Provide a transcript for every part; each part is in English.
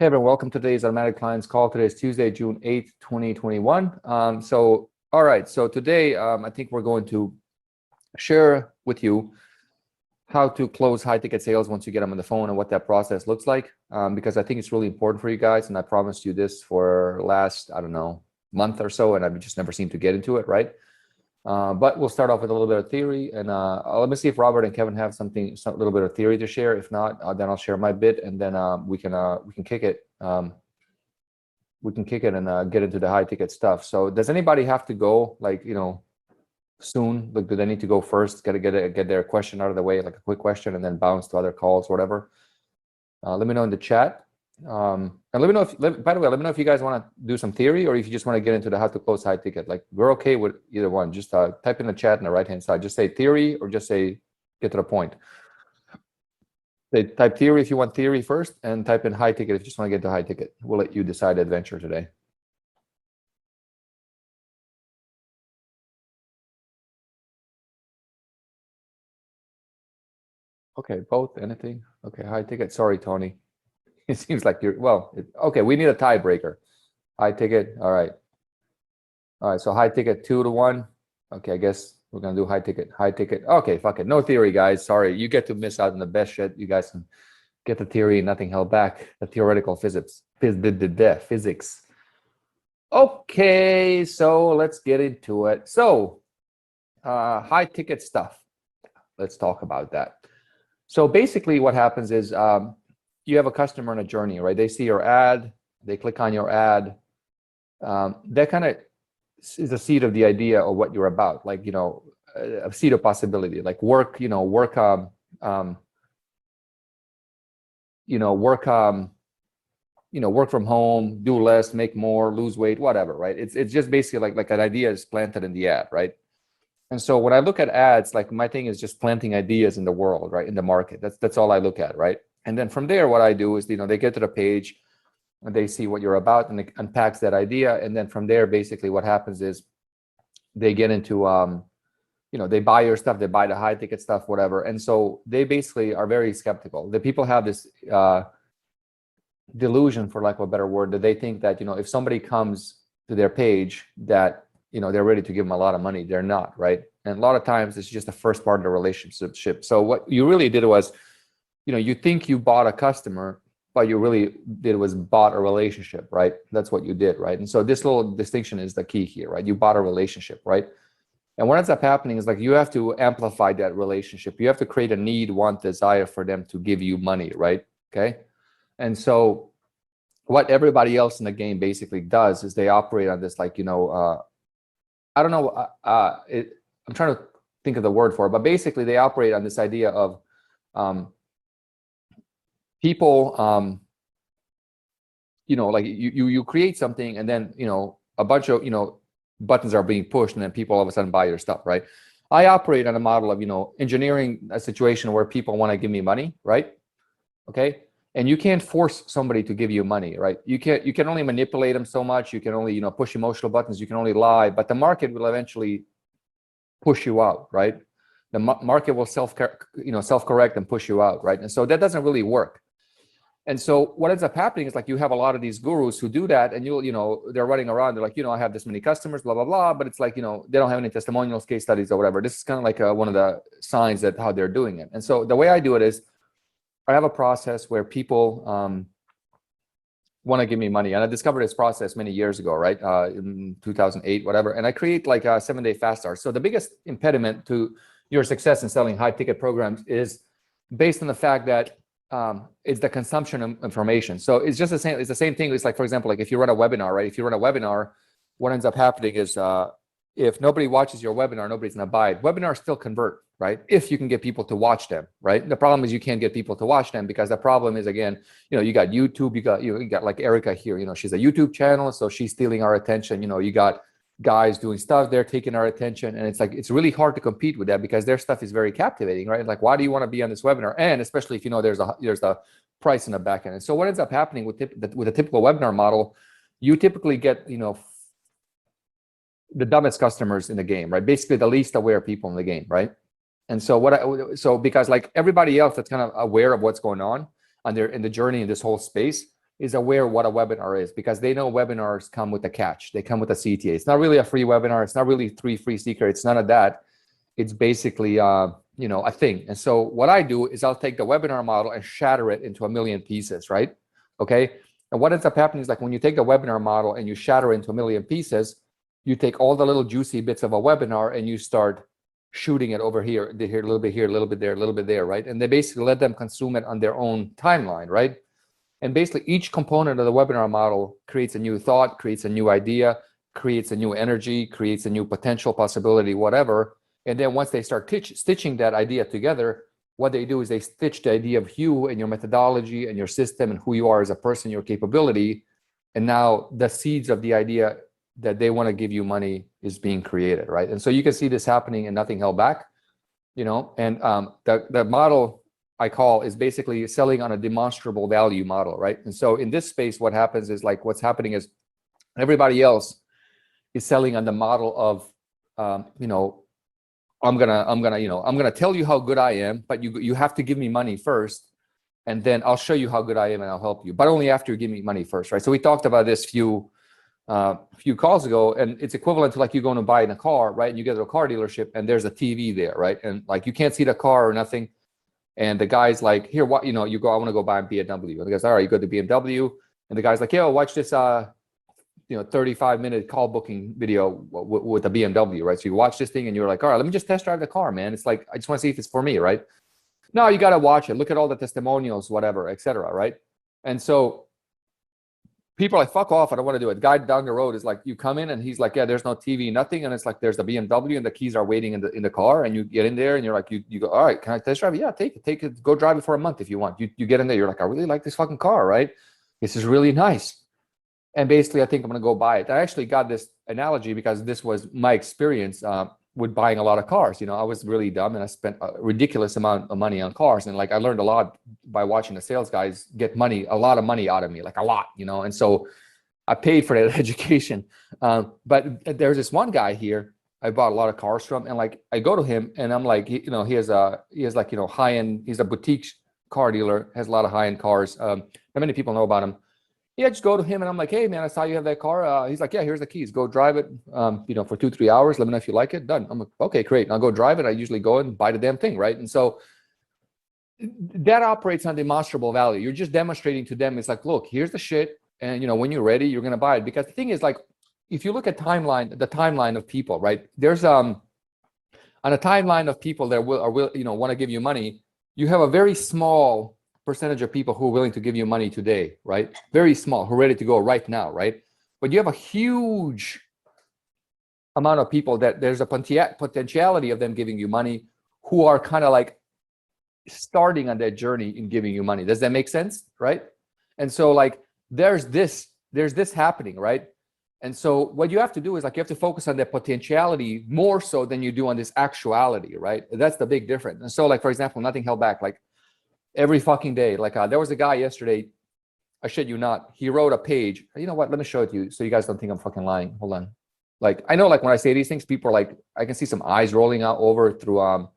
Hey everyone, welcome to today's Automatic Clients Call. Today is Tuesday, June 8th, 2021. All right, so today I think we're going to share with you how to close high ticket sales once you get them on the phone and what that process looks like, because I think it's really important for you guys. And I promised you this for last, I don't know, month or so, and I've just never seemed to get into it, right? But we'll start off with a little bit of theory, and let me see if Robert and Kevin have some little bit of theory to share. If not, then I'll share my bit, and then we can kick it. We can kick it and get into the high ticket stuff. So, does anybody have to go, like, soon? Like, do they need to go first? Got to get their question out of the way, like a quick question, and then bounce to other calls, or whatever. Let me know in the chat. And let me know by the way, let me know if you guys want to do some theory or if you just want to get into the how to close high ticket. Like, we're okay with either one. Just type in the chat on the right hand side. Just say theory or just say get to the point. They type theory if you want theory first, and type in high ticket if you just want to get to high ticket. We'll let you decide adventure today. Okay, both, anything. Okay, high ticket. Sorry, Tony. It seems like okay, we need a tiebreaker. High ticket, all right. All right, so high ticket 2-1. Okay, I guess we're gonna do high ticket. Okay, fuck it. No theory, guys. Sorry, you get to miss out on the best shit. You guys can get the theory, nothing held back. The theoretical physics. Physics. Okay, so let's get into it. So, high ticket stuff. Let's talk about that. So basically, what happens is you have a customer on a journey, right? They see your ad, they click on your ad. That kind of is a seed of the idea of what you're about, like, a seed of possibility, like work from home, do less, make more, lose weight, whatever, right? It's just basically like an idea is planted in the ad, right? And so when I look at ads, like, my thing is just planting ideas in the world, right? In the market. That's all I look at, right? And then from there, what I do is, they get to the page and they see what you're about, and it unpacks that idea. And then from there, basically what happens is they get into, they buy your stuff, they buy the high ticket stuff, whatever. And so they basically are very skeptical. The people have this delusion, for lack of a better word, that they think that, if somebody comes to their page that, they're ready to give them a lot of money. They're not, right? And a lot of times it's just the first part of the relationship. So what you really did was, you think you bought a customer, but you really did was bought a relationship, right? That's what you did, right? And so this little distinction is the key here, right? You bought a relationship, right? And what ends up happening is, like, you have to amplify that relationship. You have to create a need, want, desire for them to give you money, right? Okay. And so what everybody else in the game basically does is they operate on this, like, I don't know, I'm trying to think of the word for it, but basically they operate on this idea of people, like, you create something, and then, a bunch of, buttons are being pushed, and then people all of a sudden buy your stuff, right? I operate on a model of, engineering a situation where people want to give me money, right? Okay. And you can't force somebody to give you money, right? You can only manipulate them so much. You can only, push emotional buttons. You can only lie, but the market will eventually push you out, right? The market will self-correct and push you out, right? And so that doesn't really work. And so what ends up happening is, like, you have a lot of these gurus who do that, and they're running around. They're like, I have this many customers, blah, blah, blah. But it's like, they don't have any testimonials, case studies, or whatever. This is kind of like one of the signs that how they're doing it. And so the way I do it is, I have a process where people want to give me money. And I discovered this process many years ago, right? In 2008, whatever. And I create like a 7-day fast start. So the biggest impediment to your success in selling high ticket programs is based on the fact that it's the consumption of information. So it's just it's the same thing. It's like, for example, like if you run a webinar, right? If you run a webinar, what ends up happening is if nobody watches your webinar, nobody's gonna buy it. Webinars still convert, right? If you can get people to watch them, right? The problem is you can't get people to watch them because the problem is, again, you got YouTube, you got like Erica here, she's a YouTube channel, so she's stealing our attention. You got guys doing stuff, they're taking our attention, and it's like it's really hard to compete with that because their stuff is very captivating, right? Like, why do you want to be on this webinar? And especially if there's a price in the back end. And so what ends up happening with a typical webinar model, you typically get the dumbest customers in the game, right? Basically the least aware people in the game, right? And so because like everybody else that's kind of aware of what's going on in the journey in this whole space, is aware what a webinar is, because they know webinars come with a catch. They come with a CTA. It's not really a free webinar. It's not really 3 free secrets. It's none of that. It's basically, you know, a thing. And so what I do is I'll take the webinar model and shatter it into a million pieces, right? Okay. And what ends up happening is, like, when you take the webinar model and you shatter it into a million pieces, you take all the little juicy bits of a webinar and you start shooting it over here, a little bit here, a little bit there, a little bit there, right? And they basically let them consume it on their own timeline, right? And basically each component of the webinar model creates a new thought, creates a new idea, creates a new energy, creates a new potential possibility, whatever. And then once they start stitching that idea together, what they do is they stitch the idea of you and your methodology and your system and who you are as a person, your capability. And now the seeds of the idea that they want to give you money is being created, right? And so you can see this happening in Nothing Held Back, you know, and the model I call is basically selling on a demonstrable value model, right? And so in this space, what happens is, like, what's happening is everybody else is selling on the model of, you know, I'm gonna tell you how good I am, but you have to give me money first, and then I'll show you how good I am and I'll help you, but only after you give me money first, right? So we talked about this few calls ago, and it's equivalent to, like, you going to buy in a car, right? And you get to a car dealership and there's a TV there, right? And, like, you can't see the car or nothing. And the guy's like, here, what, you know, you go, I want to go buy a BMW. And the guy's, all right, you go to BMW. And the guy's like, yo, watch this, you know, 35-minute call booking video with a BMW, right? So you watch this thing and you're like, all right, let me just test drive the car, man. It's like, I just want to see if it's for me, right? No, you got to watch it. Look at all the testimonials, whatever, etc., right? And so people are like, fuck off, I don't want to do it. The guy down the road is like, you come in and he's like, yeah, there's no TV, nothing. And it's like, there's the BMW and the keys are waiting in the car. And you get in there and you're like, you go, all right, can I test drive it? Yeah, take it, go drive it for a month if you want. You get in there, you're like, I really like this fucking car, right? This is really nice. And basically, I think I'm going to go buy it. I actually got this analogy because this was my experience with buying a lot of cars. You know, I was really dumb and I spent a ridiculous amount of money on cars. And, like, I learned a lot by watching the sales guys get a lot of money out of me, like a lot, you know. And so I paid for that education. But there's this one guy here I bought a lot of cars from, and, like, I go to him and I'm like, you know, he has like, you know, high-end, he's a boutique car dealer, has a lot of high-end cars. Not many people know about him. Yeah, just go to him and I'm like, hey man, I saw you have that car. He's like, yeah, here's the keys. Go drive it, you know, for 2-3 hours. Let me know if you like it. Done. I'm like, okay, great. And I'll go drive it. I usually go and buy the damn thing, right? And so that operates on demonstrable value. You're just demonstrating to them. It's like, look, here's the shit, and, you know, when you're ready, you're gonna buy it. Because the thing is, like, if you look at the timeline of people, right? There's on a timeline of people that will you know, want to give you money. You have a very small percentage of people who are willing to give you money today, right? Very small, who are ready to go right now, right? But you have a huge amount of people that there's a potentiality of them giving you money, who are kind of like starting on that journey in giving you money. Does that make sense, right? And so, like, there's this happening, right? And so what you have to do is, like, you have to focus on that potentiality more so than you do on this actuality, right? That's the big difference. And so, like, for example, Nothing Held Back, like, every fucking day, like, there was a guy yesterday, I shit you not, he wrote a page. You know what, let me show it to you so you guys don't think I'm fucking lying. Hold on. Like, I know, like, when I say these things, people are like, I can see some eyes rolling out over through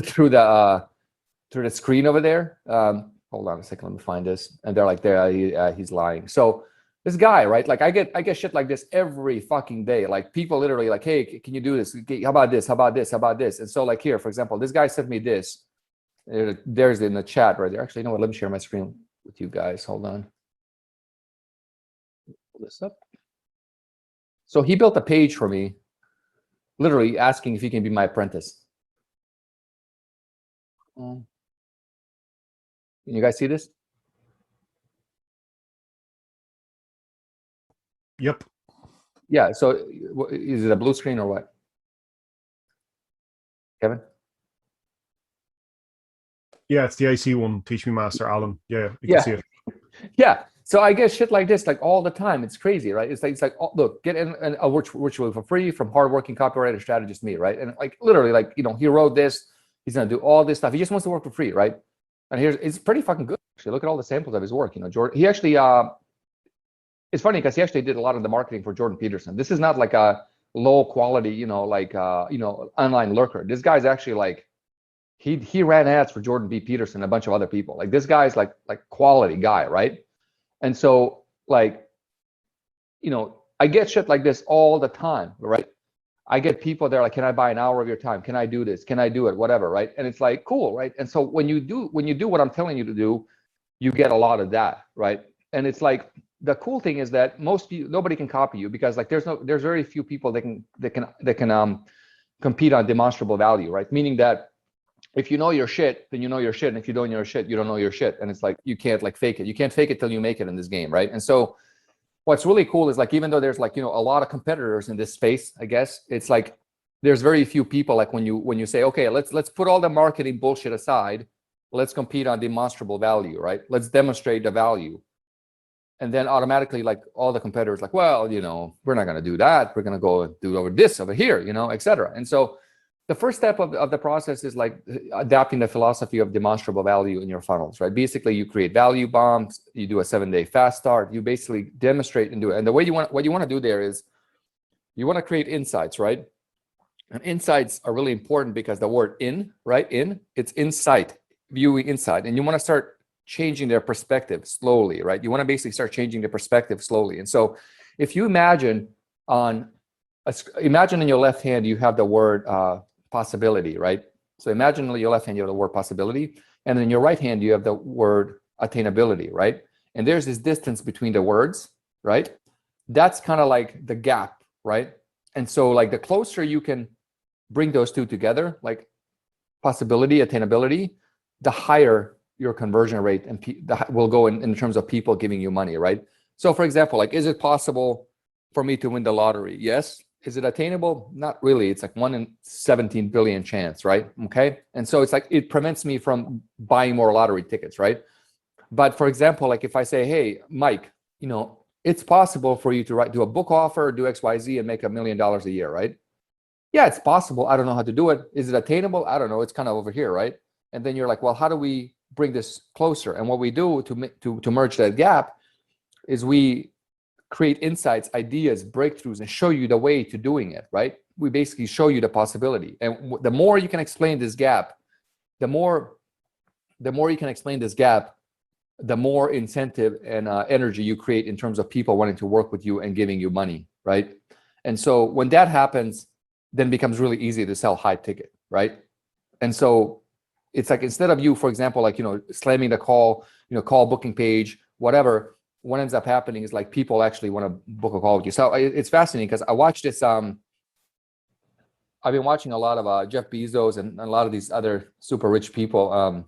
through the screen over there. Hold on a second, let me find this. And they're like, there, he's lying. So this guy, right? Like, I get shit like this every fucking day. Like, people literally like, hey, can you do this? How about this? How about this? How about this? And so, like, here, for example, this guy sent me this. There's in the chat right there. Actually, you know what? Let me share my screen with you guys. Hold on. Pull this up. So he built a page for me, literally asking if he can be my apprentice. Can you guys see this? Yep. Yeah. So is it a blue screen or what? Kevin? Yeah, it's the IC one. Teach Me Master Alan. Yeah, you can see it. Yeah. So I get shit like this like all the time. It's crazy, right? It's like oh, look, get in a virtual for free from hardworking copywriter strategist me, right? And, like, literally, like, you know, he wrote this. He's gonna do all this stuff. He just wants to work for free, right? And it's pretty fucking good. Actually, look at all the samples of his work. You know, Jordan. He actually it's funny because he actually did a lot of the marketing for Jordan Peterson. This is not like a low quality, you know, like you know, online lurker. This guy's actually like he ran ads for Jordan B. Peterson and a bunch of other people. Like, this guy's like quality guy, right? And so like, you know, I get shit like this all the time, right? I get people there like, can I buy an hour of your time? Can I do this? Can I do it? Whatever, right? And it's like, cool, right? And so when you do what I'm telling you to do, you get a lot of that, right? And it's like the cool thing is that nobody can copy you, because like there's very few people that can compete on demonstrable value, right? Meaning that if you know your shit, then you know your shit, and if you don't know your shit, you don't know your shit. And it's like you can't like fake it. You can't fake it till you make it in this game, right? And so what's really cool is like, even though there's like, you know, a lot of competitors in this space, I guess it's like there's very few people, like when you say, okay, let's put all the marketing bullshit aside, let's compete on demonstrable value, right? Let's demonstrate the value. And then automatically, like all the competitors, like, well, you know, we're not going to do that. We're going to go do over this over here, you know, et cetera. And so the first step of the process is like adapting the philosophy of demonstrable value in your funnels, right? Basically, you create value bombs, you do a 7-day fast start, you basically demonstrate and do it. And the way what you want to do there is you want to create insights, right? And insights are really important because the word in, right? It's insight, viewing insight. And you want to start changing their perspective slowly, right? You want to basically start changing the perspective slowly. And so if you imagine in your left hand, you have the word possibility, right? So imagine in your left hand, you have the word possibility. And in your right hand, you have the word attainability, right? And there's this distance between the words, right? That's kind of like the gap, right? And so like the closer you can bring those two together, like possibility, attainability, the higher your conversion rate and will go in terms of people giving you money, right? So for example, like, is it possible for me to win the lottery? Yes. Is it attainable? Not really. It's like 1 in 17 billion chance, right? Okay. And so it's like, it prevents me from buying more lottery tickets, right? But for example, like if I say, hey, Mike, you know, it's possible for you to do a book offer, do XYZ and make $1 million a year, right? Yeah, it's possible. I don't know how to do it. Is it attainable? I don't know. It's kind of over here, right? And then you're like, well, how do we bring this closer? And what we do to merge that gap is we create insights, ideas, breakthroughs, and show you the way to doing it, right? We basically show you the possibility. And the more you can explain this gap, the more you can explain this gap, the more incentive and energy you create in terms of people wanting to work with you and giving you money, right? And so when that happens, then it becomes really easy to sell high ticket, right? And so it's like, instead of you, for example, like, you know, slamming the call booking page, whatever, what ends up happening is like people actually want to book a call with you. So it's fascinating because I watched this, I've been watching a lot of Jeff Bezos and a lot of these other super rich people.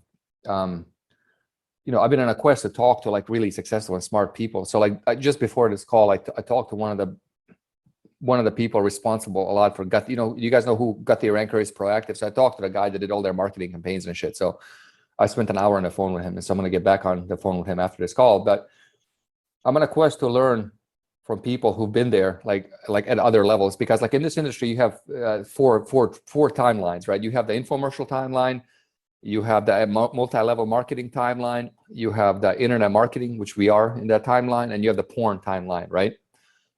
You know, I've been on a quest to talk to like really successful and smart people. So like just before this call, I talked to one of the people responsible a lot for Gut. You know, you guys know who Gut the Ranker is, Proactive. So I talked to the guy that did all their marketing campaigns and shit. So I spent an hour on the phone with him, and so I'm going to get back on the phone with him after this call. But I'm on a quest to learn from people who've been there, like at other levels, because like in this industry, you have four timelines, right? You have the infomercial timeline, you have the multi-level marketing timeline, you have the internet marketing, which we are in that timeline, and you have the porn timeline, right?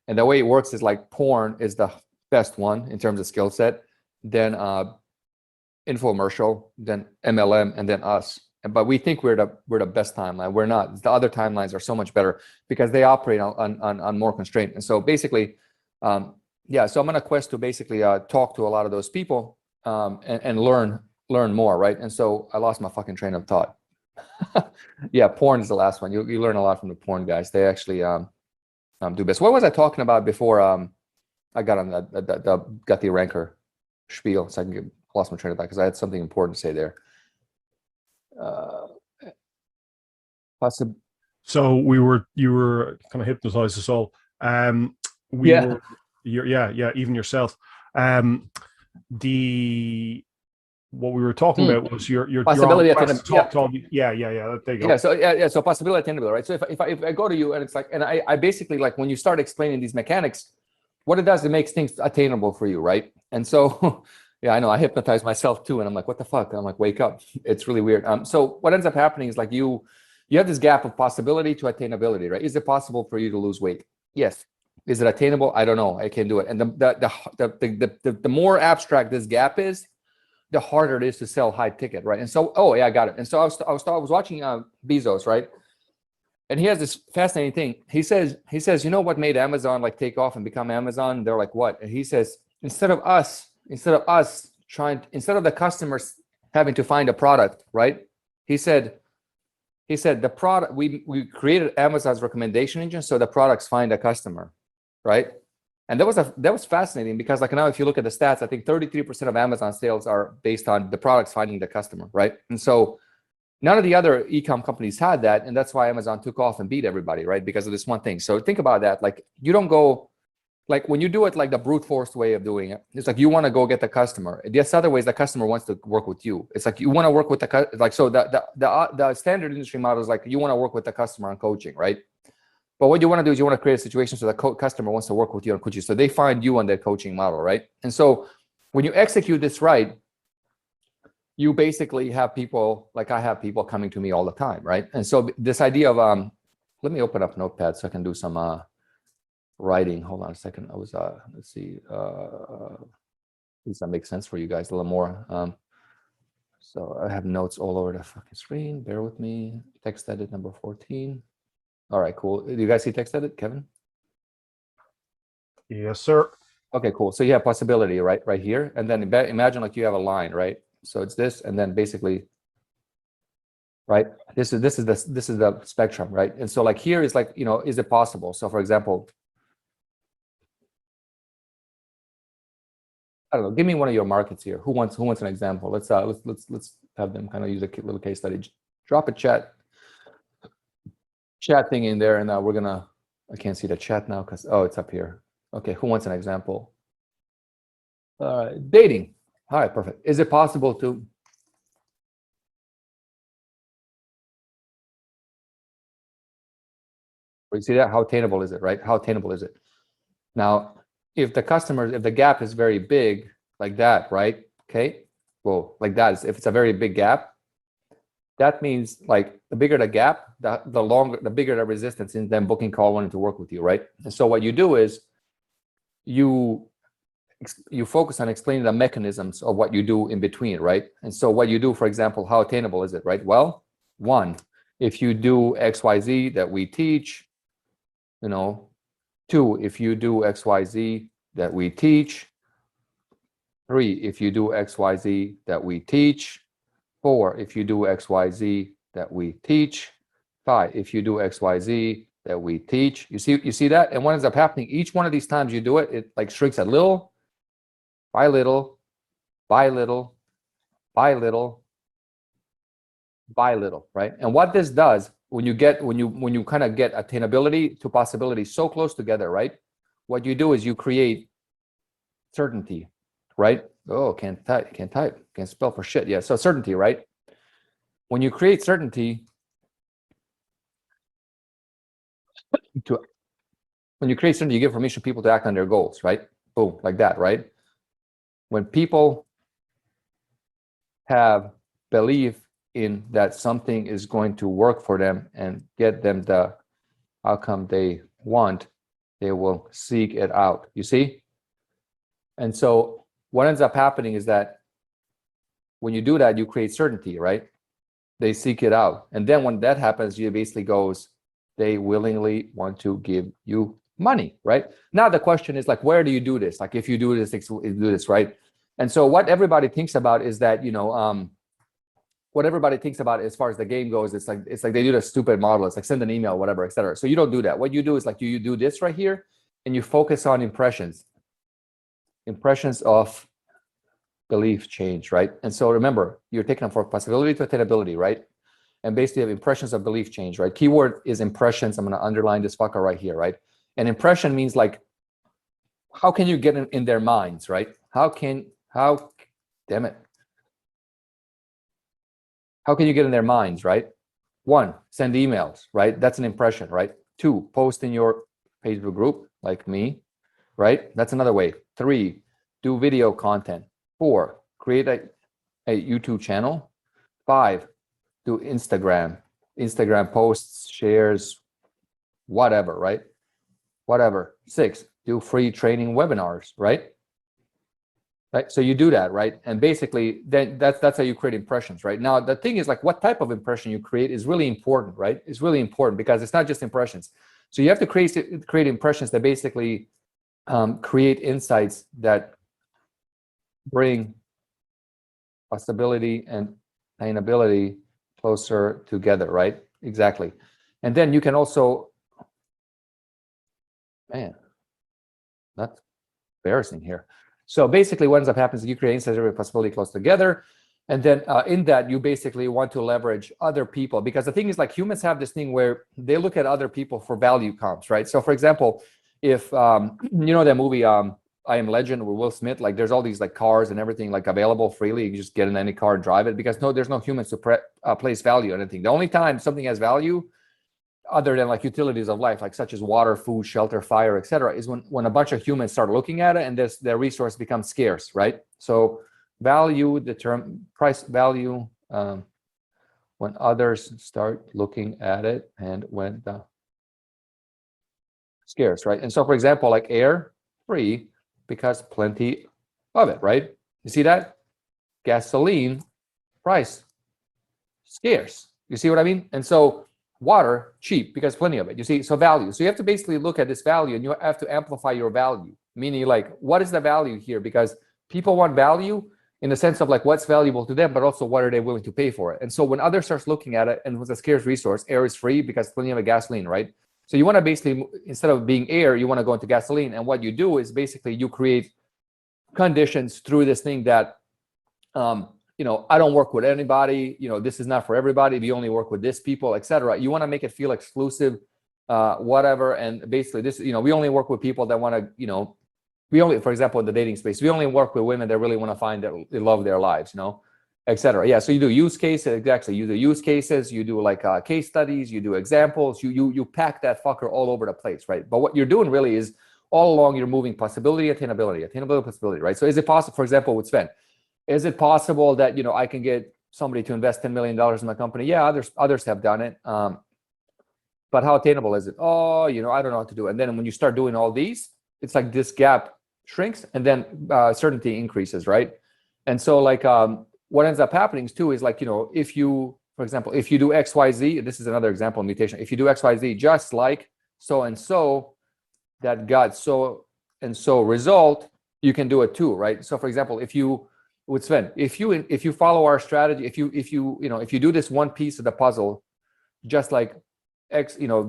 And the way it works is like porn is the best one in terms of skill set, then infomercial, then MLM, and then us. But we think we're the best timeline. We're not. The other timelines are so much better because they operate on more constraint. And so basically, yeah. So I'm on a quest to basically talk to a lot of those people and learn more, right? And so I lost my fucking train of thought. Yeah, porn is the last one. You learn a lot from the porn guys. They actually do best. What was I talking about before? I got on got the ranker spiel, so I lost my train of thought because I had something important to say there. So you were kind of hypnotized us all. Even yourself. What we were talking about was your possibility. There you go. So possibility attainable, right? So if I go to you and it's like, and I basically, like, when you start explaining these mechanics, what it does, it makes things attainable for you, right? And so yeah, I know, I hypnotize myself too, and I'm like, what the fuck? I'm like, wake up. It's really weird. So what ends up happening is like you have this gap of possibility to attainability, right? Is it possible for you to lose weight? Yes. Is it attainable? I don't know. I can't do it. And the more abstract this gap is, the harder it is to sell high ticket, right? And so, oh yeah, I got it. And so I was watching Bezos, right? And he has this fascinating thing. He says, you know what made Amazon like take off and become Amazon? They're like, what? And he says, instead of the customers having to find a product, right? He said the product, we created Amazon's recommendation engine so the products find a customer, right? And that was fascinating because like now if you look at the stats, I think 33% of Amazon sales are based on the products finding the customer, right? And so none of the other e-com companies had that, and that's why Amazon took off and beat everybody, right? Because of this one thing. So think about that. Like you don't go, like when you do it like the brute force way of doing it, it's like you want to go get the customer. There's other ways the customer wants to work with you. It's like you want to work with the standard industry model is like you want to work with the customer on coaching, right? But what you want to do is you want to create a situation so the customer wants to work with you on coaching. So they find you on their coaching model, right? And so when you execute this right, you basically have people, like I have people coming to me all the time, right? And so this idea of, let me open up Notepad so I can do some writing. Hold on a second. I was, let's see, does that make sense for you guys a little more? So I have notes all over the fucking screen. Bear with me. Text edit number 14. All right, cool. Do you guys see text edit, Kevin? Yes, sir. Okay, cool. So you have possibility right here. And then imagine like you have a line, right? So it's this, and then basically, right? This is the spectrum, right? And so like here is like, you know, is it possible? So for example, I don't know, give me one of your markets here. Who wants an example? Let's have them kind of use a little case study. Drop a chat thing in there, and we're gonna, I can't see the chat now because, oh, it's up here. Okay, who wants an example? Dating. All right, perfect. Is it possible to you see that? How attainable is it, right? How attainable is it? Now, if the gap is very big, like that, right? Okay, well, like that, if it's a very big gap, that means like the bigger the gap, the bigger the resistance in them booking call wanting to work with you, right? And so what you do is you focus on explaining the mechanisms of what you do in between, right? And so what you do, for example, how attainable is it, right? Well, one, if you do XYZ that we teach, you know, two, if you do XYZ that we teach, three, if you do XYZ that we teach, four, if you do XYZ that we teach, five, if you do XYZ that we teach. You see that? And what ends up happening, each one of these times you do it, it like shrinks a little, by little, by little, by little, by little, right? And what this does, when you kind of get attainability to possibility so close together, right? What you do is you create certainty, right? Oh, can't spell for shit. Yeah, so certainty, right? When you create certainty, you give permission to people to act on their goals, right? Boom, like that, right? When people have belief in that something is going to work for them and get them the outcome they want, they will seek it out. You see? And so what ends up happening is that when you do that, you create certainty, right? They seek it out. And then when that happens, you basically goes, they willingly want to give you money, right? Now the question is like, where do you do this? Like if you do this, right? And so what everybody thinks about is that, you know, what everybody thinks about as far as the game goes, it's like they do the stupid model. It's like send an email, whatever, etc. So you don't do that. What you do is like you do this right here, and you focus on impressions of belief change, right? And so remember, you're taking them for possibility to attainability, right? And basically have impressions of belief change, right? Keyword is impressions. I'm going to underline this fucker right here, right? And impression means like, how can you get in their minds, right? How can you get in their minds, right? One, send emails, right? That's an impression, right? Two, post in your Facebook group, like me, right? That's another way. Three, do video content. Four, create a YouTube channel. Five, do Instagram posts, shares, whatever, right? Whatever. Six, do free training webinars, right? right? So you do that, right? And basically, then that's how you create impressions, right? Now, the thing is, like, what type of impression you create is really important, right? It's really important because it's not just impressions. So you have to create impressions that basically create insights that bring possibility and attainability closer together, right? Exactly. And then you can also, man, that's embarrassing here. So basically what ends up happening is you create insights every possibility close together. And then in that, you basically want to leverage other people, because the thing is, like, humans have this thing where they look at other people for value comps, right? So for example, if you know that movie I Am Legend with Will Smith, like there's all these like cars and everything like available freely. You can just get in any car and drive it, because there's no humans to place value on anything. The only time something has value other than like utilities of life, like such as water, food, shelter, fire, etc., is when a bunch of humans start looking at it and their resource becomes scarce, right? So value, the term price value, when others start looking at it and when the scarce, right? And so, for example, like air, free, because plenty of it, right? You see that? Gasoline, price, scarce. You see what I mean? And so water, cheap, because plenty of it. You see, so value. So you have to basically look at this value and you have to amplify your value, meaning like, what is the value here? Because people want value in the sense of like what's valuable to them, but also what are they willing to pay for it? And so when others starts looking at it, and with a scarce resource, air is free because plenty of it, gasoline, right? So you want to basically, instead of being air, you want to go into gasoline. And what you do is basically you create conditions through this thing that, you know, I don't work with anybody, you know, this is not for everybody, we only work with this people, etc. You want to make it feel exclusive, whatever. And basically this, you know, we only work with people that want to, you know, we only, for example, in the dating space, we only work with women that really want to find that they love their lives, you know, etc. Yeah, so you do use cases, exactly. You do use cases, you do like case studies, you do examples, you pack that fucker all over the place, right? But what you're doing really is all along you're moving possibility, attainability, possibility, right? So is it possible, for example, with Sven, is it possible that, you know, I can get somebody to invest $10 million in my company? Yeah, others have done it. But how attainable is it? Oh, you know, I don't know what to do. And then when you start doing all these, it's like this gap shrinks and then certainty increases, right? And so like what ends up happening too is like, you know, if you, for example, if you do XYZ, this is another example of mutation. If you do XYZ, just like so-and-so that got so and so result, you can do it too, right? So for example, if you, with Sven, if you follow our strategy, if you do this one piece of the puzzle, just like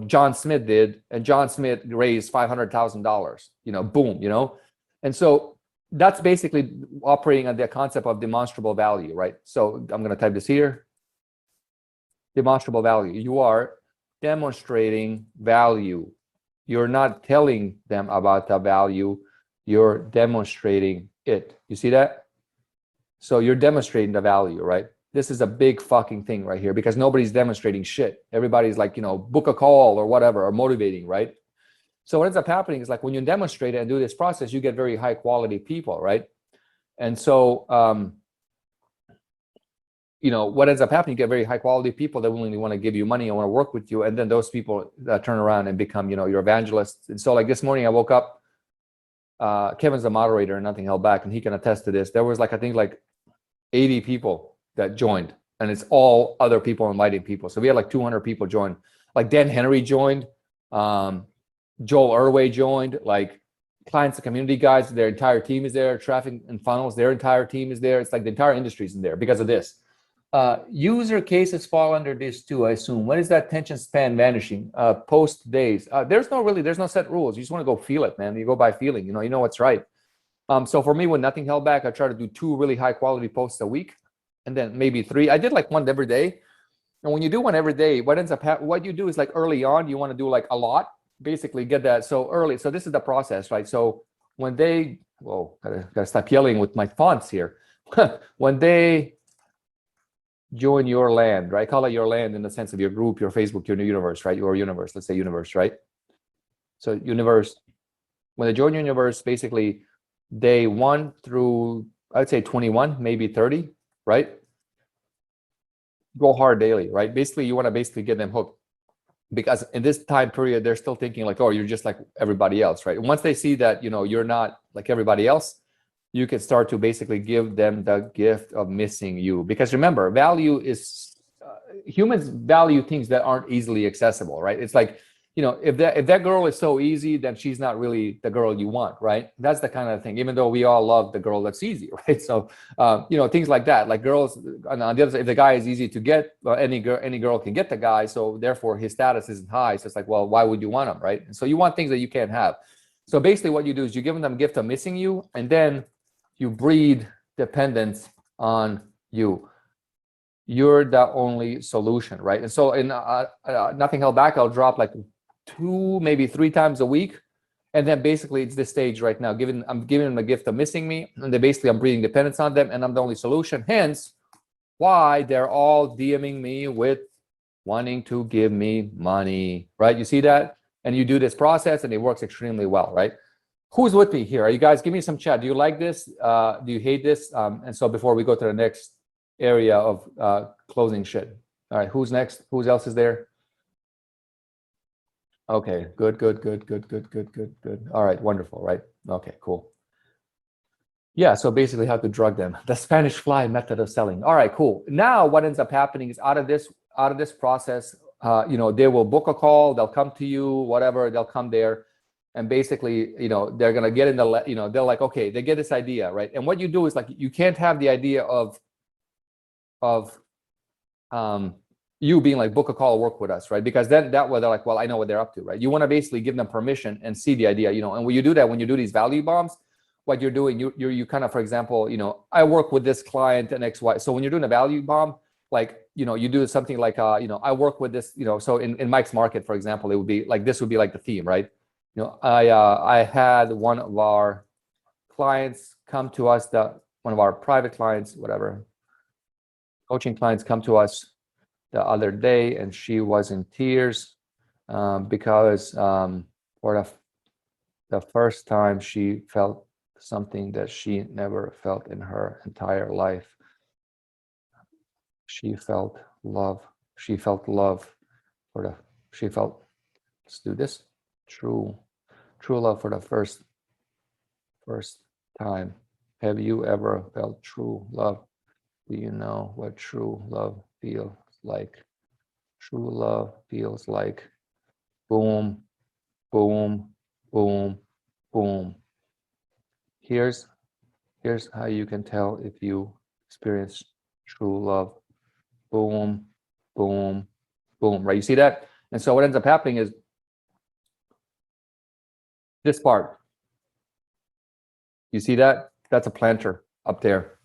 John Smith did, and John Smith raised $500,000, you know, boom, you know. And so that's basically operating on the concept of demonstrable value, right? So I'm going to type this here. Demonstrable value. You are demonstrating value. You're not telling them about the value. You're demonstrating it. You see that? So you're demonstrating the value, right? This is a big fucking thing right here, because nobody's demonstrating shit. Everybody's like, you know, book a call or whatever, or motivating, right? So what ends up happening is like when you demonstrate it and do this process, you get very high quality people, right? And so, you know, what ends up happening, you get very high quality people that willingly want to give you money and want to work with you. And then those people turn around and become, you know, your evangelists. And so like this morning I woke up, Kevin's the moderator and Nothing Held Back, and he can attest to this. There was like, I think like 80 people that joined, and it's all other people inviting people. So we had like 200 people join. Like Dan Henry joined, Joel Irway joined, like clients and community guys, their entire team is there. Traffic and funnels, their entire team is there. It's like the entire industry is in there because of this. User cases fall under this too, I assume. When is that attention span vanishing? Post days. There's no set rules. You just want to go feel it, man. You go by feeling, you know what's right. So for me, when Nothing Held Back, I try to do 2 really high quality posts a week, and then maybe 3. I did like 1 every day. And when you do 1 every day, what you do is like early on, you want to do like a lot, basically get that so early. So this is the process, right? So when they, whoa, gotta stop yelling with my fonts here. When they join your land, right? Call it your land in the sense of your group, your Facebook, your new universe, right? Your universe, let's say universe, right? So universe, when they join your universe, basically day 1 through, I'd say 21, maybe 30, right? Go hard daily, right? Basically, you want to basically get them hooked, because in this time period, they're still thinking like, oh, you're just like everybody else, right? And once they see that, you know, you're not like everybody else, you can start to basically give them the gift of missing you. Because remember, value is humans value things that aren't easily accessible, right? It's like, if that girl is so easy, then she's not really the girl you want, right? That's the kind of thing. Even though we all love the girl that's easy, right? So things like that, like girls on the other side, if the guy is easy to get, any girl can get the guy, so therefore his status isn't high. So it's like, well, why would you want him, right? And so you want things that you can't have. So basically what you do is you give them gift of missing you, and then you breed dependence on you. You're the only solution, right? And so in Nothing Held Back, I'll drop like 2, maybe 3 times a week. And then basically it's this stage right now. I'm giving them the gift of missing me, and then basically I'm breeding dependence on them, and I'm the only solution. Hence why they're all DMing me with wanting to give me money, right? You see that? And you do this process and it works extremely well, right? Who's with me here? Are you guys, give me some chat. Do you like this? Do you hate this? And so before we go to the next area of closing shit. All right, who's next? Who else is there? Okay, good. All right, wonderful, right? Okay, cool. Yeah, so basically how to drug them. The Spanish fly method of selling. All right, cool. Now what ends up happening is out of this process, they will book a call, they'll come to you, whatever, they'll come there. And basically, they're gonna get in the, they're like, okay, they get this idea, right? And what you do is like, you can't have the idea of you being like, book a call, work with us, right? Because then that way they're like, well, I know what they're up to, right? You want to basically give them permission and see the idea, and when you do that, when you do these value bombs, what you're doing, you kind of, for example, I work with this client and XY. So when you're doing a value bomb, like, you do something like, I work with this, so in Mike's Market, for example, it would be like, this would be like the theme, right? I had one of our clients come to us, one of our private clients, whatever, coaching clients come to us the other day, and she was in tears because for the first time she felt something that she never felt in her entire life. She felt love. She felt love let's do this. True love for the first time. Have you ever felt true love? Do you know what true love feels like? True love feels like boom, boom, boom, boom. Here's how you can tell if you experience true love. Boom, boom, boom, right? You see that? And so what ends up happening is this part. You see that? That's a planter up there.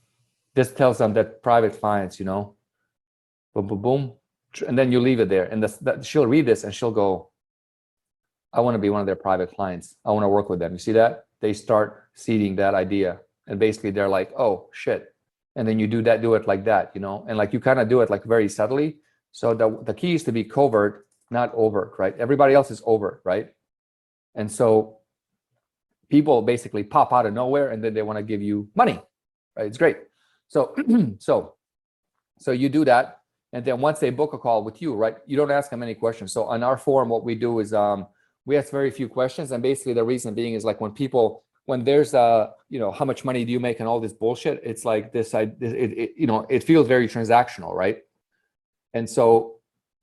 This tells them that private clients, boom, boom, boom. And then you leave it there. And she'll read this and she'll go, I want to be one of their private clients. I want to work with them. You see that? They start seeding that idea. And basically they're like, oh, shit. And then you do it like that, and like you kind of do it like very subtly. So the key is to be covert, not overt, right? Everybody else is overt, right? And so people basically pop out of nowhere and then they want to give you money, right? It's great. So, so you do that. And then once they book a call with you, right, you don't ask them any questions. So on our forum, what we do is we ask very few questions. And basically the reason being is like when there's how much money do you make and all this bullshit, it's like this, it feels very transactional, right? And so,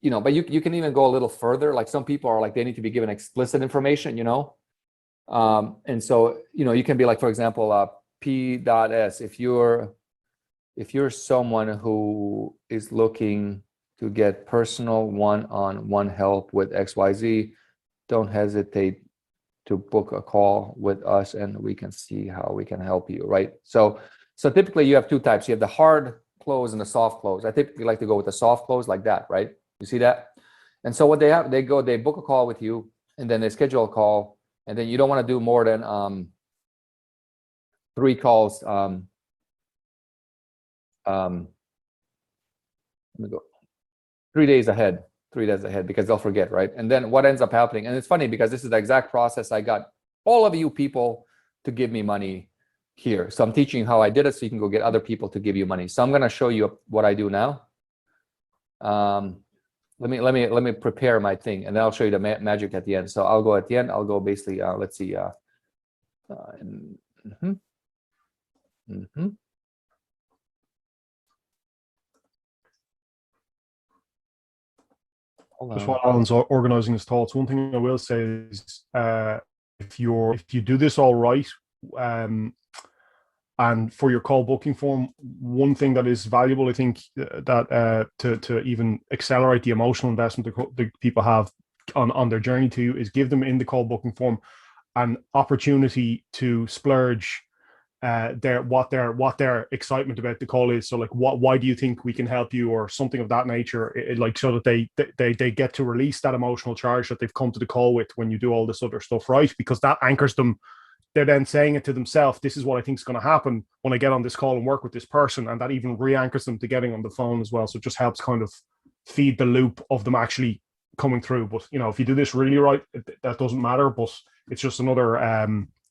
but you can even go a little further. Like some people are like, they need to be given explicit information, and so, you can be like, for example, P.S. If you're someone who is looking to get personal one-on-one help with XYZ, don't hesitate to book a call with us and we can see how we can help you, right? So typically you have 2 types. You have the hard close and the soft close. I typically like to go with the soft close like that, right? You see that? And so what they have, they book a call with you and then they schedule a call, and then you don't want to do more than 3 calls. Let me go 3 days ahead, because they'll forget, right? And then what ends up happening, and it's funny because this is the exact process I got all of you people to give me money here. So I'm teaching you how I did it so you can go get other people to give you money. So I'm going to show you what I do now. Let me prepare my thing, and then I'll show you the magic at the end. So I'll go at the end. I'll go basically, let's see. Mm-hmm. Just while Alan's organizing his thoughts, one thing I will say is if you do this all right, and for your call booking form, one thing that is valuable, I think, that to even accelerate the emotional investment that people have on their journey to you, is give them in the call booking form an opportunity to splurge what their excitement about the call is. So like, why do you think we can help you, or something of that nature, like, so that they get to release that emotional charge that they've come to the call with when you do all this other stuff right, because that anchors them. They're then saying it to themselves, this is what I think is going to happen when I get on this call and work with this person, and that even re-anchors them to getting on the phone as well. So it just helps kind of feed the loop of them actually coming through. But if you do this really right, that doesn't matter, but it's just another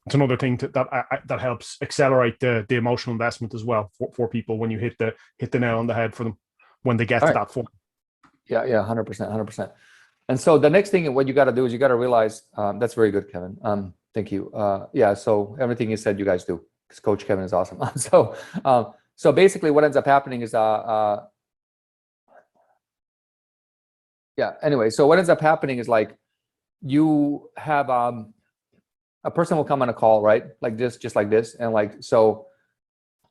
it's another thing that helps accelerate the emotional investment as well for people when you hit the nail on the head for them when they get to that point. Yeah, 100%. And so the next thing, what you got to do is you got to realize, that's very good, Kevin. Thank you. Yeah, so everything you said, you guys do, because Coach Kevin is awesome. So basically what ends up happening is, anyway, so what ends up happening is, like, you have, a person will come on a call, right? Like this, just like this. And like, so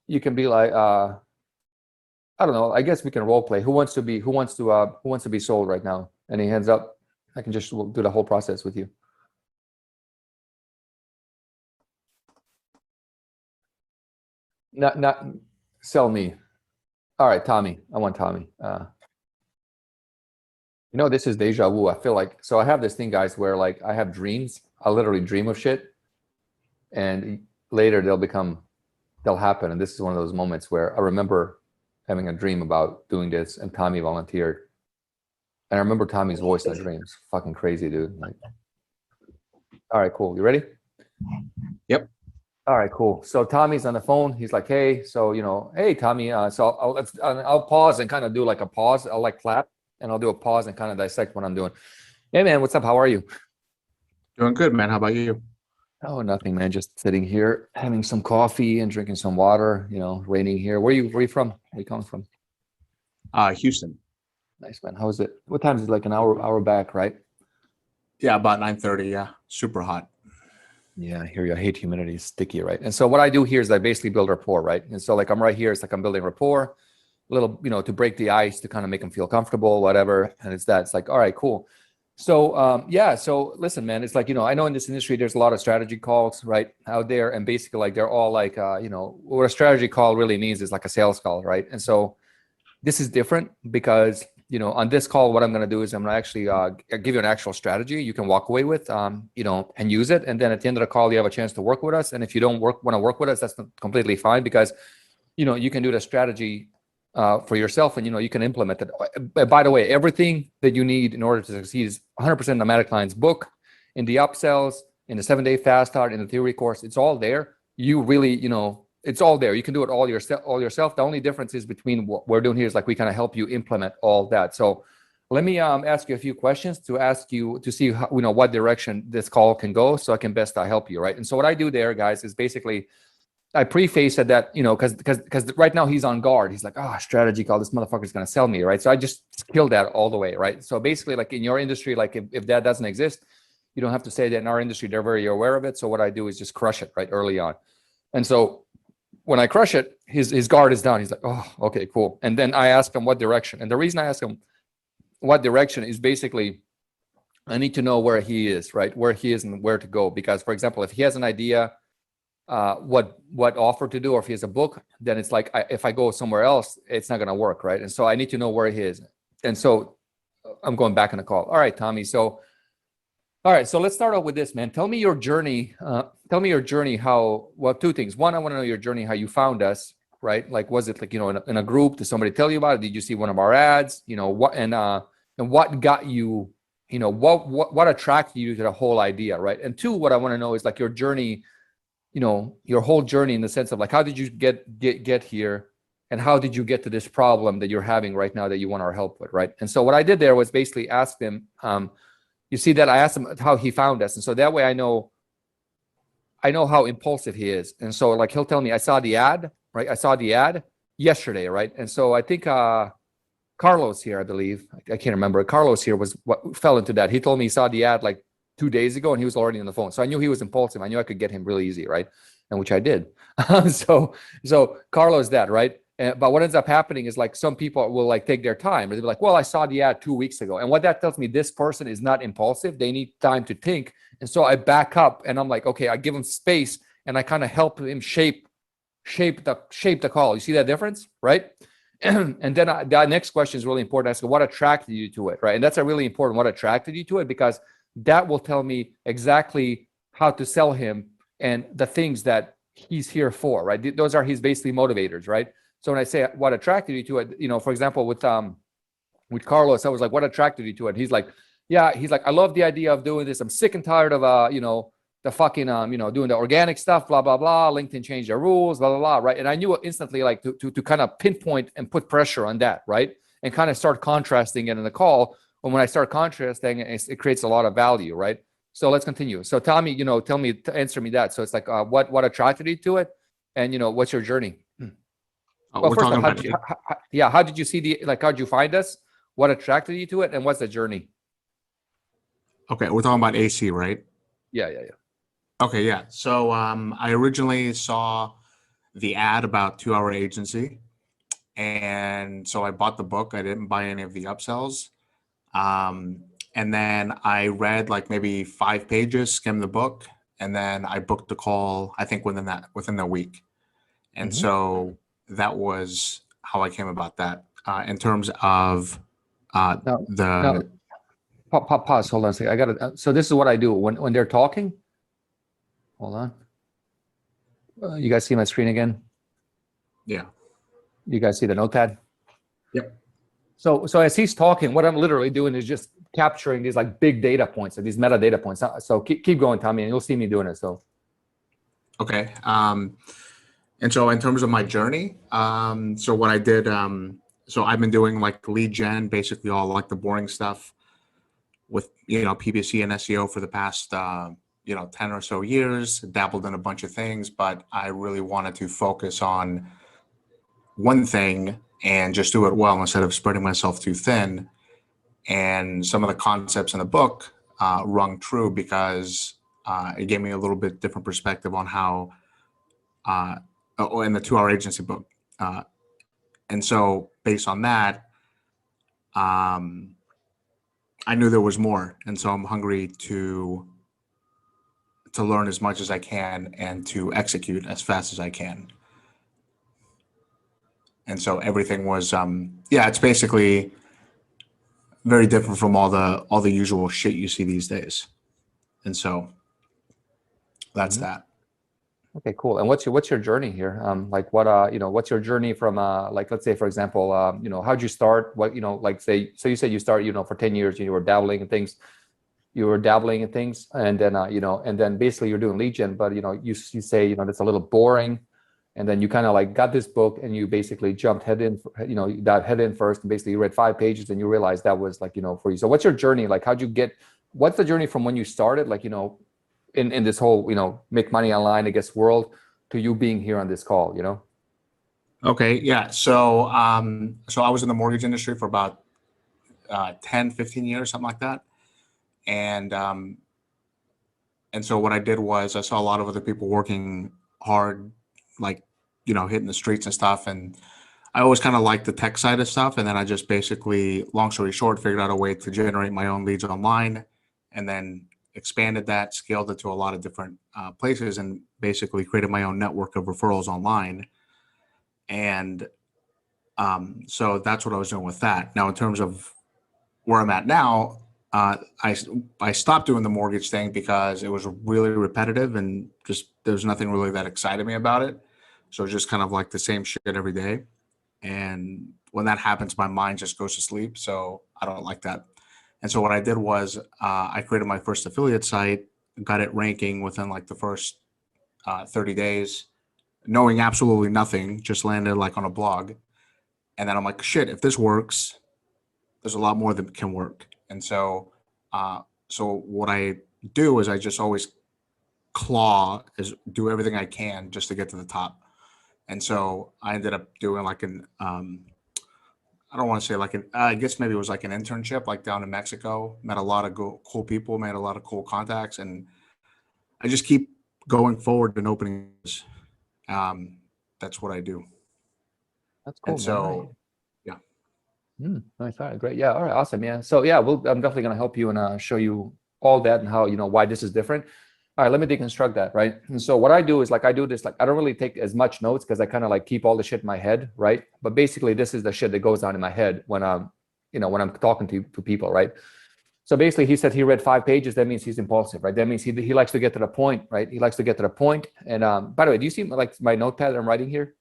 you can be like, I don't know, I guess we can role play. Who wants to be sold right now? Any hands up? I can just do the whole process with you. Not sell me. All right, Tommy. I want Tommy. This is deja vu. I feel like, so I have this thing, guys, where like I have dreams. I literally dream of shit, and later they'll happen. And this is one of those moments where I remember having a dream about doing this, and Tommy volunteered. And I remember Tommy's voice in the dreams. Fucking crazy, dude. Like, all right, cool. You ready? Yep. All right, cool. So Tommy's on the phone. He's like, hey, so, hey, Tommy. So I'll pause and kind of do like a pause. I'll like clap, and I'll do a pause and kind of dissect what I'm doing. Hey, man, what's up? How are you? Doing good, man. How about you? Oh, nothing, man. Just sitting here, having some coffee and drinking some water. Raining here. Where you from? Where are you coming from? Houston. Nice, man. How is it? What time is it? Like an hour back, right? Yeah, about 9:30. Yeah, super hot. Yeah, I hear you. I hate humidity. It's sticky, right? And so what I do here is I basically build rapport, right? And so like I'm right here. It's like I'm building rapport, a little, to break the ice, to kind of make them feel comfortable, whatever. And it's like, all right, cool. So so listen, man, it's like, I know in this industry there's a lot of strategy calls right out there, and basically like they're all like, what a strategy call really means is like a sales call, right? And so this is different because on this call, what I'm going to do is I'm going to actually give you an actual strategy you can walk away with, and use it. And then at the end of the call, you have a chance to work with us. And if you don't want to work with us, that's completely fine, because, you can do the strategy for yourself, and, you can implement it. By the way, everything that you need in order to succeed is 100% in the Nomadic Lions book, in the upsells, in the 7-day fast start, in the theory course. It's all there. You really, it's all there. You can do it all yourself. The only difference is between what we're doing here is like we kind of help you implement all that. So let me ask you a few questions to see how, what direction this call can go, so I can best help you, right? And so what I do there, guys, is basically I preface it that, because right now he's on guard. He's like, strategy call, this motherfucker's going to sell me, right? So I just kill that all the way, right? So basically, like in your industry, like if that doesn't exist, you don't have to say that. In our industry, they're very aware of it. So what I do is just crush it right early on. And so when I crush it, his guard is down. He's like, oh, okay, cool. And then I ask him what direction. And the reason I ask him what direction is basically, I need to know where he is, right? Where he is and where to go. Because, for example, if he has an idea, what offer to do, or if he has a book, then it's like, if I go somewhere else, it's not going to work, right? And so I need to know where he is. And so I'm going back in the call. All right, Tommy. So, all right. So let's start off with this, man. Tell me your journey. Two things. One, I want to know your journey, how you found us, right? Like, was it like, in a group? Did somebody tell you about it? Did you see one of our ads? What got you, what attracted you to the whole idea, right? And two, what I want to know is like your journey, your whole journey, in the sense of like, how did you get here, and how did you get to this problem that you're having right now that you want our help with, right? And so what I did there was basically ask him, you see that I asked him how he found us. And so that way I know how impulsive he is. And so like, he'll tell me, I saw the ad right? I saw the ad yesterday, right? And so I think Carlos here, I believe, I can't remember. Carlos here was what fell into that. He told me he saw the ad like 2 days ago and he was already on the phone. So I knew he was impulsive. I knew I could get him really easy, right? And which I did. so Carlos that, right? But what ends up happening is like some people will like take their time. They'll be like, well, I saw the ad 2 weeks ago. And what that tells me, this person is not impulsive. They need time to think. And so I back up and I'm like, okay, I give him space and I kind of help him shape the call. You see that difference, right? And then the next question is really important. I ask, what attracted you to it, right? And that's a really important, what attracted you to it, because that will tell me exactly how to sell him and the things that he's here for, right? Those are his basically motivators, right? So when I say what attracted you to it, for example, with Carlos, I was like, what attracted you to it? He's like, I love the idea of doing this. I'm sick and tired of the fucking doing the organic stuff, blah blah blah. LinkedIn changed their rules, blah blah blah, right? And I knew instantly, like to kind of pinpoint and put pressure on that, right? And kind of start contrasting it in the call. And when I start contrasting, it creates a lot of value, right? So let's continue. So Tommy, answer me that. So it's like, what attracted you to it, and what's your journey? Well, We're first talking of all, about how did you see how'd you find us? What attracted you to it, and what's the journey? okay. We're talking about AC, right? Yeah. Okay, yeah. So I originally saw the ad about 2 Hour Agency, and so I bought the book. I didn't buy any of the upsells. And then I read like maybe 5 pages, skimmed the book, and then I booked the call, I think within the week. And so that was how I came about that. In terms of Now, pause. Hold on a second. I got to. So this is what I do when they're talking. Hold on. You guys see my screen again? yeah. You guys see the notepad? Yep. So as he's talking, what I'm literally doing is just capturing these like big data points, these metadata points. So keep going, Tommy, and you'll see me doing it. So. Okay. And so in terms of my journey, so what I did, so I've been doing like lead gen, basically all like the boring stuff with, PPC and SEO for the past, 10 or so years, dabbled in a bunch of things, but I really wanted to focus on one thing and just do it well instead of spreading myself too thin. And some of the concepts in the book rung true because it gave me a little bit different perspective on how, in the 2 Hour Agency book. And so based on that, I knew there was more. And so I'm hungry to learn as much as I can and to execute as fast as I can. And so everything was, it's basically very different from all the usual shit you see these days. And so that's that. Okay, cool. And what's your journey here? Like what what's your journey from like, let's say for example, how'd you start? What like say, so you said you started for 10 years, you were dabbling in things. And then and then basically you're doing lead gen, but you say that's a little boring, and then you kind of like got this book and you basically jumped head in first, and basically you read 5 pages and you realized that was like for you. So what's your journey? Like what's the journey from when you started, like in this whole make money online, I guess, world, to you being here on this call? Okay, yeah. So so I was in the mortgage industry for about 10, 15 years, something like that. And so what I did was I saw a lot of other people working hard, like, hitting the streets and stuff. And I always kind of liked the tech side of stuff. And then I just basically, long story short, figured out a way to generate my own leads online, and then expanded that, scaled it to a lot of different places, and basically created my own network of referrals online. And so that's what I was doing with that. Now, in terms of where I'm at now, I stopped doing the mortgage thing because it was really repetitive and just there's nothing really that excited me about it. So it's just kind of like the same shit every day. And when that happens, my mind just goes to sleep. So I don't like that. And so what I did was I created my first affiliate site, got it ranking within like the first 30 days, knowing absolutely nothing, just landed like on a blog. And then I'm like, shit, if this works, there's a lot more that can work. And so, so what I do is I just always do everything I can just to get to the top. And so I ended up doing like I don't want to say like I guess maybe it was like an internship, like down in Mexico. Met a lot of cool people, made a lot of cool contacts, and I just keep going forward and opening. That's what I do. That's cool. And man. All so, right. yeah. Nice. All right. Great. Yeah. All right. Awesome. Yeah. So yeah, I'm definitely going to help you and show you all that and how, why this is different. All right. Let me deconstruct that. Right. And so what I do is like, I do this, like, I don't really take as much notes because I kind of like keep all the shit in my head. Right. But basically this is the shit that goes on in my head when I'm, when I'm talking to people. Right. So basically he said he read 5 pages. That means he's impulsive, right? That means he likes to get to the point, right? He likes to get to the point. And by the way, do you see like my notepad that I'm writing here?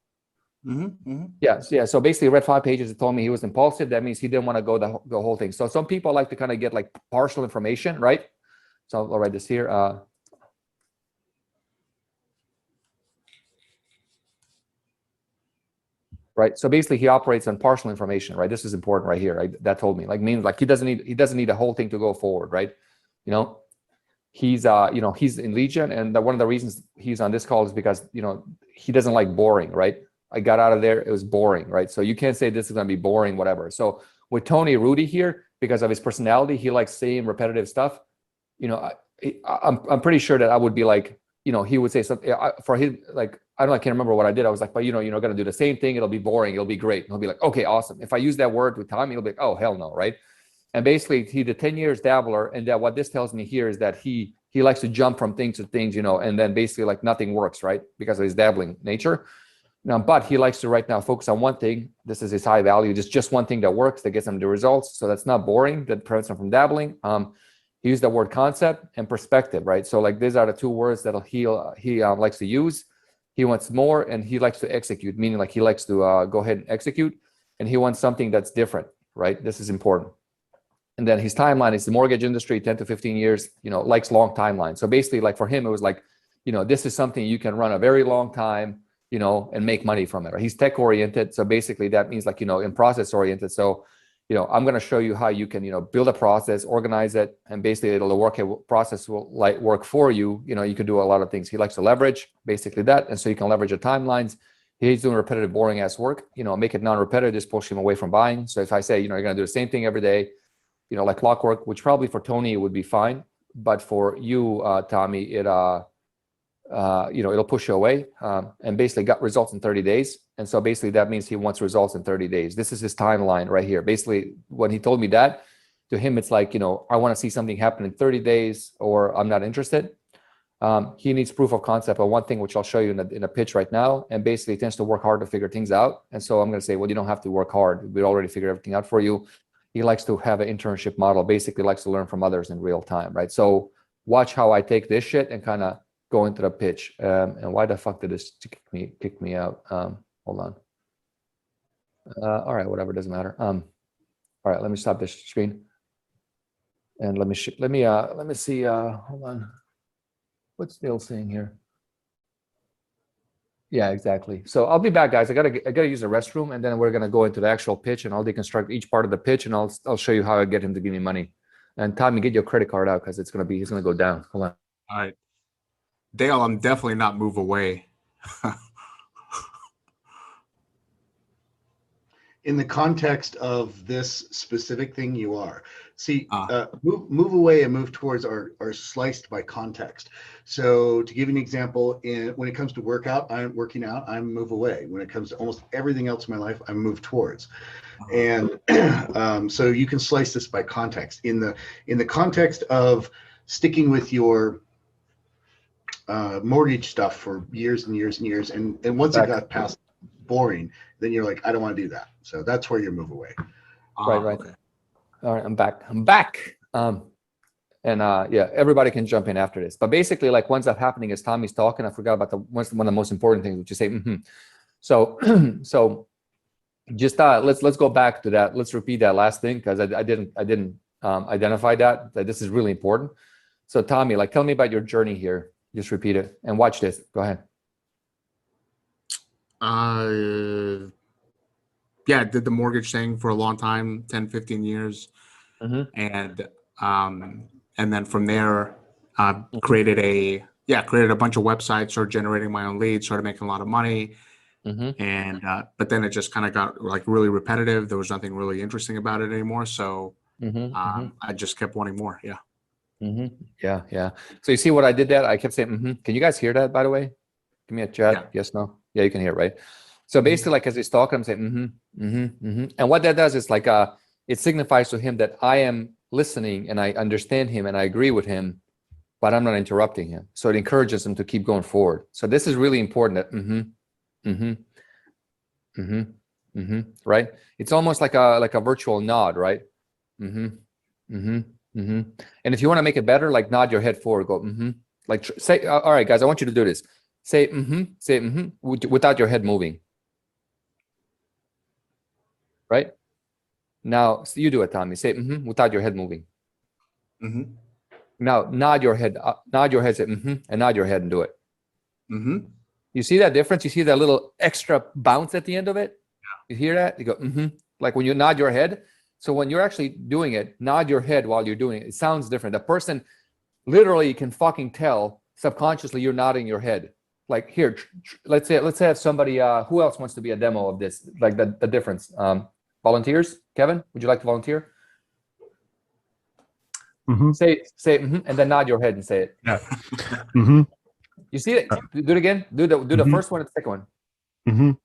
Yeah. So basically read 5 pages. It told me he was impulsive. That means he didn't want to go the whole thing. So some people like to kind of get like partial information, right? So I'll write this here. Right. So basically he operates on partial information, right? This is important right here. Right? That told me like means like he doesn't need the whole thing to go forward, right? He's he's in Legion, and one of the reasons he's on this call is because he doesn't like boring, right? I got out of there, it was boring, right? So you can't say this is going to be boring, whatever. So with Tony Rudy here, because of his personality, he likes saying repetitive stuff. I'm pretty sure that I would be like, he would say something for his, like, I can't remember what I did. I was like, but you're going to do the same thing. It'll be boring. It'll be great. And he'll be like, okay, awesome. If I use that word with Tommy, he'll be like, oh, hell no, right? And basically he did 10 years dabbler. And that what this tells me here is that he likes to jump from thing to things, and then basically like nothing works, right? Because of his dabbling nature. Now, but he likes to right now focus on one thing. This is his high value, just one thing that works, that gets him the results. So that's not boring, that prevents him from dabbling. He used the word concept and perspective, right? So like these are the 2 words that he likes to use. He wants more, and he likes to execute, meaning like he likes to go ahead and execute, and he wants something that's different, right? This is important. And then his timeline is the mortgage industry, 10 to 15 years, likes long timelines. So basically like for him, it was like, this is something you can run a very long time, and make money from it. Right? He's tech oriented. So basically that means like, in process oriented. So, I'm going to show you how you can, build a process, organize it, and basically it'll work. A process will like work for you. You can do a lot of things. He likes to leverage basically that. And so you can leverage the timelines. He's doing repetitive, boring ass work, make it non-repetitive, just push him away from buying. So if I say, you're going to do the same thing every day, like clockwork, which probably for Tony, it would be fine. But for you, Tommy, it'll push you away, and basically got results in 30 days. And so basically that means he wants results in 30 days. This is his timeline right here. Basically when he told me that, to him, it's like, I want to see something happen in 30 days or I'm not interested. He needs proof of concept on one thing, which I'll show you in a pitch right now. And basically tends to work hard to figure things out. And so I'm going to say, well, you don't have to work hard. We already figured everything out for you. He likes to have an internship model, basically likes to learn from others in real time, right? So watch how I take this shit and kind of go into the pitch. And why the fuck did this kick me out? Hold on. All right, whatever, doesn't matter. All right, let me stop this screen. And let me see, hold on. What's Neil saying here? Yeah, exactly. So I'll be back, guys. I gotta use the restroom, and then we're gonna go into the actual pitch, and I'll deconstruct each part of the pitch, and I'll show you how I get him to give me money. And Tommy, get your credit card out because he's gonna go down. Hold on. All right. Dale, I'm definitely not move away. In the context of this specific thing, you are. See, move away and move towards are sliced by context. So to give you an example, when it comes to I'm working out, I'm move away. When it comes to almost everything else in my life, I move towards. And so you can slice this by context. In the context of sticking with your mortgage stuff for years and years and years, and once it got past boring, then you're like, I don't want to do that. So that's where you move away. Right. Okay. All right, I'm back. Yeah, everybody can jump in after this. But basically, like once that's happening as Tommy's talking, I forgot about one of the most important things, which is say, So just let's go back to that. Let's repeat that last thing because I didn't identify that this is really important. So Tommy, like tell me about your journey here. Just repeat it and watch this. Go ahead. Yeah, did the mortgage thing for a long time, 10, 15 years. And then from there, created a bunch of websites, started generating my own leads, started making a lot of money. And but then it just kind of got like really repetitive. There was nothing really interesting about it anymore. So I just kept wanting more. Yeah. Yeah, yeah. So you see what I did that? I kept saying, Can you guys hear that, by the way? Give me a chat. Yeah. Yes, no? Yeah, you can hear it, right? So basically, like as he's talking, I'm saying, And what that does is like, it signifies to him that I am listening and I understand him and I agree with him, but I'm not interrupting him. So it encourages him to keep going forward. So this is really important that, right? It's almost like a virtual nod, right? And if you want to make it better, like nod your head forward, go, like say, all right, guys, I want you to do this. Say, without your head moving. Right? Now, so you do it, Tommy. Say, without your head moving. Now, nod your head, say, and nod your head and do it. You see that difference? You see that little extra bounce at the end of it? Yeah. You hear that? You go, like when you nod your head. So when you're actually doing it, nod your head while you're doing it. It sounds different. The person literally can fucking tell subconsciously you're nodding your head. Like here, let's say have somebody, who else wants to be a demo of this? Like the difference. Volunteers? Kevin, would you like to volunteer? Say, and then nod your head and say it. Yeah. You see it? Do it again. Do the first one and the second one.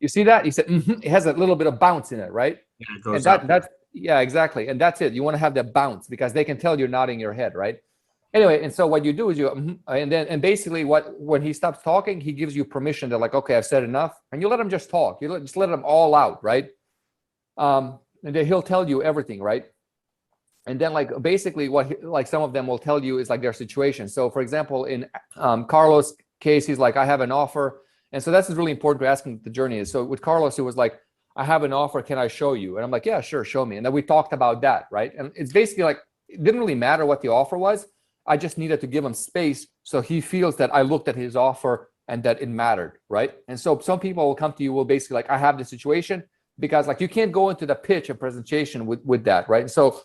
You see that? You said it has a little bit of bounce in it, right? Yeah, it goes and up. that's yeah, exactly. And that's it. You want to have that bounce because they can tell you're nodding your head, right? Anyway, and so what you do is and basically when he stops talking, he gives you permission to like, okay, I've said enough, and you let him just talk. You just let him all out, right? And then he'll tell you everything, right? And then like basically like some of them will tell you is like their situation. So for example, in Carlos' case, he's like, I have an offer. And so that's really important to ask him what the journey is. So with Carlos, it was like, I have an offer. Can I show you? And I'm like, yeah, sure. Show me. And then we talked about that. Right. And it's basically like, it didn't really matter what the offer was. I just needed to give him space. So he feels that I looked at his offer and that it mattered. Right. And so some people will come to you, will basically like, I have this situation, because like, you can't go into the pitch and presentation with that. Right. And so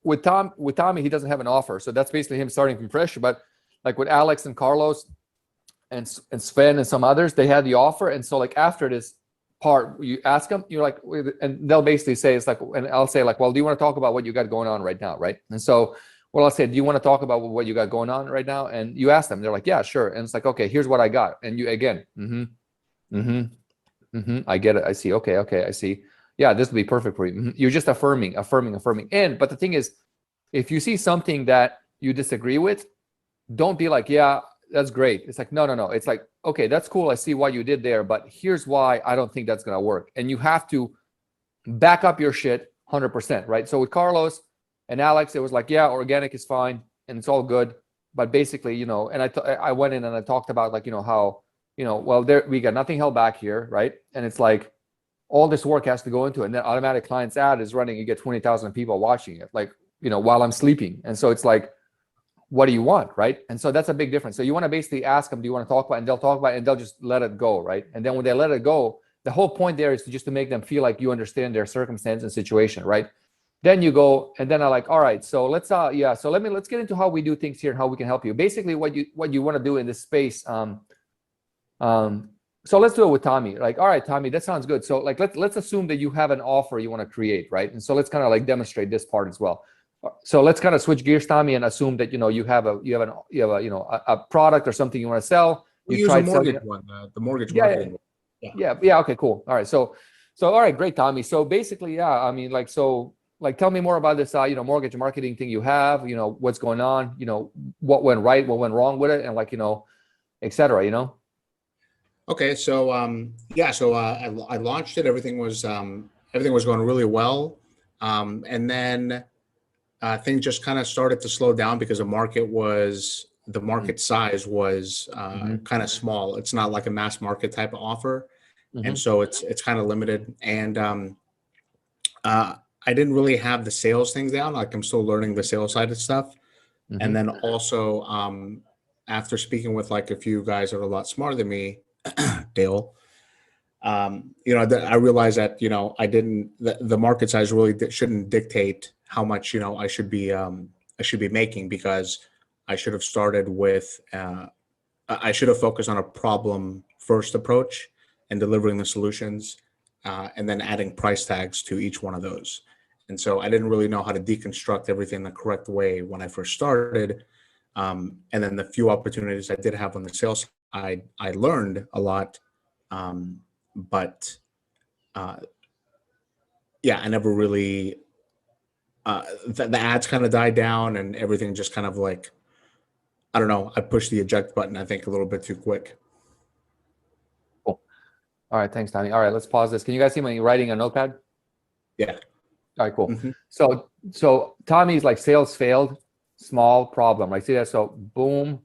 with Tommy, he doesn't have an offer. So that's basically him starting from fresh. But like with Alex and Carlos, and Sven and some others, they had the offer. And so like after this part, you ask them, you're like, and they'll basically say, it's like, and I'll say like, well, do you want to talk about what you got going on right now? Right. And so what I'll say, do you want to talk about what you got going on right now? And you ask them, they're like, yeah, sure. And it's like, okay, here's what I got. And you again, I get it. I see. Okay, I see. Yeah, this will be perfect for you. You're just affirming. But the thing is, if you see something that you disagree with, don't be like, yeah, that's great. It's like, no. It's like, okay, that's cool. I see what you did there, but here's why I don't think that's going to work. And you have to back up your shit 100%, right? So with Carlos and Alex, it was like, yeah, organic is fine and it's all good. But basically, and I went in and I talked about like, how, well, we got nothing held back here, right? And it's like, all this work has to go into it. And then automatic clients ad is running, you get 20,000 people watching it, like, while I'm sleeping. And so it's like, what do you want, right? And so that's a big difference. So you want to basically ask them, do you want to talk about it? And they'll talk about it and they'll just let it go, right? And then when they let it go, the whole point there is just to make them feel like you understand their circumstance and situation, right? Then you go, and then I'm like, all right, so let's let's get into how we do things here and how we can help you. Basically, what you want to do in this space. So let's do it with Tommy. Like, all right, Tommy, that sounds good. So like, let's assume that you have an offer you want to create, right? And so let's kind of like demonstrate this part as well. So let's kind of switch gears, Tommy, and assume that you have a product or something you want to sell. We use a mortgage one, the mortgage marketing. Yeah. Okay, cool. All right. So all right, great, Tommy. So basically, yeah, I mean, like, so like, tell me more about this, mortgage marketing thing you have. What's going on. What went right, what went wrong with it, and like, et cetera. Okay, so I launched it. Everything was going really well, and then things just kind of started to slow down because the market size was kind of small. It's not like a mass market type of offer, and so it's kind of limited. And I didn't really have the sales things down. Like, I'm still learning the sales side of stuff, and then also after speaking with like a few guys that are a lot smarter than me. Dale, I realized that, the market size really shouldn't dictate how much, I should be making, because I should have started with I should have focused on a problem first approach and delivering the solutions, and then adding price tags to each one of those. And so I didn't really know how to deconstruct everything the correct way when I first started. And then the few opportunities I did have on the sales side, I learned a lot. But yeah, I never really, the ads kind of died down and everything just kind of like, I don't know, I pushed the eject button, I think, a little bit too quick. Cool. All right, thanks, Tommy. All right, let's pause this. Can you guys see me writing a notepad? Yeah. All right, cool. Mhm. So Tommy's like sales failed, small problem. Right? See that? So boom,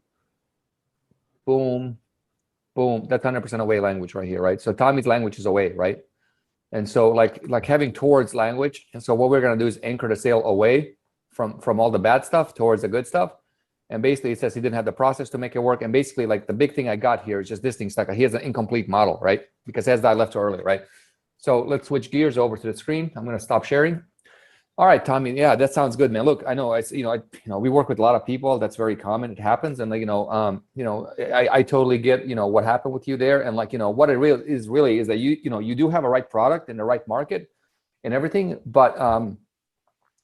boom, boom. That's 100% away language right here, right? So Tommy's language is away, right? And so like having towards language. And so what we're gonna do is anchor the sale away from all the bad stuff towards the good stuff. And basically it says he didn't have the process to make it work. And basically like the big thing I got here is just this thing stuck. He has an incomplete model, right? Because as I left too early, right? So let's switch gears over to the screen. I'm gonna stop sharing. All right, Tommy. Yeah, that sounds good, man. Look, I know we work with a lot of people. That's very common. It happens, and like I totally get what happened with you there, and like what it really is that you do have a right product in the right market and everything, but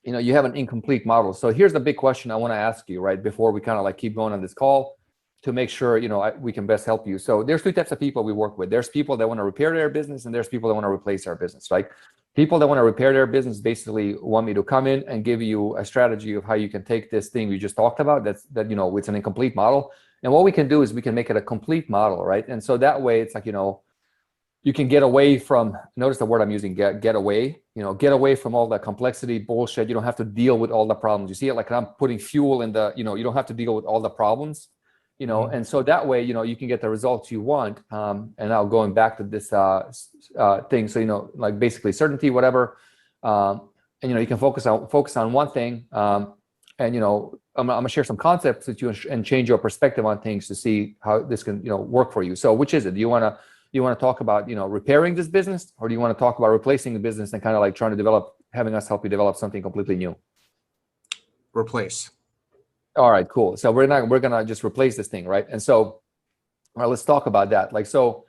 you have an incomplete model. So here's the big question I want to ask you, right, before we kind of like keep going on this call to make sure we can best help you. So there's two types of people we work with. There's people that want to repair their business, and there's people that want to replace their business, right? People that want to repair their business basically want me to come in and give you a strategy of how you can take this thing we just talked about. It's an incomplete model, and what we can do is we can make it a complete model, right? And so that way, it's like you can get away from. Notice the word I'm using, get away. Get away from all the complexity bullshit. You don't have to deal with all the problems. You see it like I'm putting fuel in the. You don't have to deal with all the problems. And so that way, you can get the results you want. And now going back to this thing, so like basically certainty, whatever, and you can focus on one thing, and I'm gonna share some concepts with you and change your perspective on things to see how this can work for you. So which is it? Do you want to talk about repairing this business, or do you want to talk about replacing the business and kind of like trying to having us help you develop something completely new? Replace. All right, cool. So we're gonna just replace this thing, right? And so, all right, let's talk about that. Like, so,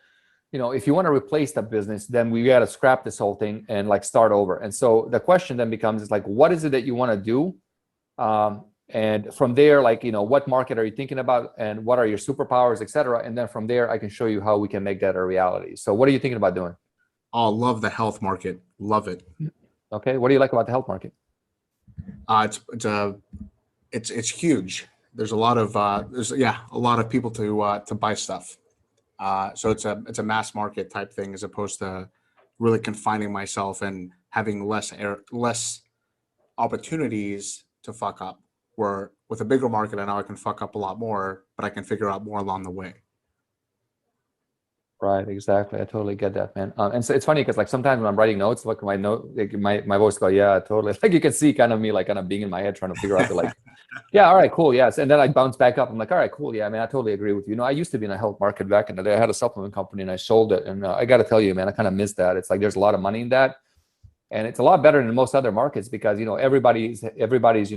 if you want to replace the business, then we got to scrap this whole thing and like start over. And so the question then becomes is like, what is it that you want to do? And from there, like, what market are you thinking about, and what are your superpowers, et cetera? And then from there, I can show you how we can make that a reality. So, what are you thinking about doing? Oh, love the health market. Love it. Okay, what do you like about the health market? It's huge. There's a lot of people to buy stuff. So it's a mass market type thing, as opposed to really confining myself and having less opportunities to fuck up. Where with a bigger market, I know I can fuck up a lot more, but I can figure out more along the way. Right, exactly. I totally get that, man. And so it's funny because like sometimes when I'm writing notes, look, my voice go, yeah, totally. Like you can see kind of me like kind of being in my head trying to figure out the like, yeah, all right, cool, yes. And then I bounce back up. I'm like, all right, cool, yeah, man, I totally agree with you. I used to be in a health market back in the day. I had a supplement company and I sold it, and I got to tell you, man, I kind of miss that. It's like there's a lot of money in that, and it's a lot better than most other markets because everybody's everybody's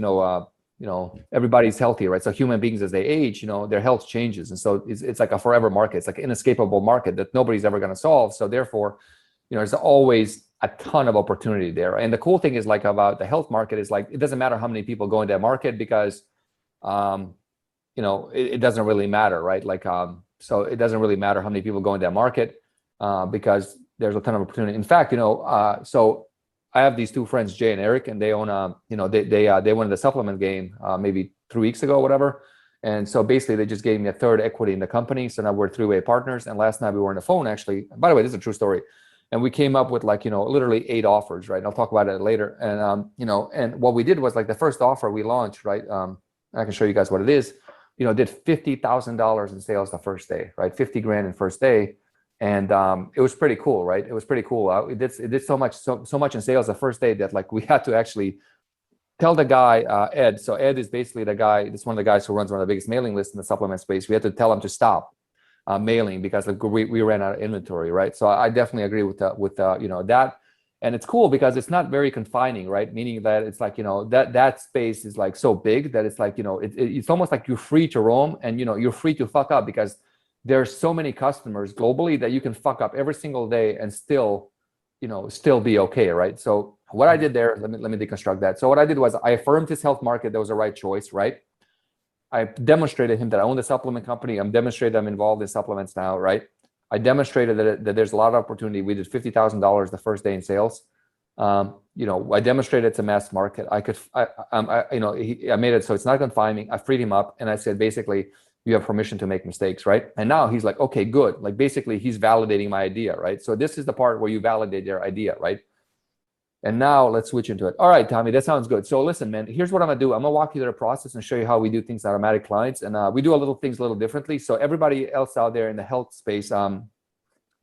healthy, right? So human beings, as they age, their health changes. And so it's like a forever market. It's like an inescapable market that nobody's ever going to solve. So therefore, there's always a ton of opportunity there. And the cool thing is like about the health market is like, it doesn't matter how many people go into that market because, it doesn't really matter, right? Like, so it doesn't really matter how many people go into that market because there's a ton of opportunity. In fact, so I have these two friends, Jay and Eric, and they own they won the supplement game maybe 3 weeks ago, whatever. And so basically they just gave me a third equity in the company. So now we're three-way partners. And last night we were on the phone, actually. By the way, this is a true story. And we came up with like, literally 8 offers, right? I'll talk about it later. And, and what we did was like the first offer we launched, right? I can show you guys what it is, did $50,000 in sales the first day, right? 50 grand in first day. And it was pretty cool, right? It was pretty cool. It did so much in sales the first day that like we had to actually tell the guy, Ed. So Ed is basically the guy. It's one of the guys who runs one of the biggest mailing lists in the supplement space. We had to tell him to stop mailing because like we ran out of inventory, right? So I definitely agree with that. And it's cool because it's not very confining, right? Meaning that it's like, that space is like so big that it's like, it's almost like you're free to roam, and, you're free to fuck up because there's so many customers globally that you can fuck up every single day and still be okay, right? So what I did there, let me deconstruct that. So what I did was I affirmed his health market. That was the right choice, right? I demonstrated him that I own the supplement company. I'm demonstrated I'm involved in supplements now, right? I demonstrated that there's a lot of opportunity. We did $50,000 the first day in sales. I demonstrated it's a mass market. I made it so it's not confining. I freed him up, and I said, basically, you have permission to make mistakes, right? And now he's like, okay, good. Like, basically, he's validating my idea, right? So this is the part where you validate their idea, right? And now let's switch into it. All right, Tommy, that sounds good. So listen, man, here's what I'm gonna do. I'm gonna walk you through the process and show you how we do things at Automatic Clients. And we do things a little differently. So everybody else out there in the health space,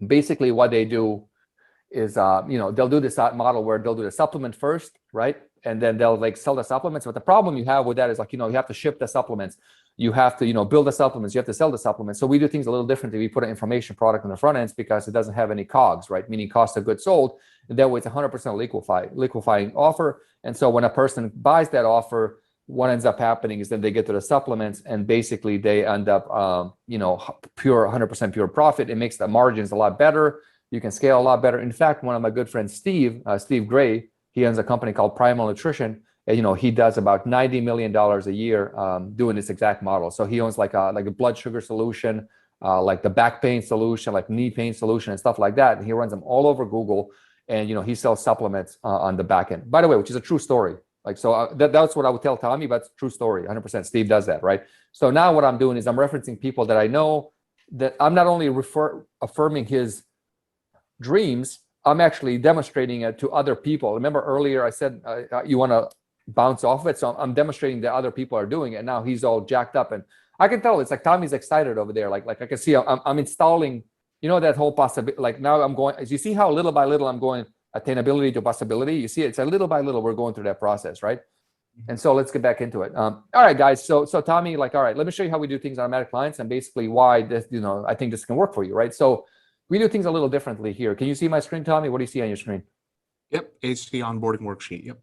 basically what they do is, they'll do this model where they'll do the supplement first, right? And then they'll like sell the supplements. But the problem you have with that is like, you have to ship the supplements. You have to, build the supplements. You have to sell the supplements. So we do things a little differently. We put an information product on the front ends because it doesn't have any COGS, right? Meaning cost of goods sold. And that way it's 100% liquefying offer. And so when a person buys that offer, what ends up happening is then they get to the supplements and basically they end up, pure 100% pure profit. It makes the margins a lot better. You can scale a lot better. In fact, one of my good friends, Steve Gray, he owns a company called Primal Nutrition. And, he does about $90 million a year doing this exact model. So he owns like a blood sugar solution, like the back pain solution, like knee pain solution and stuff like that. And he runs them all over Google. And, he sells supplements on the back end, by the way, which is a true story. Like, so that's what I would tell Tommy, but it's a true story. 100%. Steve does that, right? So now what I'm doing is I'm referencing people that I know, that I'm not only affirming his dreams, I'm actually demonstrating it to other people. Remember earlier I said you want to bounce off of it, so I'm demonstrating that other people are doing it. Now he's all jacked up, and I can tell it's like Tommy's excited over there. Like I can see I'm installing, that whole possibility. Like now I'm going. As you see how little by little I'm going attainability to possibility. You see it's a little by little we're going through that process, right? And so let's get back into it. All right, guys. So Tommy, all right, let me show you how we do things on Automatic Clients and basically why this, I think this can work for you, right? So we do things a little differently here. Can you see my screen, Tommy? What do you see on your screen? Yep, HC onboarding worksheet. Yep.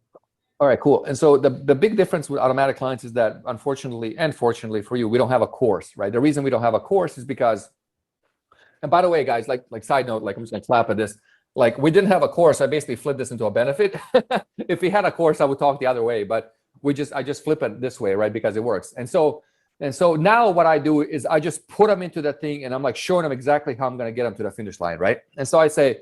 All right, cool. And so the big difference with Automatic Clients is that unfortunately and fortunately for you, we don't have a course, right? The reason we don't have a course is because, and by the way, guys, like side note, like I'm just gonna clap at this. Like we didn't have a course, I basically flipped this into a benefit. If we had a course, I would talk the other way, but I just flip it this way, right? Because it works. And so now what I do is I just put them into that thing and I'm like showing them exactly how I'm going to get them to the finish line, right? And so I say,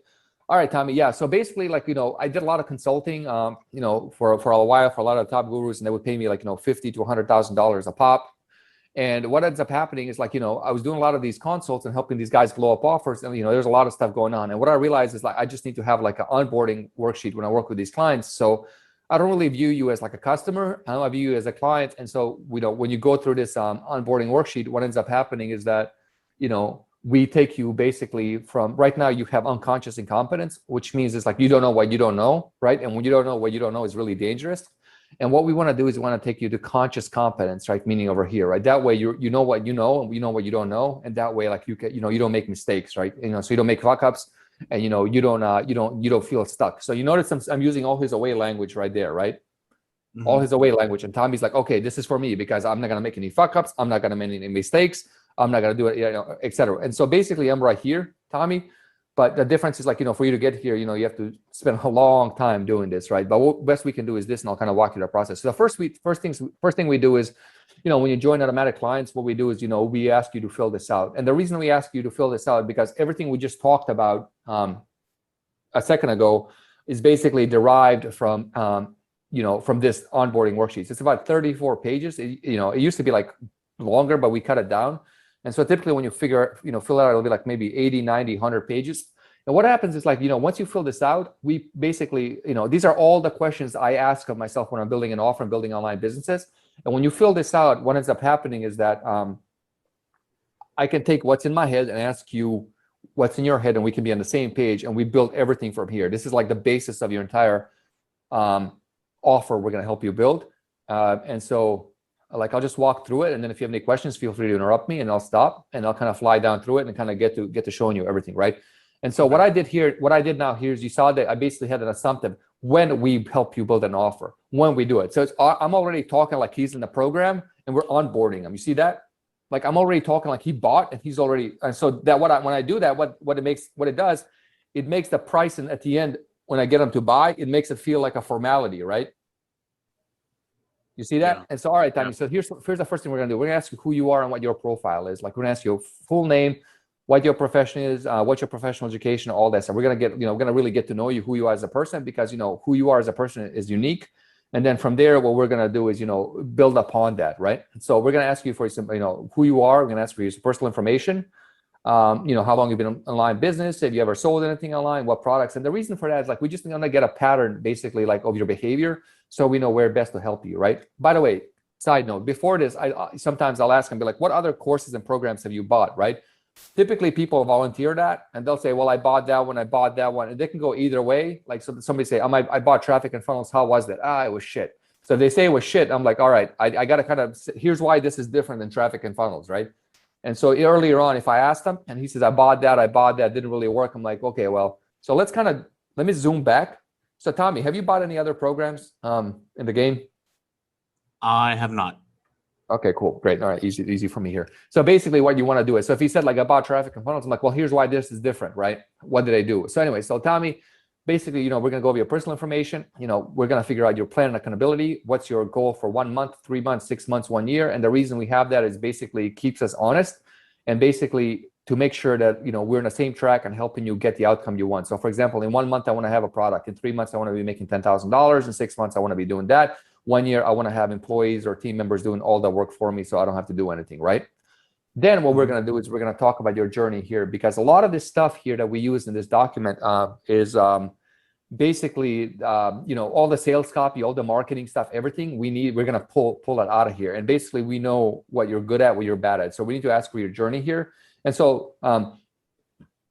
all right, Tommy, yeah. So basically, like, I did a lot of consulting, for a while for a lot of top gurus, and they would pay me like, $50,000 to $100,000 a pop. And what ends up happening is like, I was doing a lot of these consults and helping these guys blow up offers. And, there's a lot of stuff going on. And what I realized is like, I just need to have like an onboarding worksheet when I work with these clients. So I don't really view you as like a customer. I view you as a client. And so, when you go through this onboarding worksheet, what ends up happening is that, we take you basically from right now, you have unconscious incompetence, which means it's like you don't know what you don't know, right? And when you don't know what you don't know is really dangerous. And what we want to do is we want to take you to conscious competence, right? Meaning over here, right? That way you know what you know, and you know what you don't know, and that way like you can, you don't make mistakes, right? So you don't make fuck ups, and you don't feel stuck. So you notice I'm using all his away language right there, right? Mm-hmm. All his away language, and Tommy's like, okay, this is for me because I'm not gonna make any fuck ups, I'm not gonna make any mistakes, I'm not gonna do it, etc. And so basically, I'm right here, Tommy. But the difference is like, for you to get here, you have to spend a long time doing this, right? But what best we can do is this, and I'll kind of walk you through the process. So the first thing we do is, when you join Automatic Clients, what we do is, we ask you to fill this out. And the reason we ask you to fill this out because everything we just talked about a second ago is basically derived from, from this onboarding worksheets. It's about 34 pages. It used to be like longer, but we cut it down. And so typically when you fill it out, it'll be like maybe 80, 90, 100 pages. And what happens is like, once you fill this out, we basically, these are all the questions I ask of myself when I'm building an offer and building online businesses. And when you fill this out, what ends up happening is that I can take what's in my head and ask you what's in your head, and we can be on the same page, and we build everything from here. This is like the basis of your entire offer we're going to help you build. And so like, I'll just walk through it. And then if you have any questions, feel free to interrupt me and I'll stop and I'll kind of fly down through it and kind of get to showing you everything, right? And so Okay. what I did now here is you saw that I basically had an assumptive when we help you build an offer, when we do it. So I'm already talking like he's in the program and we're onboarding him. You see that? Like I'm already talking like he bought and he's already, and so that when I do that, what it does, it makes the price and at the end, when I get them to buy, it makes it feel like a formality, right? You see that? Yeah. And so, all right, Tommy. Yeah. So here's the first thing we're gonna do. We're gonna ask you who you are and what your profile is. Like we're gonna ask you your full name, what your profession is, what's your professional education, all that. So we're gonna get, we're gonna really get to know you, who you are as a person, because who you are as a person is unique. And then from there, what we're gonna do is build upon that, right? So we're gonna ask you for some, who you are. We're gonna ask for your personal information. How long you've been in online business, have you ever sold anything online, what products. And the reason for that is like we just want to get a pattern basically like of your behavior so we know where best to help you, right? By the way, side note, before this, sometimes I'll ask and be like, what other courses and programs have you bought, right? Typically people volunteer that and they'll say, well, I bought that one, and they can go either way. Like so somebody say, I bought Traffic and Funnels, how was that? It was shit. So if they say it was shit, I'm like, all right, I got to kind of, here's why this is different than Traffic and Funnels, right? And so earlier on, if I asked him and he says, I bought that, didn't really work. I'm like, okay, well, so let me zoom back. So Tommy, have you bought any other programs in the game? I have not. Okay, cool, great. All right, easy for me here. So basically what you want to do is, so if he said like I bought Traffic and Funnels, I'm like, well, here's why this is different, right? What did I do? So anyway, so Tommy, basically, we're going to go over your personal information. We're going to figure out your plan and accountability. What's your goal for 1 month, 3 months, 6 months, 1 year? And the reason we have that is basically keeps us honest and basically to make sure that, we're on the same track and helping you get the outcome you want. So for example, in 1 month, I want to have a product. In 3 months, I want to be making $10,000. In 6 months, I want to be doing that. 1 year, I want to have employees or team members doing all the work for me so I don't have to do anything, right? Then what we're going to do is we're going to talk about your journey here, because a lot of this stuff here that we use in this document is basically, all the sales copy, all the marketing stuff, everything we need, we're going to pull that out of here. And basically we know what you're good at, what you're bad at. So we need to ask for your journey here. And so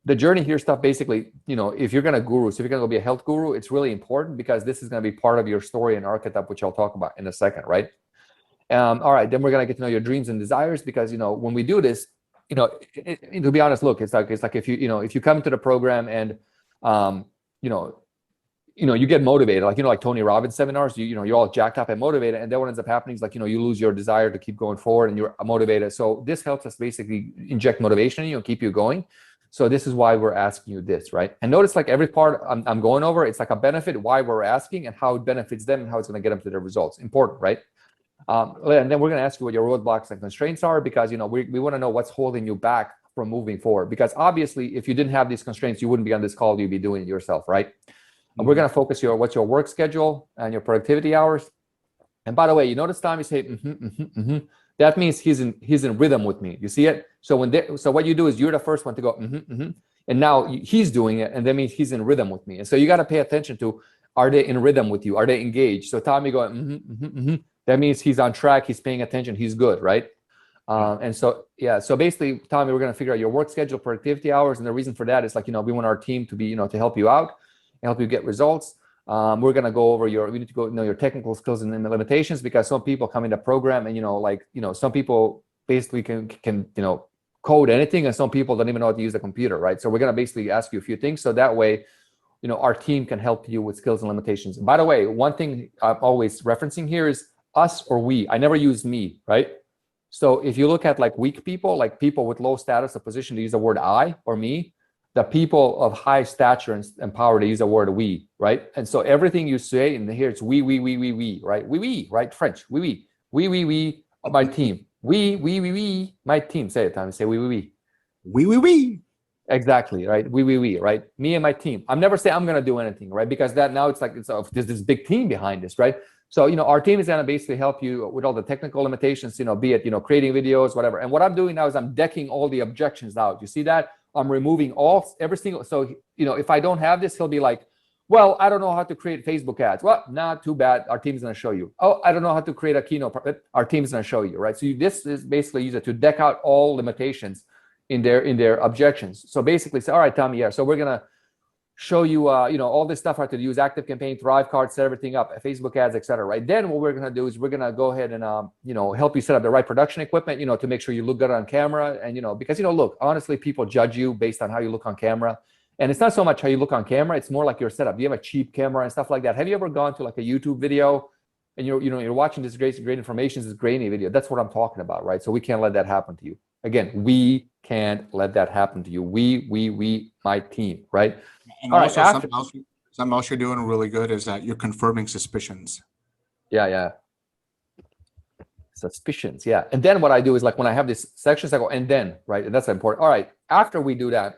the journey here stuff, basically, if you're going to guru, so if you're going to be a health guru, it's really important because this is going to be part of your story and archetype, which I'll talk about in a second, right? All right, then we're gonna get to know your dreams and desires, because when we do this, to be honest, look, it's like if you come into the program and you get motivated, like Tony Robbins seminars, you're all jacked up and motivated, and then what ends up happening is like you lose your desire to keep going forward and you're motivated. So this helps us basically inject motivation in you and keep you going. So this is why we're asking you this, right? And notice like every part I'm going over, it's like a benefit, why we're asking and how it benefits them and how it's going to get them to their results. Important, right? And then we're going to ask you what your roadblocks and constraints are, because we want to know what's holding you back from moving forward. Because obviously, if you didn't have these constraints, you wouldn't be on this call. You'd be doing it yourself, right? And we're going to focus what's your work schedule and your productivity hours. And by the way, you notice Tommy say, that means he's in rhythm with me. You see it? So what you do is you're the first one to go, and now he's doing it, and that means he's in rhythm with me. And so you got to pay attention to, are they in rhythm with you? Are they engaged? So Tommy going, that means he's on track, he's paying attention, he's good, right? And so, yeah, so basically, Tommy, we're going to figure out your work schedule, productivity hours. And the reason for that is like, we want our team to be, to help you out and help you get results. We're going to go over we need to go know your technical skills and limitations, because some people come in the program and, some people basically can code anything, and some people don't even know how to use the computer, right? So we're going to basically ask you a few things. So that way, our team can help you with skills and limitations. By the way, one thing I'm always referencing here is us or we. I never use me, right? So if you look at like weak people, like people with low status or position, they use the word I or me. The people of high stature and power, they use the word we, right? And so everything you say in here, it's we, right? We, right? French, we, my team. We, my team. Say it, Tommy. Say we. We. Exactly, right? We, right? Me and my team. I'm never saying I'm going to do anything, right? Because that now there's this big team behind this, right? So, our team is going to basically help you with all the technical limitations, be it, creating videos, whatever. And what I'm doing now is I'm decking all the objections out. You see that? I'm removing every single, so, if I don't have this, he'll be like, well, I don't know how to create Facebook ads. Well, not too bad. Our team's going to show you. Oh, I don't know how to create a keynote. Our team's going to show you, right? So this is basically used to deck out all limitations in their objections. So basically say, all right, Tommy, yeah. So we're going to show you, all this stuff, how to use ActiveCampaign, ThriveCard, set everything up, Facebook ads, etc. Right? Then what we're going to do is we're going to go ahead and, help you set up the right production equipment, to make sure you look good on camera. And, because, look, honestly, people judge you based on how you look on camera. And it's not so much how you look on camera, it's more like your setup. Do you have a cheap camera and stuff like that? Have you ever gone to like a YouTube video and you're watching this great information, this grainy video? That's what I'm talking about, right? So we can't let that happen to you. Again, we can't let that happen to you. We, my team, right? And All right, also after- something else you're doing really good is that you're confirming suspicions. Yeah. Suspicions, yeah. And then what I do is like when I have these sections, I go, and then, right? And that's important. All right, after we do that,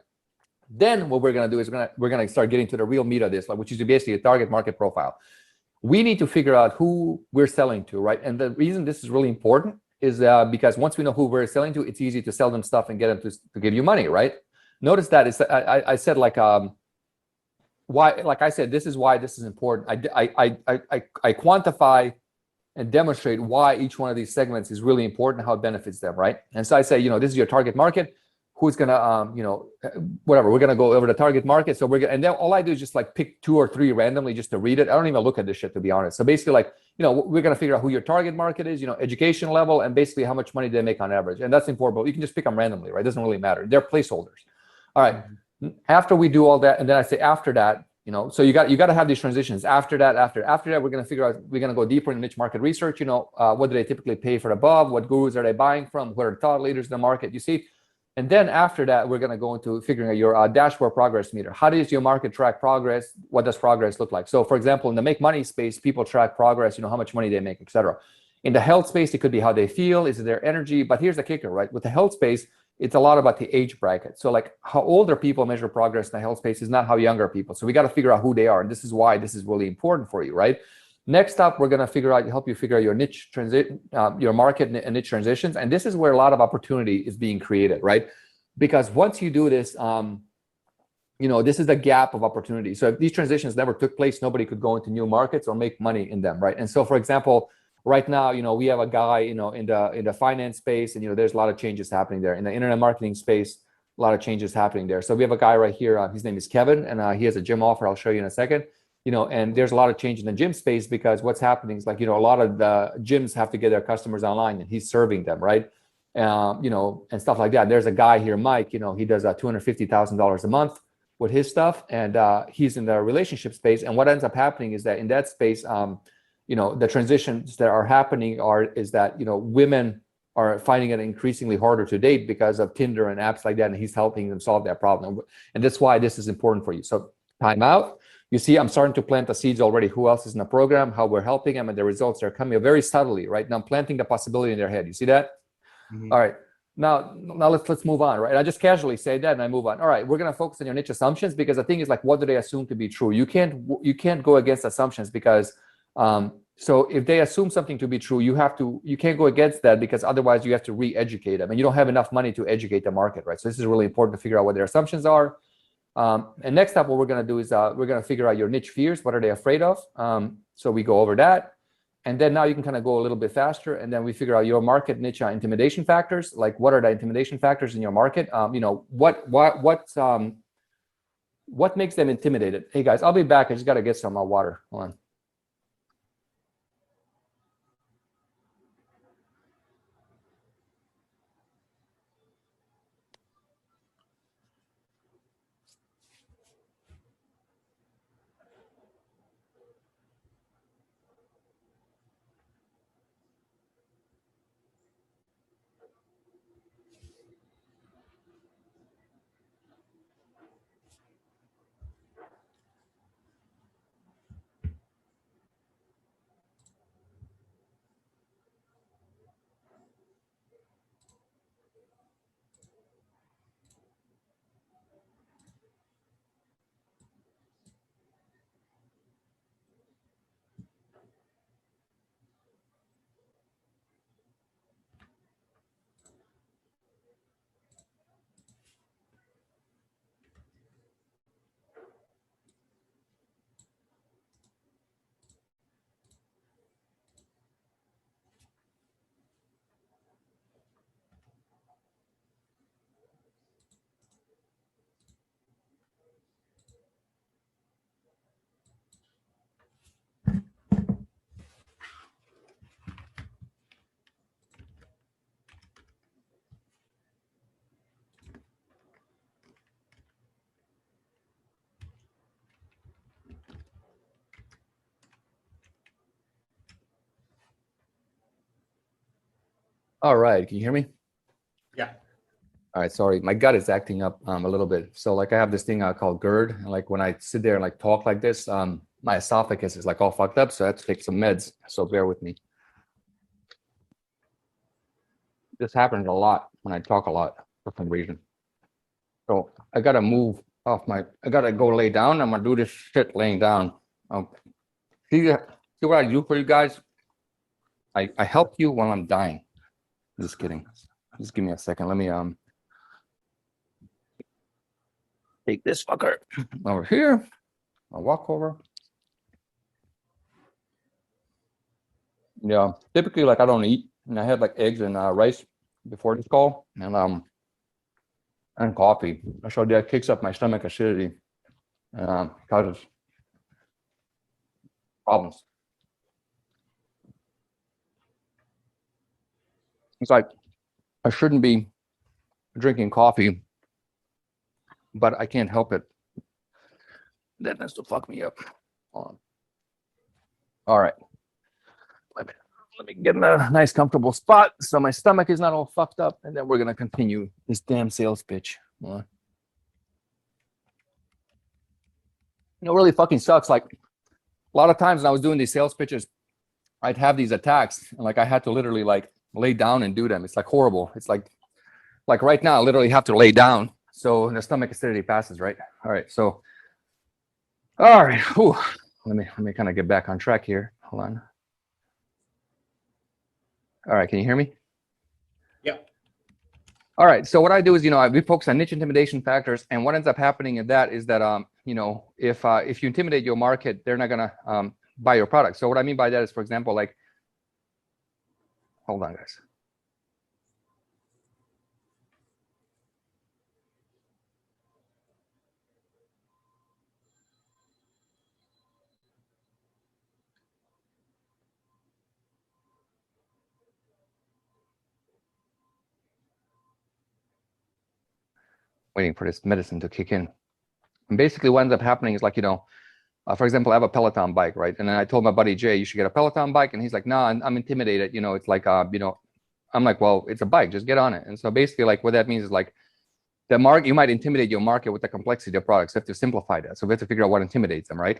then what we're gonna do is we're gonna start getting to the real meat of this, like, which is basically a target market profile. We need to figure out who we're selling to, right? And the reason this is really important is because once we know who we're selling to, it's easy to sell them stuff and get them to give you money, right? Notice that I said like why, like I said, this is why this is important. I quantify and demonstrate why each one of these segments is really important, how it benefits them, right? And so I say, this is your target market. Who's gonna, whatever, we're gonna go over the target market. So and then all I do is just like pick 2 or 3 randomly just to read it. I don't even look at this shit, to be honest. So basically, like, we're gonna figure out who your target market is, education level, and basically how much money they make on average. And that's important, but you can just pick them randomly, right? It doesn't really matter. They're placeholders. All right. After we do all that, and then I say after that, so you got to have these transitions. After that, we're going to figure out, we're going to go deeper in niche market research. What do they typically pay for the above? What gurus are they buying from? What are thought leaders in the market? You see, and then after that, we're going to go into figuring out your dashboard progress meter. How does your market track progress? What does progress look like? So, for example, in the make money space, people track progress. How much money they make, etc. In the health space, it could be how they feel, is it their energy? But here's the kicker, right? With the health space, it's a lot about the age bracket. So like how older people measure progress in the health space is not how younger people. So we got to figure out who they are. And this is why this is really important for you, right? Next up, we're going to help you figure out your niche your market and niche transitions. And this is where a lot of opportunity is being created, right? Because once you do this, this is the gap of opportunity. So if these transitions never took place, nobody could go into new markets or make money in them, right? And so, for example, right now, we have a guy, in the finance space, and there's a lot of changes happening there. In the internet marketing space, a lot of changes happening there. So we have a guy right here. His name is Kevin, and he has a gym offer. I'll show you in a second. And there's a lot of change in the gym space because what's happening is like, a lot of the gyms have to get their customers online, and he's serving them, right? And stuff like that. There's a guy here, Mike. He does $250,000 a month with his stuff, and he's in the relationship space. And what ends up happening is that in that space, the transitions that are happening is that, women are finding it increasingly harder to date because of Tinder and apps like that, and he's helping them solve that problem. And that's why this is important for you. So time out. You see, I'm starting to plant the seeds already. Who else is in the program, how we're helping them, and the results are coming very subtly, right? Now I'm planting the possibility in their head. You see that? Mm-hmm. All right. Now let's move on, right? I just casually say that and I move on. All right, we're gonna focus on your niche assumptions because the thing is like, what do they assume to be true? You can't go against assumptions because so if they assume something to be true, you can't go against that because otherwise you have to re-educate them, and you don't have enough money to educate the market, right? So this is really important to figure out what their assumptions are. And next up, what we're going to do is we're going to figure out your niche fears. What are they afraid of? So we go over that, and then now you can kind of go a little bit faster, and then we figure out your market niche intimidation factors. Like, what are the intimidation factors in your market? What makes them intimidated? Hey guys, I'll be back. I just got to get some water. Hold on. All right, can you hear me? Yeah. All right, sorry, my gut is acting up a little bit. So like I have this thing called GERD, and like when I sit there and like talk like this, my esophagus is like all fucked up, so I have to take some meds. So bear with me. This happens a lot when I talk a lot for some reason. So I gotta move off my. I gotta go lay down. I'm gonna do this shit laying down. See what I do for you guys? I help you while I'm dying. Just kidding. Just give me a second. Let me take this fucker over here. I'll walk over. Yeah, typically like I don't eat, and I had like eggs and rice before this call, and coffee. So that kicks up my stomach acidity, causes problems. It's like I shouldn't be drinking coffee, but I can't help it. That has to fuck me up. Hold on. All right. Let me get in a nice comfortable spot so my stomach is not all fucked up, and then we're gonna continue this damn sales pitch. You know, really fucking sucks. Like a lot of times when I was doing these sales pitches, I'd have these attacks, and like I had to literally like lay down and do them. It's like horrible. It's like right now, I literally have to lay down so the stomach acidity passes, right? All right, so all right. Whew. Let me kind of get back on track here. Hold on. All right, can you hear me? Yeah. All right, so what I do is, we focus on niche intimidation factors, and what ends up happening in that is that, if you intimidate your market, they're not gonna buy your product. So what I mean by that is, for example, like, hold on, guys. Waiting for this medicine to kick in. And basically what ends up happening is like, for example, I have a Peloton bike, right? And then I told my buddy Jay, you should get a Peloton bike. And he's like, no, I'm intimidated. It's like, I'm like, well, it's a bike, just get on it. And so basically like what that means is like the market, you might intimidate your market with the complexity of products. You have to simplify that. So we have to figure out what intimidates them, right?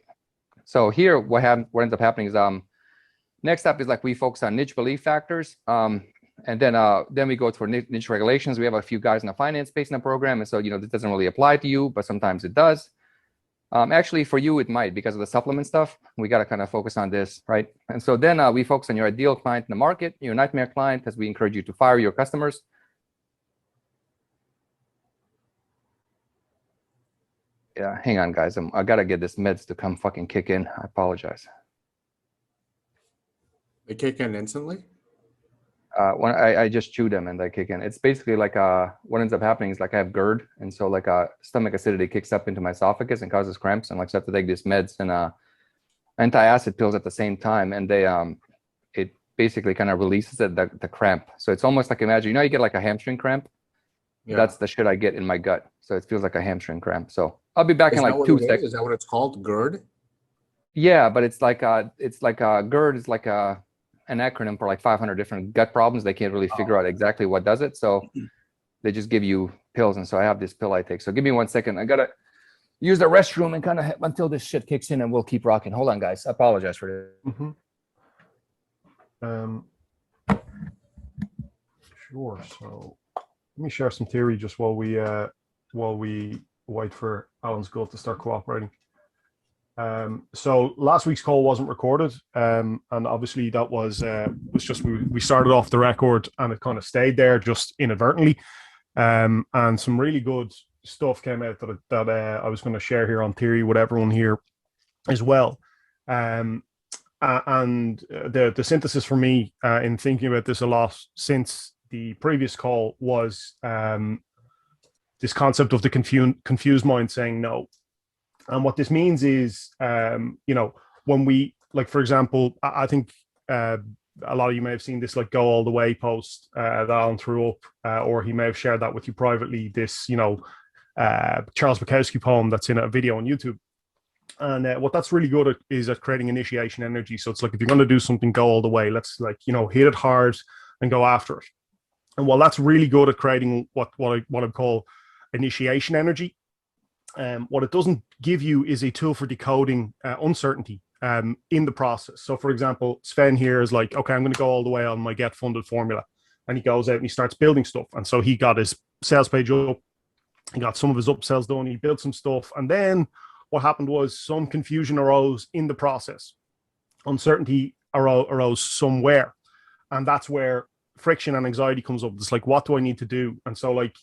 So here, what ends up happening is, next up is like we focus on niche belief factors. And then we go for niche regulations. We have a few guys in the finance space in the program. And so, this doesn't really apply to you, but sometimes it does. Actually, for you, it might because of the supplement stuff. We got to kind of focus on this, right? And so then we focus on your ideal client in the market, your nightmare client, as we encourage you to fire your customers. Yeah, hang on, guys. I got to get this meds to come fucking kick in. I apologize. They kick in instantly? When I just chew them and they kick in. It's basically like what ends up happening is like I have GERD, and so like stomach acidity kicks up into my esophagus and causes cramps, and like so I have to take these meds and antacid pills at the same time, and they it basically kind of releases the cramp. So it's almost like, imagine you get like a hamstring cramp. Yeah. That's the shit I get in my gut. So it feels like a hamstring cramp. So I'll be back in like 2 seconds. Is that what it's called? GERD? Yeah, but it's like GERD is like an acronym for like 500 different gut problems. They can't really figure out exactly what does it. So they just give you pills. And so I have this pill I take. So give me 1 second. I got to use the restroom and kind of until this shit kicks in, and we'll keep rocking. Hold on, guys. I apologize for this. Sure. So let me share some theory just while we wait for Alan's Gulf to start cooperating. So last week's call wasn't recorded, and obviously that was just we started off the record and it kind of stayed there just inadvertently, and some really good stuff came out that I was going to share here on theory with everyone here as well, and the synthesis for me in thinking about this a lot since the previous call was this concept of the confused mind saying no. And what this means is, when we, like, for example, I think a lot of you may have seen this, like, Go All the Way post that Alan threw up, or he may have shared that with you privately, this, Charles Bukowski poem that's in a video on YouTube. And what that's really good at is at creating initiation energy. So it's like, if you're going to do something, go all the way. Let's hit it hard and go after it. And while that's really good at creating what I call initiation energy, what it doesn't give you is a tool for decoding uncertainty in the process. So, for example, Sven here is like, okay, I'm going to go all the way on my get funded formula. And he goes out and he starts building stuff. And so he got his sales page up. He got some of his upsells done. He built some stuff. And then what happened was some confusion arose in the process. Uncertainty arose somewhere. And that's where friction and anxiety comes up. It's like, what do I need to do? And so if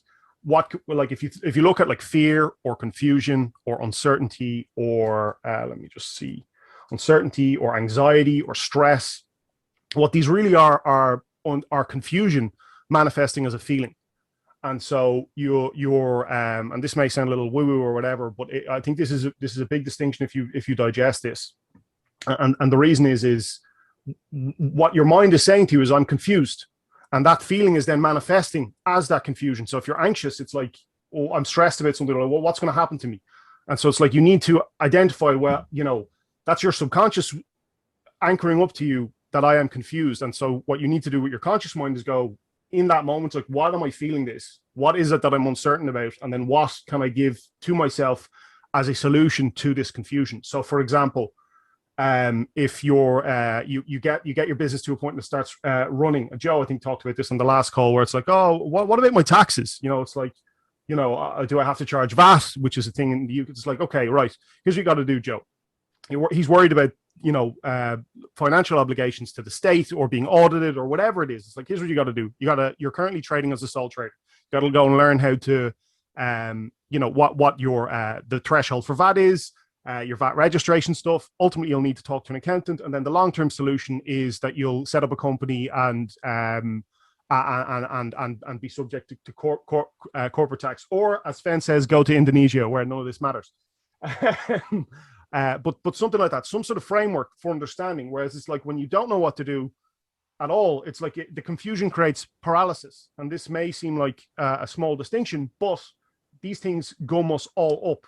you look at like fear or confusion or uncertainty or let me just see, uncertainty or anxiety or stress, what these really are confusion manifesting as a feeling. And so you're and this may sound a little woo-woo or whatever, but I think this is a big distinction if you digest this. And the reason is what your mind is saying to you is, I'm confused. And that feeling is then manifesting as that confusion. So if you're anxious, it's like, oh, I'm stressed about something, or well, what's going to happen to me? And so it's like you need to identify, well, that's your subconscious anchoring up to you that I am confused. And so what you need to do with your conscious mind is go in that moment, like, what am I feeling this? What is it that I'm uncertain about? And then what can I give to myself as a solution to this confusion? So for example, if you're you get your business to a point that starts running. Joe, I think, talked about this on the last call, where it's like, oh, what about my taxes? It's like, do I have to charge VAT, which is a thing in the UK? It's like, okay, right. Here's what you got to do, Joe. He's worried about financial obligations to the state or being audited or whatever it is. It's like, here's what you got to do. You're currently trading as a sole trader. You got to go and learn how to what your the threshold for VAT is. Your VAT registration stuff. Ultimately, you'll need to talk to an accountant, and then the long-term solution is that you'll set up a company and be subject to corporate tax, or as Sven says, go to Indonesia where none of this matters. But something like that, some sort of framework for understanding. Whereas it's like when you don't know what to do at all, it's like the confusion creates paralysis, and this may seem like a small distinction, but these things gum us all up.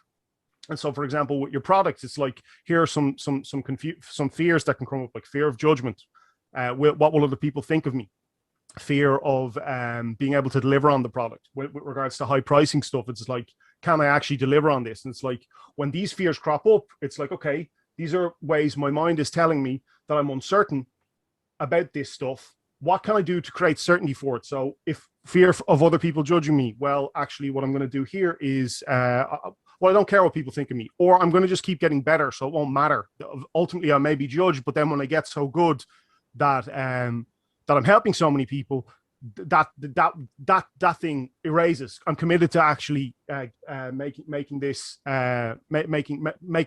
And so, for example, with your products, it's like, here are some fears that can come up, like fear of judgment. What will other people think of me? Fear of being able to deliver on the product. With regards to high pricing stuff, it's like, can I actually deliver on this? And it's like, when these fears crop up, it's like, okay, these are ways my mind is telling me that I'm uncertain about this stuff. What can I do to create certainty for it? So if fear of other people judging me, well, actually what I'm going to do here is, well, I don't care what people think of me, or I'm going to just keep getting better, so it won't matter. Ultimately, I may be judged, but then when I get so good that that I'm helping so many people, that thing erases. I'm committed to actually making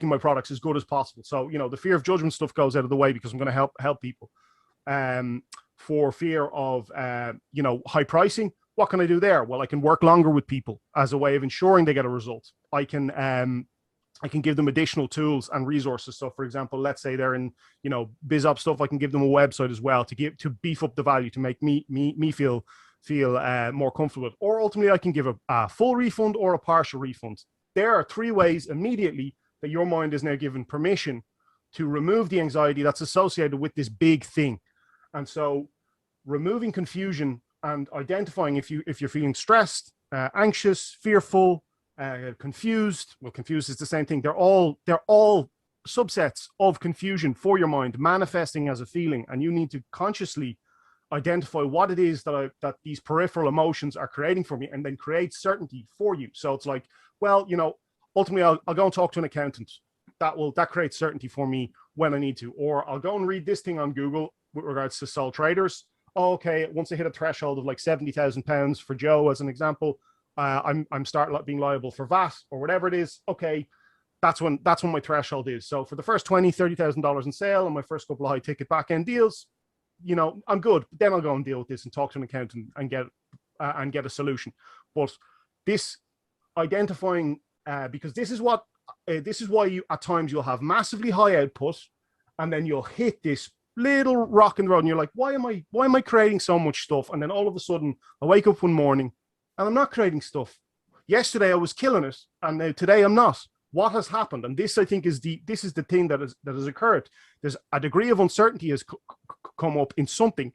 my products as good as possible. So the fear of judgment stuff goes out of the way because I'm going to help people. For fear of high pricing, what can I do there? Well, I can work longer with people as a way of ensuring they get a result. I can give them additional tools and resources. So, for example, let's say they're in biz op stuff, I can give them a website as well to beef up the value, to make me feel more comfortable with. Or ultimately, I can give a full refund or a partial refund. There are 3 ways immediately that your mind is now given permission to remove the anxiety that's associated with this big thing. And so, removing confusion and identifying if you're feeling stressed, anxious, fearful, confused. Well, confused is the same thing. They're all subsets of confusion for your mind, manifesting as a feeling, and you need to consciously identify what it is that these peripheral emotions are creating for me, and then create certainty for you. So it's like, well, ultimately, I'll go and talk to an accountant. That creates certainty for me when I need to, or I'll go and read this thing on Google with regards to sole traders. Oh, okay, once I hit a threshold of like £70,000 for Joe, as an example, I'm starting being liable for VAT or whatever it is. Okay, that's when my threshold is. So for the first $20,000-$30,000 in sale and my first couple of high ticket back end deals, I'm good. But then I'll go and deal with this and talk to an accountant and get a solution. But this identifying, because this is why you at times you'll have massively high output, and then you'll hit this little rock in the road, and you're like, why am I creating so much stuff? And then all of a sudden, I wake up one morning and I'm not creating stuff. Yesterday I was killing it, and now today I'm not. What has happened? And this, I think, is the thing that has occurred. There's a degree of uncertainty has come up in something.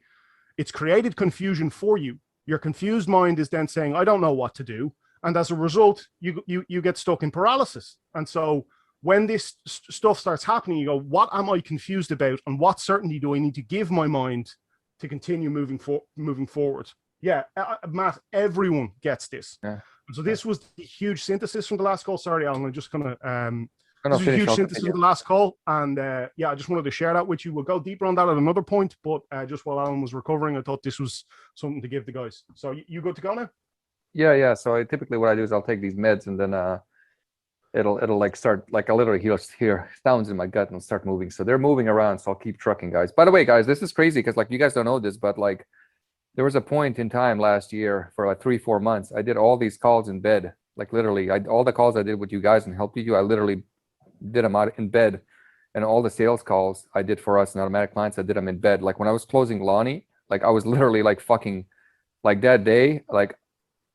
It's created confusion for you, Your confused mind is then saying, I don't know what to do. And as a result, you get stuck in paralysis. And so when this stuff starts happening, you go, what am I confused about? And what certainty do I need to give my mind to continue moving forward? Yeah, Matt, everyone gets this. Yeah. So this was the huge synthesis from the last call. Sorry, Alan, I'm just going to... No, this is a huge synthesis of the last call. And yeah, I just wanted to share that with you. We'll go deeper on that at another point. But just while Alan was recovering, I thought this was something to give the guys. So you good to go now? Yeah. So typically what I do is I'll take these meds and then it'll like start, like I literally hear sounds in my gut and start moving. So they're moving around. So I'll keep trucking, guys. By the way, guys, this is crazy because like you guys don't know this, but like there was a point in time last year for like 3-4 months. I did all these calls in bed. Like literally, all the calls I did with you guys and helped you, I literally did them out in bed. And all the sales calls I did for us and automatic clients, I did them in bed. Like when I was closing Lonnie, like I was literally like fucking, like that day, like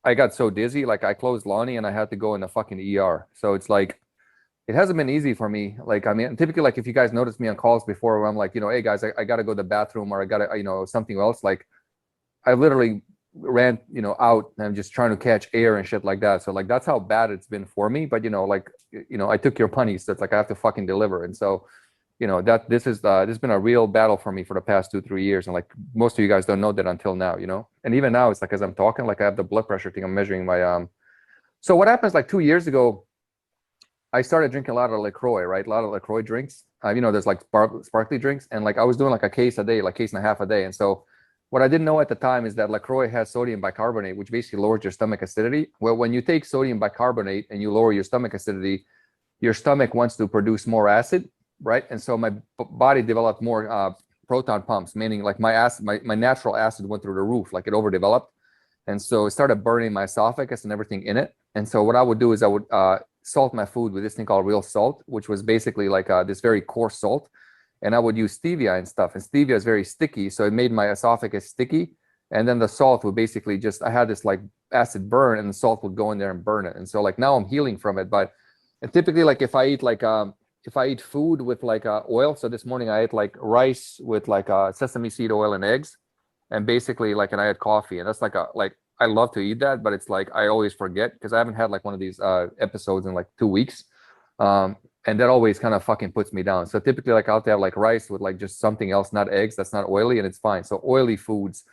I got so dizzy, like I closed Lonnie and I had to go in the fucking ER. So it's like, it hasn't been easy for me. Like, I mean, typically, like if you guys noticed me on calls before where I'm like, hey guys, I got to go to the bathroom or I got to, something else. Like I literally ran, out and I'm just trying to catch air and shit like that. So like, that's how bad it's been for me. But, I took your money. So it's like, I have to fucking deliver. And so, this has been a real battle for me for the past 2-3 years. And like most of you guys don't know that until now, and even now it's like, as I'm talking, like I have the blood pressure thing, I'm measuring my, so what happens like 2 years ago, I started drinking a lot of LaCroix, right? A lot of LaCroix drinks. There's like sparkly drinks. And like, I was doing like a case a day, like case and a half a day. And so what I didn't know at the time is that LaCroix has sodium bicarbonate, which basically lowers your stomach acidity. Well, when you take sodium bicarbonate and you lower your stomach acidity, your stomach wants to produce more acid, right? And so my body developed more proton pumps, meaning like my natural acid went through the roof, like it overdeveloped. And so it started burning my esophagus and everything in it. And so what I would do is I would salt my food with this thing called real salt, which was basically like this very coarse salt. And I would use stevia and stuff. And stevia is very sticky. So it made my esophagus sticky. And then the salt would basically I had this like acid burn and the salt would go in there and burn it. And so like now I'm healing from it. But typically like if I eat food with like oil. So this morning I ate like rice with like sesame seed oil and eggs. And basically like, and I had coffee. And that's like I love to eat that, but it's like, I always forget because I haven't had like one of these episodes in like 2 weeks. And that always kind of fucking puts me down. So typically like I'll have like rice with like just something else, not eggs, that's not oily, and it's fine. So oily foods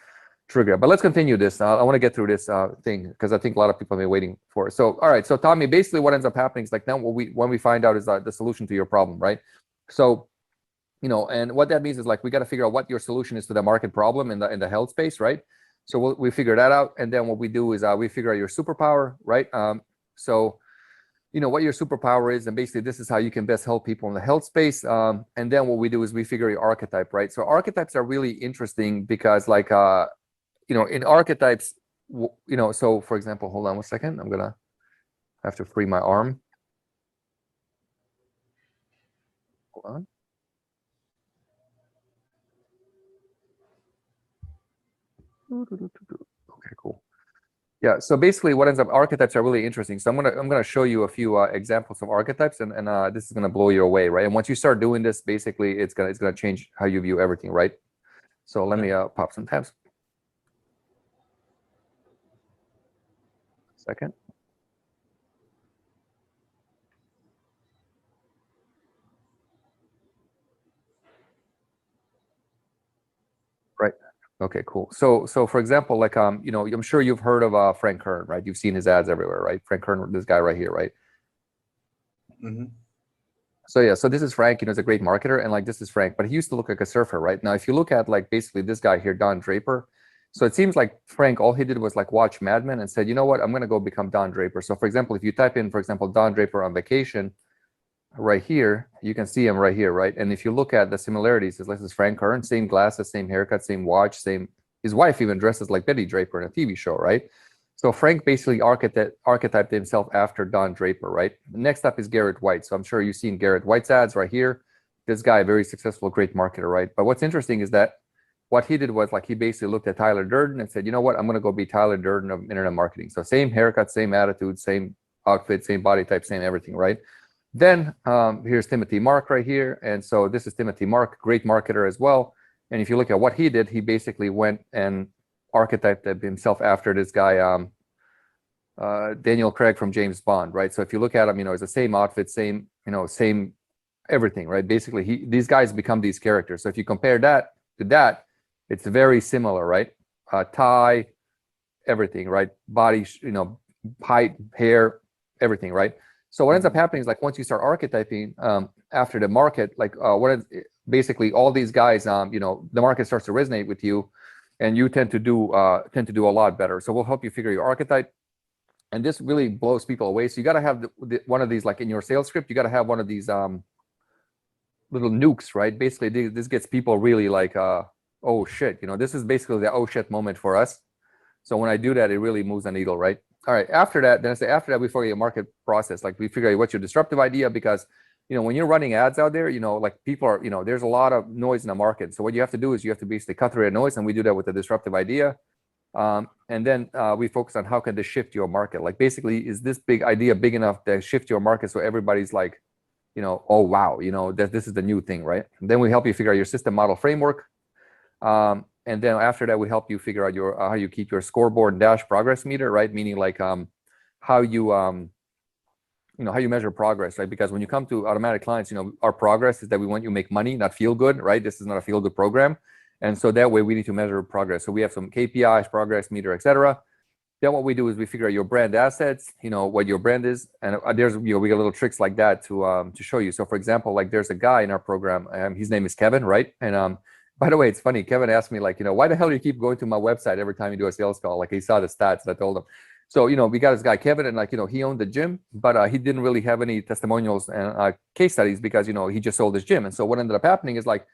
trigger. But let's continue this. I want to get through this thing because I think a lot of people have been waiting for it. So, all right. So Tommy, basically what ends up happening is like now when we find out is the solution to your problem, right? So, and what that means is like, we got to figure out what your solution is to the market problem in the health space, right? So we figure that out. And then what we do is we figure out your superpower, right? So, what your superpower is, and basically this is how you can best help people in the health space. And then what we do is we figure your archetype, right? So archetypes are really interesting because like, in archetypes, so for example, hold on 1 second. I'm going to have to free my arm. Hold on. Okay, cool. Yeah, so basically what ends up, archetypes are really interesting. So I'm gonna show you a few examples of archetypes, and this is gonna blow you away, right? And once you start doing this, basically it's gonna change how you view everything, right? So let me pop some tabs. Second. Right. Okay, cool. So for example, like I'm sure you've heard of Frank Kern, right? You've seen his ads everywhere, right? Frank Kern, this guy right here, right? Mm-hmm. So yeah, so this is Frank, he's a great marketer, and like this is Frank, but he used to look like a surfer, right? Now, if you look at like basically this guy here, Don Draper, so it seems like Frank, all he did was like watch Mad Men and said, you know what, I'm gonna go become Don Draper. So for example, if you type in, for example, Don Draper on vacation, right here, you can see him right here, right? And if you look at the similarities, this is Frank Kern, same glasses, same haircut, same watch, his wife even dresses like Betty Draper in a TV show, right? So Frank basically archetyped himself after Don Draper, right? Next up is Garrett White. So I'm sure you've seen Garrett White's ads right here. This guy, very successful, great marketer, right? But what's interesting is that what he did was like, he basically looked at Tyler Durden and said, you know what, I'm going to go be Tyler Durden of internet marketing. So same haircut, same attitude, same outfit, same body type, same everything, right? Then here's Timothy Mark right here. And so this is Timothy Mark, great marketer as well. And if you look at what he did, he basically went and archetyped himself after this guy, Daniel Craig from James Bond, right? So if you look at him, it's the same outfit, same everything, right? Basically, these guys become these characters. So if you compare that to that, it's very similar, right? Tie, everything, right? Body, height, hair, everything, right? So what ends up happening is like once you start archetyping after the market, like basically all these guys, the market starts to resonate with you, and you tend to do a lot better. So we'll help you figure your archetype, and this really blows people away. So you got to have one of these, like in your sales script, you got to have one of these little nukes, right? Basically, this gets people really like, oh shit, this is basically the oh shit moment for us. So when I do that, it really moves the needle, right? All right, after that, we figure your market process. Like we figure out what's your disruptive idea, because, when you're running ads out there, like people are, there's a lot of noise in the market. So what you have to do is you have to basically cut through the noise, and we do that with the disruptive idea. And then we focus on how can this shift your market? Like basically, is this big idea big enough to shift your market so everybody's like, oh wow, that this is the new thing, right? And then we help you figure out your system model framework. And then after that, we help you figure out your how you keep your scoreboard dash progress meter, right? Meaning like how you how you measure progress, right? Because when you come to automatic clients, our progress is that we want you to make money, not feel good, right? This is not a feel good program, and so that way we need to measure progress. So we have some KPIs, progress meter, etc. Then what we do is we figure out your brand assets, what your brand is, and there's we got little tricks like that to show you. So for example, like there's a guy in our program, his name is Kevin, right? And by the way, it's funny. Kevin asked me like, why the hell do you keep going to my website every time you do a sales call? Like he saw the stats, and I told him. So, we got this guy, Kevin, and like, he owned the gym, but he didn't really have any testimonials and case studies because, he just sold his gym. And so what ended up happening is like,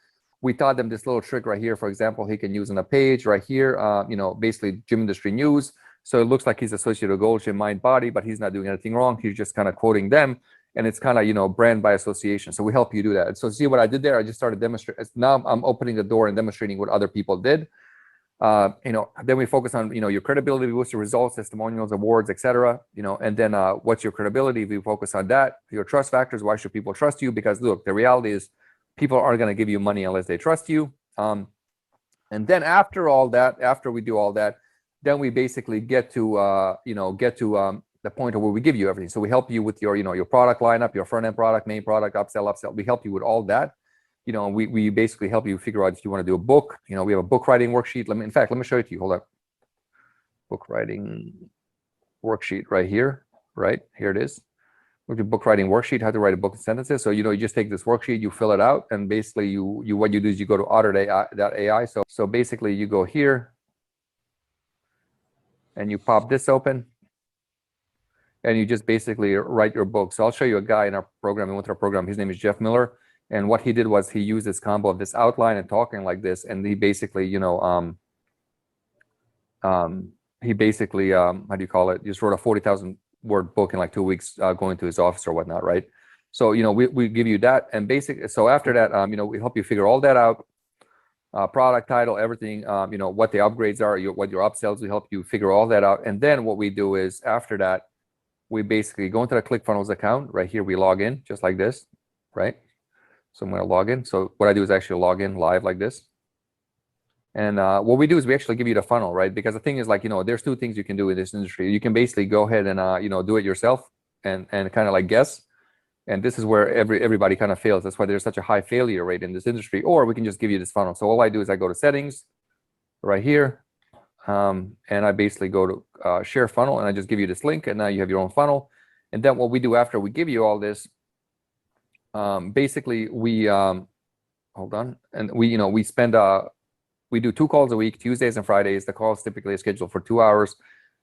we taught them this little trick right here. For example, he can use on a page right here, basically gym industry news. So it looks like he's associated with Gold Gym, Mind, Body, but he's not doing anything wrong. He's just kind of quoting them. And it's kind of, brand by association. So we help you do that. So see what I did there? I just started demonstrating. Now I'm opening the door and demonstrating what other people did. Then we focus on, your credibility, what's your results, testimonials, awards, etc. And then what's your credibility? We focus on that. Your trust factors. Why should people trust you? Because look, the reality is people aren't going to give you money unless they trust you. And then after we do all that, then we basically get to, the point where we give you everything. So we help you with your, your product lineup, your front end product, main product, upsell. We help you with all that. We basically help you figure out if you want to do a book. We have a book writing worksheet. Let me show it to you. Hold up. Book writing worksheet right here. Right here it is. Look at book writing worksheet, how to write a book in sentences. So, you just take this worksheet, you fill it out, and basically what you do is you go to otter.ai. So basically you go here and you pop this open. And you just basically write your book. So I'll show you a guy in our program, and with our program, his name is Jeff Miller. And what he did was he used this combo of this outline and talking like this. And he basically, how do you call it? Just wrote a 40,000 word book in like 2 weeks, going to his office or whatnot, right? So, we give you that. And basically, so after that, we help you figure all that out. Product title, everything, what the upgrades are, what your upsells, we help you figure all that out. And then what we do is after that, we basically go into the ClickFunnels account. Right here, we log in just like this, right? So I'm going to log in. So what I do is actually log in live like this. And what we do is we actually give you the funnel, right? Because the thing is like, there's two things you can do in this industry. You can basically go ahead and, do it yourself and kind of like guess. And this is where everybody kind of fails. That's why there's such a high failure rate in this industry. Or we can just give you this funnel. So all I do is I go to settings right here. And I basically go to share funnel, and I just give you this link, and now you have your own funnel. And then what we do after we give you all this, basically we hold on, and we spend we do 2 calls a week, Tuesdays and Fridays. The calls typically are scheduled for 2 hours.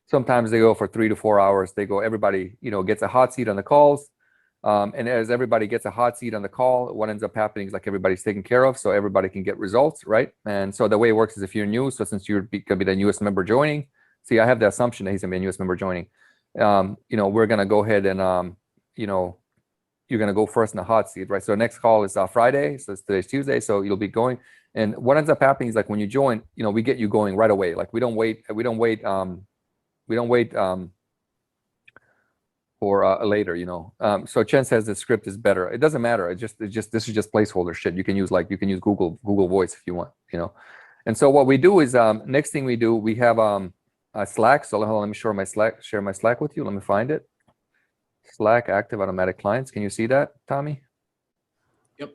Sometimes they go for 3 to 4 hours. Everybody gets a hot seat on the calls. And as everybody gets a hot seat on the call, what ends up happening is like everybody's taken care of, so everybody can get results, right? And so the way it works is if you're new, so since you're going to be the newest member joining, see, I have the assumption that he's going to be a newest member joining. We're going to go ahead and, you're going to go first in the hot seat, right? So the next call is Friday, so today's Tuesday, so you'll be going. And what ends up happening is like when you join, we get you going right away. Like we don't wait. For later, so Chen says the script is better. It doesn't matter. This is just placeholder shit. You can use Google Voice if you want, And so what we do is next thing we do, we have Slack. So hold on, let me share my Slack with you. Let me find it. Slack active automatic clients. Can you see that, Tommy? Yep.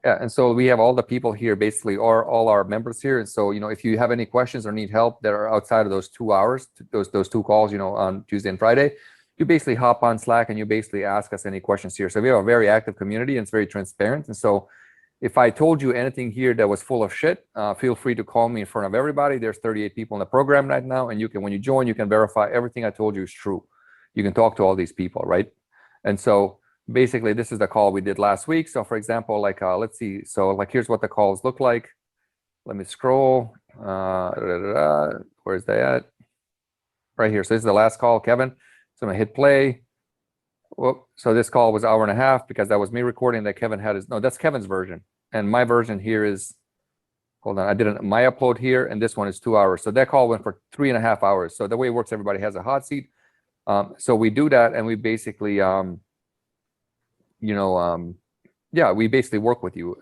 Yeah, and so we have all the people here, basically, or all our members here. And so, if you have any questions or need help that are outside of those 2 hours, those 2 calls, on Tuesday and Friday, you basically hop on Slack and you basically ask us any questions here. So we have a very active community and it's very transparent. And so if I told you anything here that was full of shit, feel free to call me in front of everybody. There's 38 people in the program right now, and when you join, you can verify everything I told you is true. You can talk to all these people, right? And so basically, this is the call we did last week. So for example, let's see. So here's what the calls look like. Let me scroll. Where's that at? Right here. So this is the last call, Kevin. So I'm gonna hit play. Whoop. So this call was 1.5 hours because that was me recording that Kevin had no, that's Kevin's version. And my version here is, hold on, I did my upload here, and this one is 2 hours. So that call went for 3.5 hours. So the way it works, everybody has a hot seat. So we do that, and we basically, yeah, we basically work with you,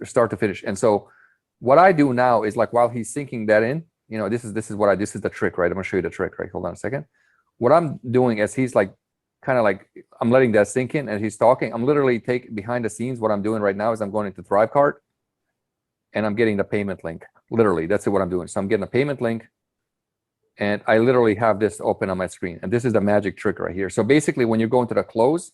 start to finish. And so what I do now is while he's syncing that in, this is the trick, right? I'm gonna show you the trick, right? Hold on a second. What I'm doing is he's I'm letting that sink in and he's talking. I'm literally behind the scenes. What I'm doing right now is I'm going into Thrivecart and I'm getting the payment link. Literally, that's what I'm doing. So I'm getting a payment link and I literally have this open on my screen. And this is the magic trick right here. So basically, when you're going to the close,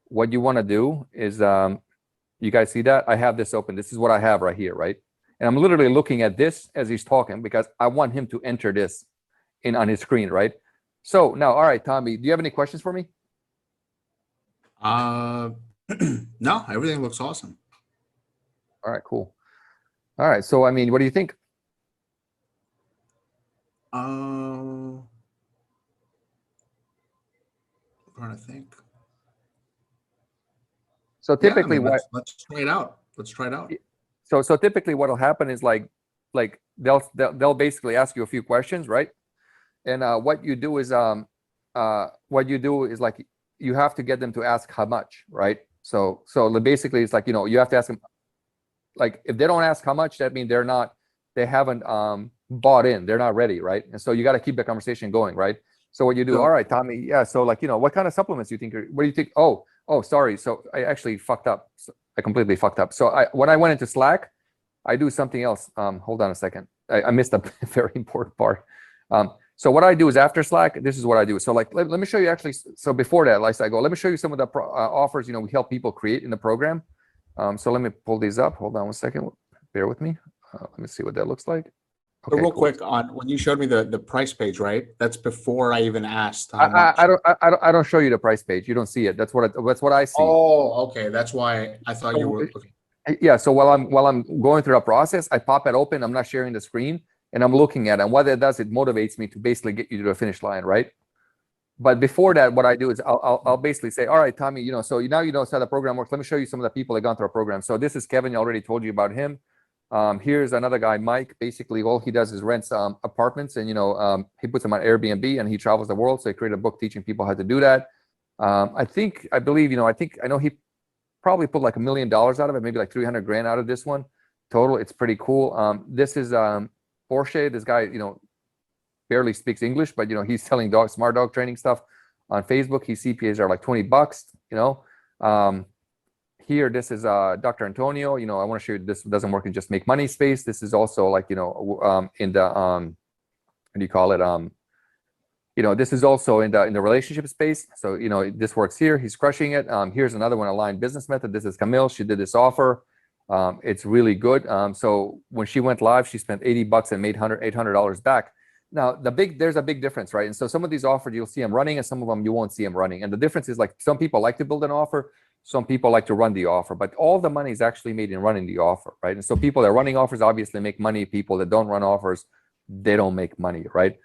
what you want to do is, you guys see that? I have this open. This is what I have right here, right? And I'm literally looking at this as he's talking because I want him to enter this in on his screen, right? So now, all right, Tommy, do you have any questions for me? No, everything looks awesome. All right, cool. All right, so I mean, what do you think? I'm trying to think. So typically, let's try it out. Let's try it out. So typically, what'll happen is they'll basically ask you a few questions, right? And what you do is you have to get them to ask how much, right? So basically it's you have to ask them, if they don't ask how much, that means they haven't bought in, they're not ready, right? And so you got to keep the conversation going, right? So what you do, all right, Tommy, yeah. So what kind of supplements do you think? What do you think? Oh, sorry. So I actually fucked up. I completely fucked up. So when I went into Slack, I do something else. Hold on a second. I missed a very important part. So what I do is after Slack, this is what I do. So let me show you actually. So before that, let me show you some of the offers, we help people create in the program. So let me pull these up. Hold on one second. Bear with me. Let me see what that looks like. Okay, so real quick, when you showed me the price page, right? That's before I even asked how much. I don't show you the price page. You don't see it. That's what I see. Oh, okay. That's why I thought you were. Okay. Yeah. So while I'm going through the process, I pop it open. I'm not sharing the screen. And I'm looking at it, and what it does, it motivates me to basically get you to the finish line, right? But before that, what I do is I'll basically say, all right, Tommy, so now you know how the program works. Let me show you some of the people that gone through our program. So this is Kevin. I already told you about him. Here's another guy, Mike. Basically, all he does is rents apartments, and he puts them on Airbnb, and he travels the world. So he created a book teaching people how to do that. I know he probably put $1 million out of it, maybe $300,000 out of this one total. It's pretty cool. This is Porsche. This guy, barely speaks English, but he's selling smart dog training stuff on Facebook. His CPAs are $20. Here, this is Dr. Antonio. I want to show you this doesn't work in just make money space. This is also in the what do you call it? This is also in the relationship space. So this works here. He's crushing it. Here's another one, Aligned Business Method. This is Camille. She did this offer. It's really good. So when she went live, she spent $80 and made $800 back. Now there's a big difference, right? And so some of these offers you'll see them running, and some of them you won't see them running. And the difference is some people like to build an offer, some people like to run the offer, but all the money is actually made in running the offer, right? And so people that are running offers obviously make money. People that don't run offers, they don't make money, right?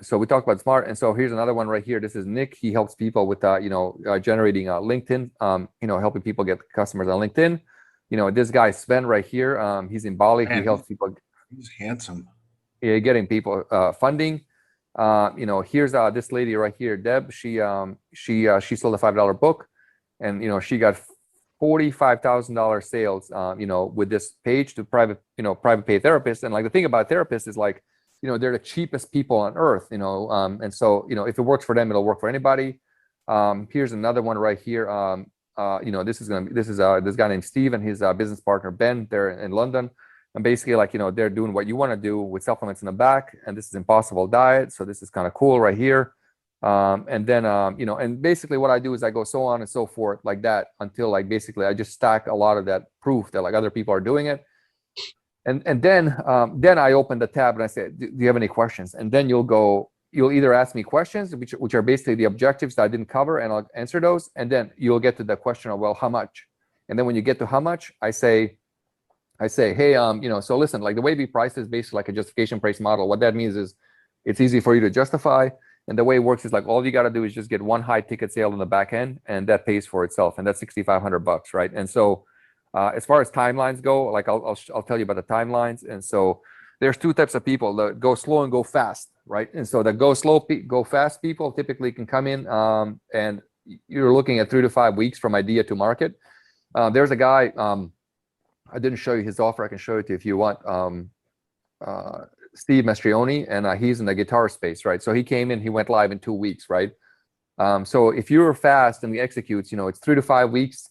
So we talked about smart, and so here's another one right here. This is Nick. He helps people with generating LinkedIn, helping people get customers on LinkedIn. This guy Sven right here, he's in Bali. Man, he helps people. He's handsome. Yeah, getting people funding. Here's this lady right here, Deb. She sold a $5 book, and she got $45,000 sales, with this page to private pay therapists. And like the thing about therapists is like, they're the cheapest people on earth, and so, if it works for them, it'll work for anybody. Here's another one right here. This is this guy named Steve and his business partner, Ben, they're in London. And basically like, they're doing what you want to do with supplements in the back. And this is Impossible Diet. So this is kind of cool right here. And then, and basically what I do is I go so on and so forth like that until like, basically I just stack a lot of that proof that like other people are doing it. And then I open the tab and I say, do you have any questions? And then you'll either ask me questions, which are basically the objectives that I didn't cover, and I'll answer those. And then you'll get to the question of, well, how much? And then when you get to how much, I say, hey, so listen, like the way we price is basically like a justification price model. What that means is it's easy for you to justify. And the way it works is like, all you got to do is just get one high ticket sale in the back end, and that pays for itself. And that's $6,500, right? And so as far as timelines go, like I'll tell you about the timelines. And so there's two types of people that go slow and go fast, right? And so the go slow, go fast people typically can come in, and you're looking at 3 to 5 weeks from idea to market. There's a guy, I didn't show you his offer. I can show it to you if you want. Steve Mastrioni, and he's in the guitar space, right? So he came in, he went live in 2 weeks, right? So if you're fast and he executes, it's 3 to 5 weeks.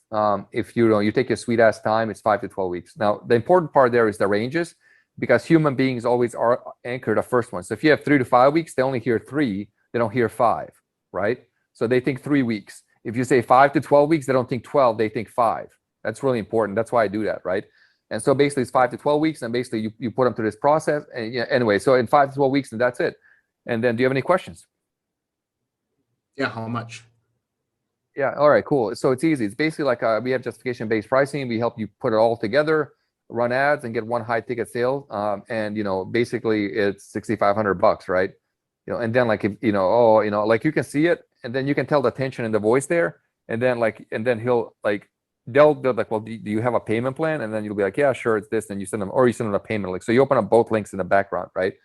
If you take your sweet ass time, it's 5 to 12 weeks. Now, the important part there is the ranges, because human beings always are anchored the first one. So if you have 3 to 5 weeks, they only hear 3, they don't hear 5, right? So they think 3 weeks. If you say 5 to 12 weeks, they don't think 12, they think 5. That's really important. That's why I do that, right? And so basically it's 5 to 12 weeks, and basically you put them through this process. And anyway, so in 5 to 12 weeks, and that's it. And then do you have any questions? Yeah, how much? Yeah, all right, cool. So it's easy. It's basically like we have justification-based pricing. We help you put it all together, run ads, and get one high ticket sale. And basically it's $6,500, right? And then like, if, like you can see it, and then you can tell the tension in the voice there. And then he'll like, they'll like, well, do you have a payment plan? And then you'll be like, yeah, sure, it's this. And you send them a payment link. So you open up both links in the background, right?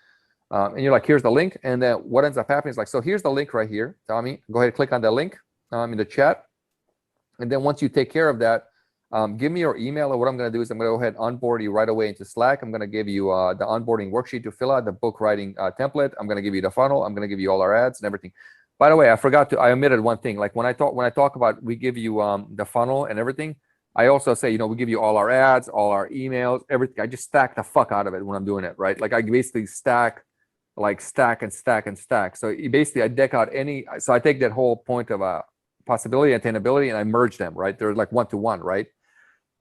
And you're like, here's the link. And then what ends up happening is like, so here's the link right here, Tommy. Go ahead and click on the link in the chat. And then once you take care of that, give me your email. And what I'm going to do is I'm going to go ahead and onboard you right away into Slack. I'm going to give you the onboarding worksheet to fill out, the book writing template. I'm going to give you the funnel. I'm going to give you all our ads and everything. By the way, I omitted one thing. Like when I talk about, we give you the funnel and everything, I also say, we give you all our ads, all our emails, everything. I just stack the fuck out of it when I'm doing it, right? Like I basically stack and stack. So basically I deck out so I take that whole point of possibility and attainability and I merge them, right? They're like 1-to-1, right?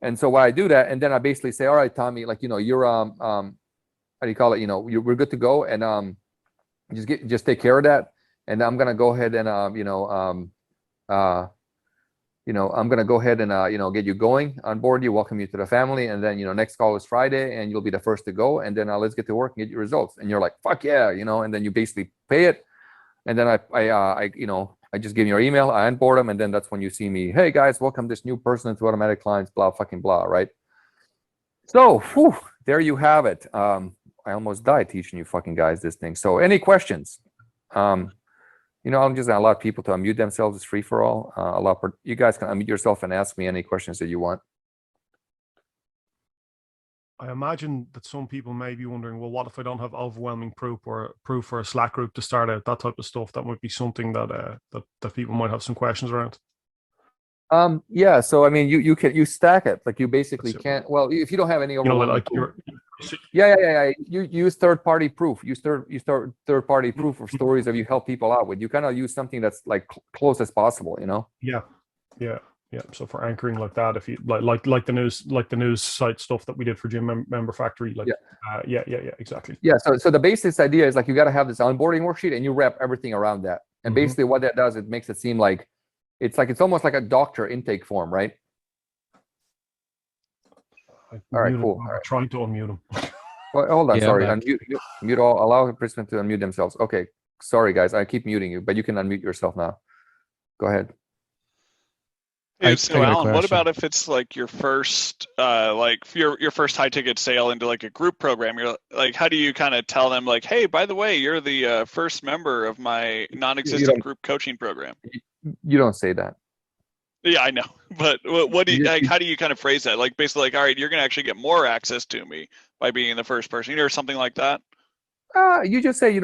And so why I do that, and then I basically say, all right, Tommy, like, you're, how do you call it? We're good to go. And just take care of that. And I'm going to go ahead and, I'm going to go ahead and, get you going, onboard you, welcome you to the family. And then, next call is Friday and you'll be the first to go. And then let's get to work and get your results. And you're like, fuck yeah, and then you basically pay it. And then I just give you your email, I onboard them. And then that's when you see me, hey guys, welcome this new person to Automatic Clients, blah, fucking blah, right? So, there you have it. I almost died teaching you fucking guys this thing. So any questions? I'm just gonna allow people to unmute themselves. It's free for all. You guys can unmute yourself and ask me any questions that you want. I imagine that some people may be wondering, well, what if I don't have overwhelming proof for a Slack group to start out, that type of stuff? That might be something that people might have some questions around. Yeah. So I mean, you stack it. Like you basically can't. Well, if you don't have any overwhelming proof, yeah. You use third-party proof. You start third-party proof of stories that you help people out with. You kind of use something that's like close as possible. Yeah. So for anchoring like that, if you like the news site stuff that we did for Gym Member Factory, exactly. Yeah. So the basic idea is like you got to have this onboarding worksheet and you wrap everything around that. And basically what that does, it makes it seem like it's almost like a doctor intake form, right? All right, cool. I'm trying to unmute him. Well, hold on, yeah, sorry. Unmute all. Allow participants to unmute themselves. Okay, sorry guys, I keep muting you, but you can unmute yourself now. Go ahead. Hey, so Alan, what about if it's like your first, your first high ticket sale into like a group program? You're like, how do you kind of tell them like, hey, by the way, you're the first member of my non-existent group coaching program? You don't say that. Yeah, I know. But what do you like? How do you kind of phrase that? Like basically, like, all right, you're gonna actually get more access to me by being the first person, or something like that. You just say,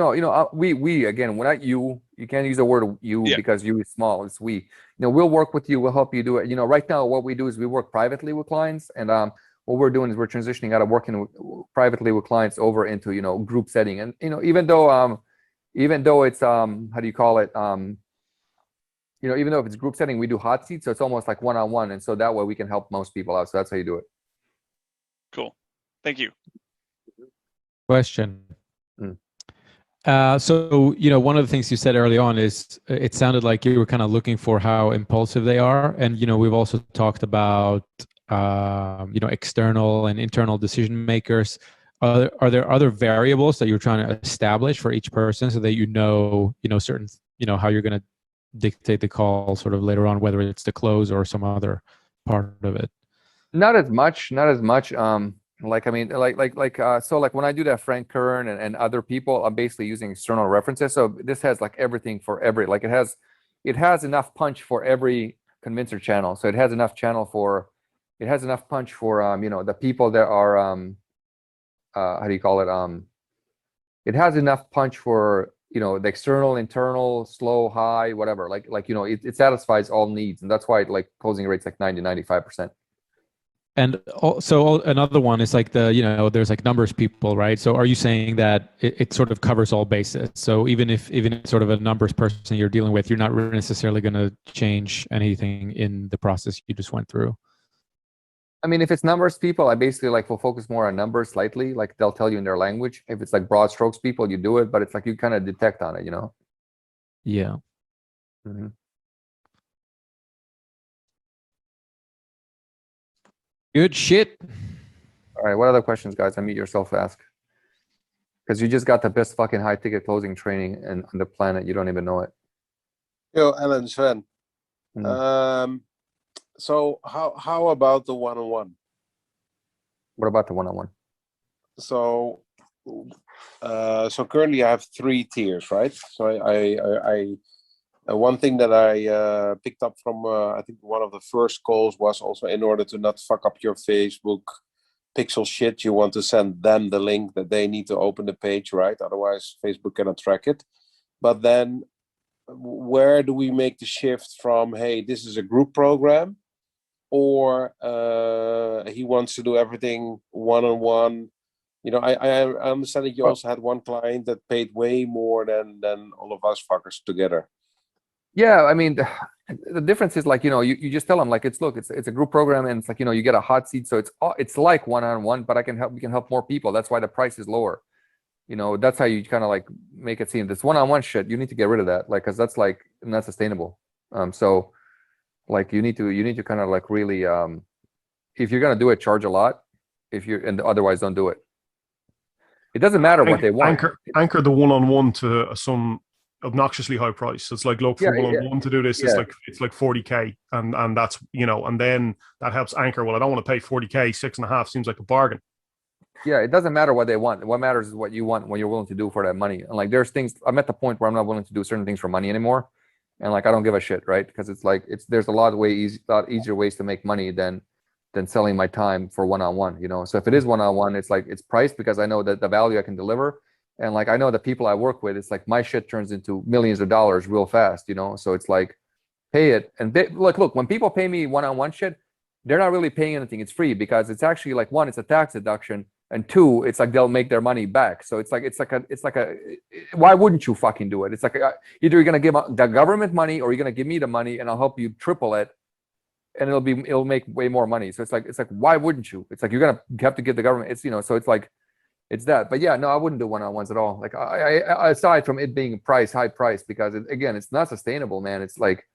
we again, we're not you. You can't use the word you Yeah. because you is small. It's we. We'll work with you. We'll help you do it. Right now, what we do is we work privately with clients, and what we're doing is we're transitioning out of working privately with clients over into group setting. And even though it's how do you call it even though if it's group setting, we do hot seats, so it's almost like one-on-one, and so that way we can help most people out. So that's how you do it. Cool. Thank you. Question. So, one of the things you said early on is it sounded like you were kind of looking for how impulsive they are. And, we've also talked about, external and internal decision makers. Are there other variables that you're trying to establish for each person so that certain, how you're going to dictate the call sort of later on, whether it's the close or some other part of it? Not as much. Like, I mean, so like when I do that Frank Kern and other people, I'm basically using external references. So this has like everything for every, like it has enough punch for every convincer channel. So it has enough punch for, the people that are, how do you call it? It has enough punch for, the external, internal, slow, high, whatever, it satisfies all needs. And that's why like closing rates like 90-95%. And also another one is like there's like numbers people, right? So are you saying that it sort of covers all bases? So even if sort of a numbers person you're dealing with, you're not necessarily going to change anything in the process you just went through? I mean, if it's numbers people, I basically will focus more on numbers slightly. Like they'll tell you in their language. If it's like broad strokes people, you do it, but it's like you kind of detect on it, Yeah. Mm-hmm. Good shit. All right, what other questions, guys? Unmute yourself to ask. Because you just got the best fucking high ticket closing training on the planet. You don't even know it. Yo, Alan, Sven. Mm. So how about the one-on-one? What about the one-on-one? So currently I have 3 tiers, right? So I one thing that I picked up from I think one of the first calls was also, in order to not fuck up your Facebook pixel shit, you want to send them the link that they need to open the page, right? Otherwise Facebook cannot track it. But then where do we make the shift from, hey, this is a group program, or he wants to do everything one-on-one? I understand that you also had one client that paid way more than all of us fuckers together. Yeah, I mean, the difference is like, you just tell them like, it's a group program, and it's like, you get a hot seat. So it's like one-on-one, but we can help more people. That's why the price is lower. That's how you kind of like make it seem. This one-on-one shit, you need to get rid of that. Like, cause that's like not sustainable. So like you need to kind of like really, if you're going to do it, charge a lot. And otherwise don't do it. It doesn't matter what they want. Anchor the one-on-one to some obnoxiously high price. It's like, look, for one-on-one to do this, it's like 40K, and that's and then that helps anchor. Well, I don't want to pay 40K. 6.5 seems like a bargain. Yeah, it doesn't matter what they want. What matters is what you want, what you're willing to do for that money. And like, there's things, I'm at the point where I'm not willing to do certain things for money anymore, and like I don't give a shit, right? Because it's like there's a lot easier ways to make money than selling my time for one-on-one. So if it is one-on-one, it's like it's priced because I know that the value I can deliver. And like, I know the people I work with, it's like my shit turns into millions of dollars real fast, so it's like, pay it. And look, when people pay me one-on-one shit, they're not really paying anything. It's free because it's actually like, 1, it's a tax deduction, and 2, it's like they'll make their money back. So it's like why wouldn't you fucking do it? It's like either you're gonna give the government money or you're gonna give me the money and I'll help you triple it, and it'll make way more money. So it's like why wouldn't you? It's like you're gonna have to give the government. It's so it's like. It's that, but yeah, no, I wouldn't do one-on-ones at all. Like I aside from it being high price, because again, it's not sustainable, man. It's like,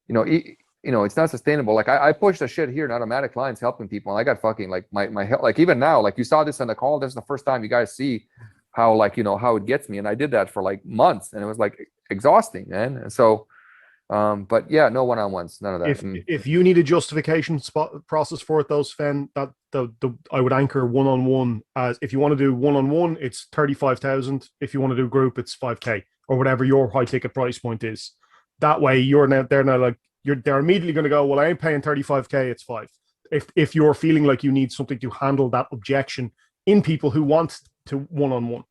it's not sustainable. Like I push the shit here in automatic clients helping people. And I got fucking like my help. Like even now, like you saw this on the call, this is the first time you guys see how like, how it gets me. And I did that for like months, and it was like exhausting, man. And so, but yeah, no one-on-ones, none of that. If you need a justification process for it, though, Sven, that I would anchor one-on-one as, if you want to do one-on-one, it's 35,000. If you want to do group, it's 5K or whatever your high ticket price point is. That way, they're now like, they're immediately going to go, well, I ain't paying 35K, it's 5. If you're feeling like you need something to handle that objection in people who want to one-on-one.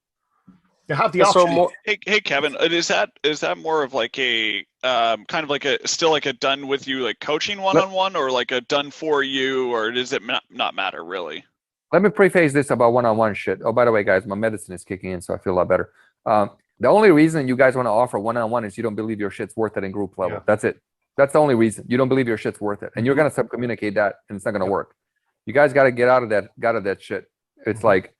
They have the option. Hey Kevin, is that more of like a kind of like a still like a done with you like coaching one-on-one, or like a done for you, or does it not matter really? Let me preface this about one-on-one shit. Oh, by the way, guys, my medicine is kicking in, so I feel a lot better. The only reason you guys want to offer one-on-one is you don't believe your shit's worth it in group level. Yeah. That's it. That's the only reason. You don't believe your shit's worth it, and you're gonna sub-communicate that, and it's not gonna work. You guys got to get out of that shit. It's like,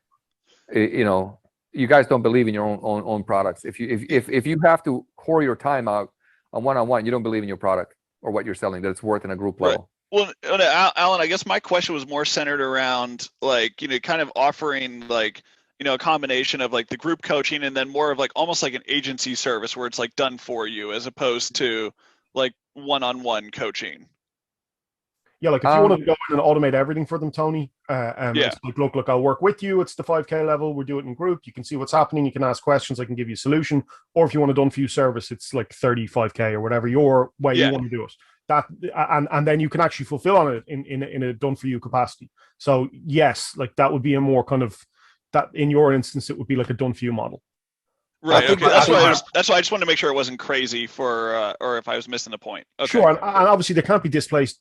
you know, you guys don't believe in your own products. If you have to pour your time out on one-on-one, you don't believe in your product or what you're selling, that it's worth in a group level. Well, Alan, I guess my question was more centered around like, you know, kind of offering like, you know, a combination of like the group coaching and then more of like almost like an agency service where it's like done for you as opposed to like one-on-one coaching. Yeah, like if you want to go in and automate everything for them, Tony, Yeah. it's like, look, I'll work with you. It's the 5K level. We'll do it in group. You can see what's happening. You can ask questions. I can give you a solution. Or if you want a done for you service, it's like 35K or whatever your way you want to do it. That and then you can actually fulfill on it in a done for you capacity. So yes, like that would be a more kind of that in your instance, it would be like a done for you model. Right. Okay. That's why I just wanted to make sure it wasn't crazy for, or if I was missing the point. Okay. Sure, and obviously they can't be displaced.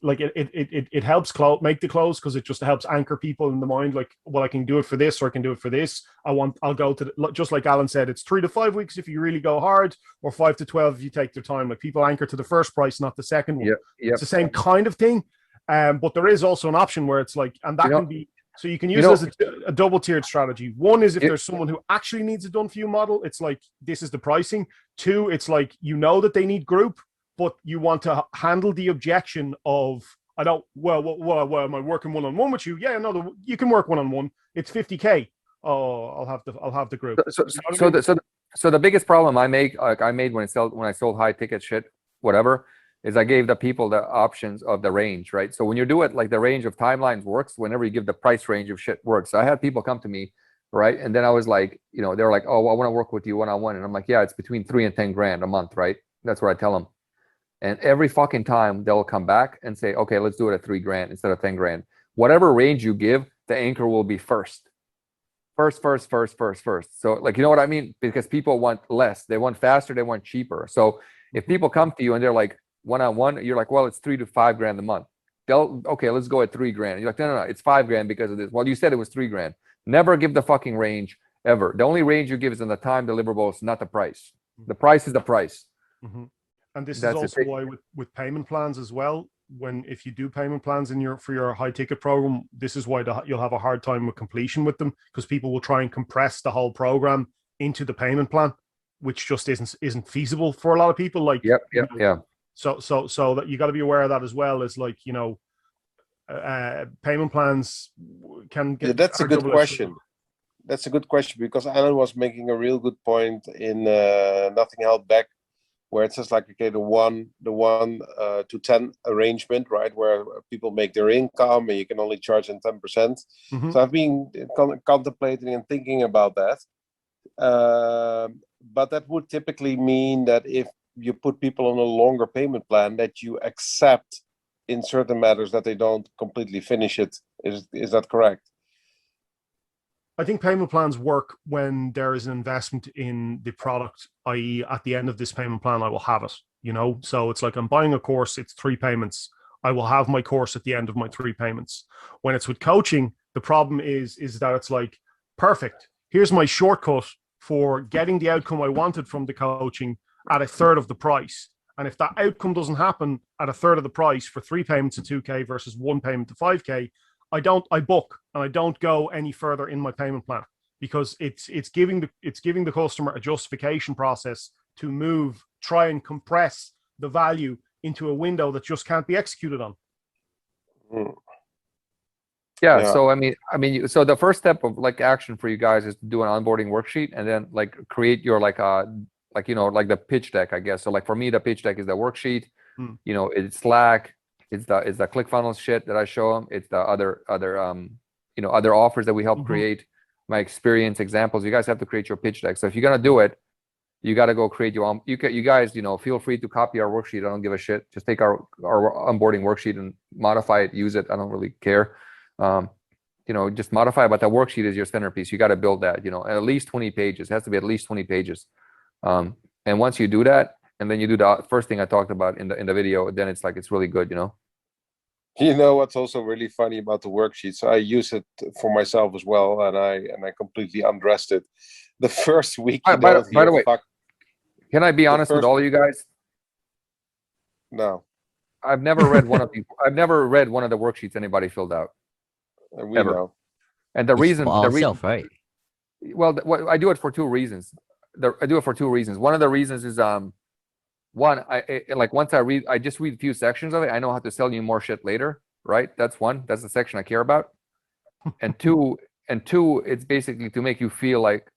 Like it helps make the close because it just helps anchor people in the mind. Like, well, I can do it for this, or I can do it for this. I'll go to just like Alan said, it's 3 to 5 weeks if you really go hard, or 5 to 12 if you take their time. Like people anchor to the first price, not the second one. Yep. It's the same kind of thing, but there is also an option where it's like, and that can be. So you can use it as a double-tiered strategy. One is if there's someone who actually needs a done-for-you model, it's like, this is the pricing. 2, it's like, you know that they need group, but you want to handle the objection of, am I working one-on-one with you? Yeah, no, you can work one-on-one. It's 50K. Oh, I'll have the group. So the biggest problem I made when I sold high-ticket shit, whatever, is I gave the people the options of the range, right? So when you do it, like the range of timelines works, whenever you give the price range of shit works. So I had people come to me, right? And then I was like, you know, they're like, oh, I want to work with you one-on-one. And I'm like, yeah, it's between 3 and 10 grand a month, right? That's what I tell them. And every fucking time they'll come back and say, okay, let's do it at 3 grand instead of 10 grand. Whatever range you give, the anchor will be first. First. So like, you know what I mean? Because people want less, they want faster, they want cheaper. So if people come to you and they're like, one-on-one, you're like, well, it's 3 to 5 grand a month. Okay, let's go at 3 grand. You're like, no, it's 5 grand because of this. Well, you said it was 3 grand. Never give the fucking range ever. The only range you give is on the time deliverables, not the price. The price is the price. Mm-hmm. And this is also why with payment plans as well, if you do payment plans for your high ticket program, this is why you'll have a hard time with completion with them, because people will try and compress the whole program into the payment plan, which just isn't feasible for a lot of people. Like, yeah. So that you got to be aware of that as well. Is like, you know, payment plans can get. Yeah, that's a good question. That's a good question, because Alan was making a real good point in Nothing Held Back, where it says like, okay, the 1 to 10 arrangement, right, where people make their income and you can only charge them 10%. Mm-hmm. So I've been contemplating and thinking about that, but that would typically mean that if you put people on a longer payment plan, that you accept in certain matters that they don't completely finish it. Is that correct? I think payment plans work when there is an investment in the product, i.e. at the end of this payment plan, I will have it, you know? So it's like I'm buying a course, it's 3 payments. I will have my course at the end of my 3 payments. When it's with coaching, the problem is that it's like, perfect, here's my shortcut for getting the outcome I wanted from the coaching at 1/3 of the price. And if that outcome doesn't happen at 1/3 of the price for 3 payments of 2K versus 1 payment of 5K, I book and I don't go any further in my payment plan, because it's giving the customer a justification process to try and compress the value into a window that just can't be executed on. Yeah. So so the first step of like action for you guys is to do an onboarding worksheet, and then like create your like the pitch deck, I guess. So like for me, the pitch deck is the worksheet. You know, it's Slack, it's the ClickFunnels shit that I show them. It's the other offers that we help create, my experience examples. You guys have to create your pitch deck. So if you're gonna do it, You got to go create your own. You guys, feel free to copy our worksheet. I don't give a shit. Just take our onboarding worksheet and modify it, use it. I don't really care. Just modify it, but the worksheet is your centerpiece. You got to build that, at least 20 pages. It has to be at least 20 pages. And once you do that, and then you do the first thing I talked about in the video, then it's like, it's really good, You know what's also really funny about the worksheets? I use it for myself as well, and I completely undressed it. The first week, By the way, fuck, can I be honest with first- all of you guys? no, I've never read one of the worksheets anybody filled out. we Ever. know. And the It's reason, for ourselves, right? well, I do it for two reasons. I do it for two reasons. One of the reasons is, one, like once I just read a few sections of it, I know how to sell you more shit later, right? That's one. That's the section I care about. And two, it's basically to make you feel like,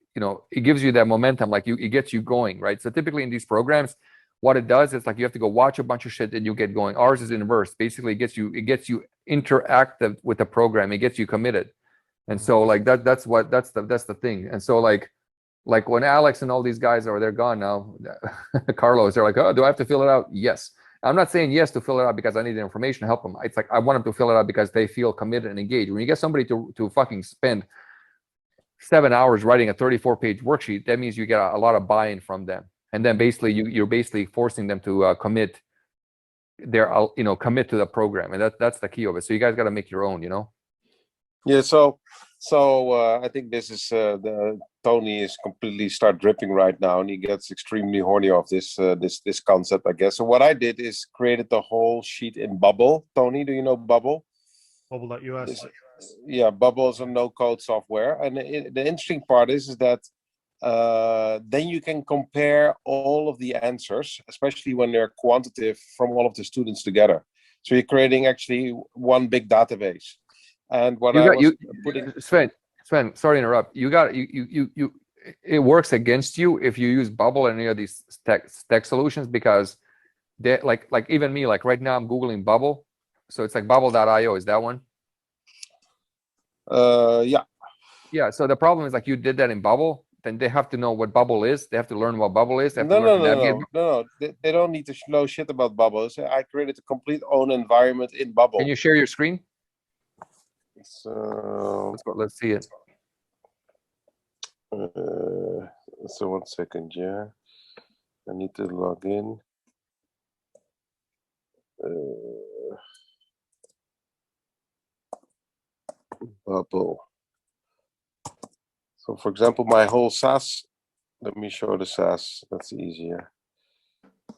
it gives you that momentum, like it gets you going, right? So typically in these programs, what it does is like you have to go watch a bunch of shit and you get going. Ours is inverse. Basically, it gets you interactive with the program. It gets you committed. And so like that's the thing. And so like when Alex and all these guys they're gone now, Carlos, they're like, oh, do I have to fill it out? Yes. I'm not saying yes to fill it out because I need the information to help them. It's like I want them to fill it out because they feel committed and engaged. When you get somebody to fucking spend 7 hours writing a 34-page worksheet, that means you get a lot of buy-in from them. And then basically you're basically forcing them to commit commit to the program. And that's the key of it. So you guys got to make your own, Yeah, so I think this is Tony is completely start dripping right now, and he gets extremely horny off this concept, I guess. So what I did is created the whole sheet in Bubble. Tony, do you know Bubble? Bubble.us. Yeah, Bubble is a no-code software, and the interesting part is that then you can compare all of the answers, especially when they're quantitative, from all of the students together. So you're creating actually one big database. And what Sven, sorry to interrupt. It works against you if you use Bubble and any of these tech solutions, because they like even me, like right now I'm Googling Bubble. So it's like bubble.io, is that one? Yeah. Yeah. So the problem is like you did that in Bubble, then they have to know what Bubble is. They have to learn what Bubble is. They have to learn to navigate. No. They don't need to know shit about Bubble. So I created a complete own environment in Bubble. Can you share your screen? So Let's see it. So 1 second, yeah. I need to log in. Bubble. So for example, my whole SAS, let me show the SAS, that's easier.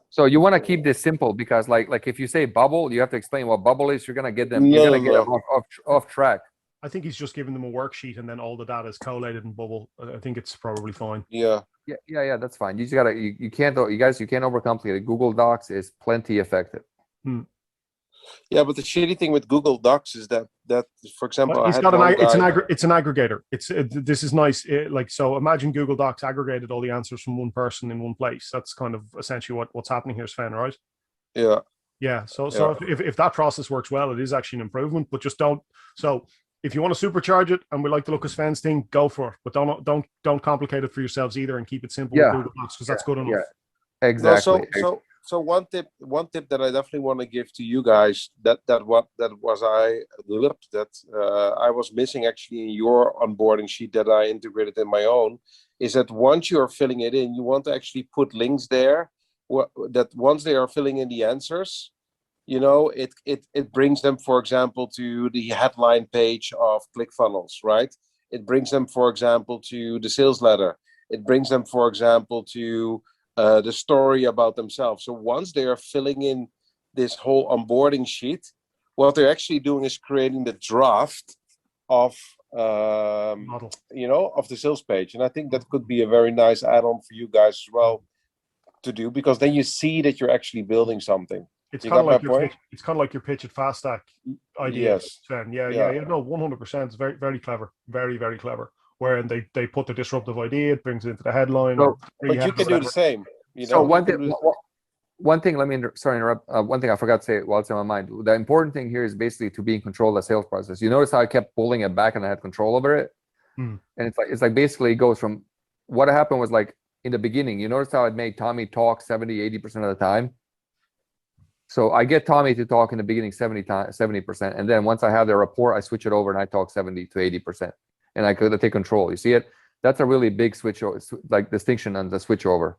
So you want to keep this simple, because like if you say Bubble, you have to explain what Bubble is. You're gonna get them. You're gonna get them off track. I think he's just giving them a worksheet and then all the data is collated in Bubble. I think it's probably fine. Yeah. Yeah. That's fine. You just gotta. You can't. You guys. You can't overcomplicate it. Google Docs is plenty effective. Yeah, but the shitty thing with Google Docs is that for example, it's an aggregator. This is nice. So imagine Google Docs aggregated all the answers from one person in one place. That's kind of essentially what's happening here, Sven, right? Yeah. Yeah. So if that process works well, it is actually an improvement. But just don't. So if you want to supercharge it, and we like the look of Sven's thing, go for it. But don't complicate it for yourselves either, and keep it simple with Google Docs, because that's good enough. Yeah. Exactly. No, so one tip that I definitely want to give to you guys I was missing actually in your onboarding sheet that I integrated in my own, is that once you are filling it in, you want to actually put links there that once they are filling in the answers, it brings them, for example, to the headline page of ClickFunnels, right? It brings them, for example, to the sales letter. It brings them, for example, to the story about themselves. So once they are filling in this whole onboarding sheet, what they're actually doing is creating the draft of of the sales page. And I think that could be a very nice add-on for you guys as well to do, because then you see that you're actually building something. It's kind of like your pitch at FastStack idea. Yes. Sven. Yeah. No, 100%. It's very, very clever. Very, very clever. Wherein they put the disruptive idea, it brings it into the headline. But you can do the same. So one thing, sorry to interrupt. One thing I forgot to say while it's in my mind. The important thing here is basically to be in control of the sales process. You notice how I kept pulling it back and I had control over it? And it's like basically it goes from, what happened was like, in the beginning. You notice how it made Tommy talk 70-80% of the time. So I get Tommy to talk in the beginning 70%, and then once I have the rapport, I switch it over and I talk 70 to 80%, and I could take control. You see it? That's a really big switch, like distinction on the switch over,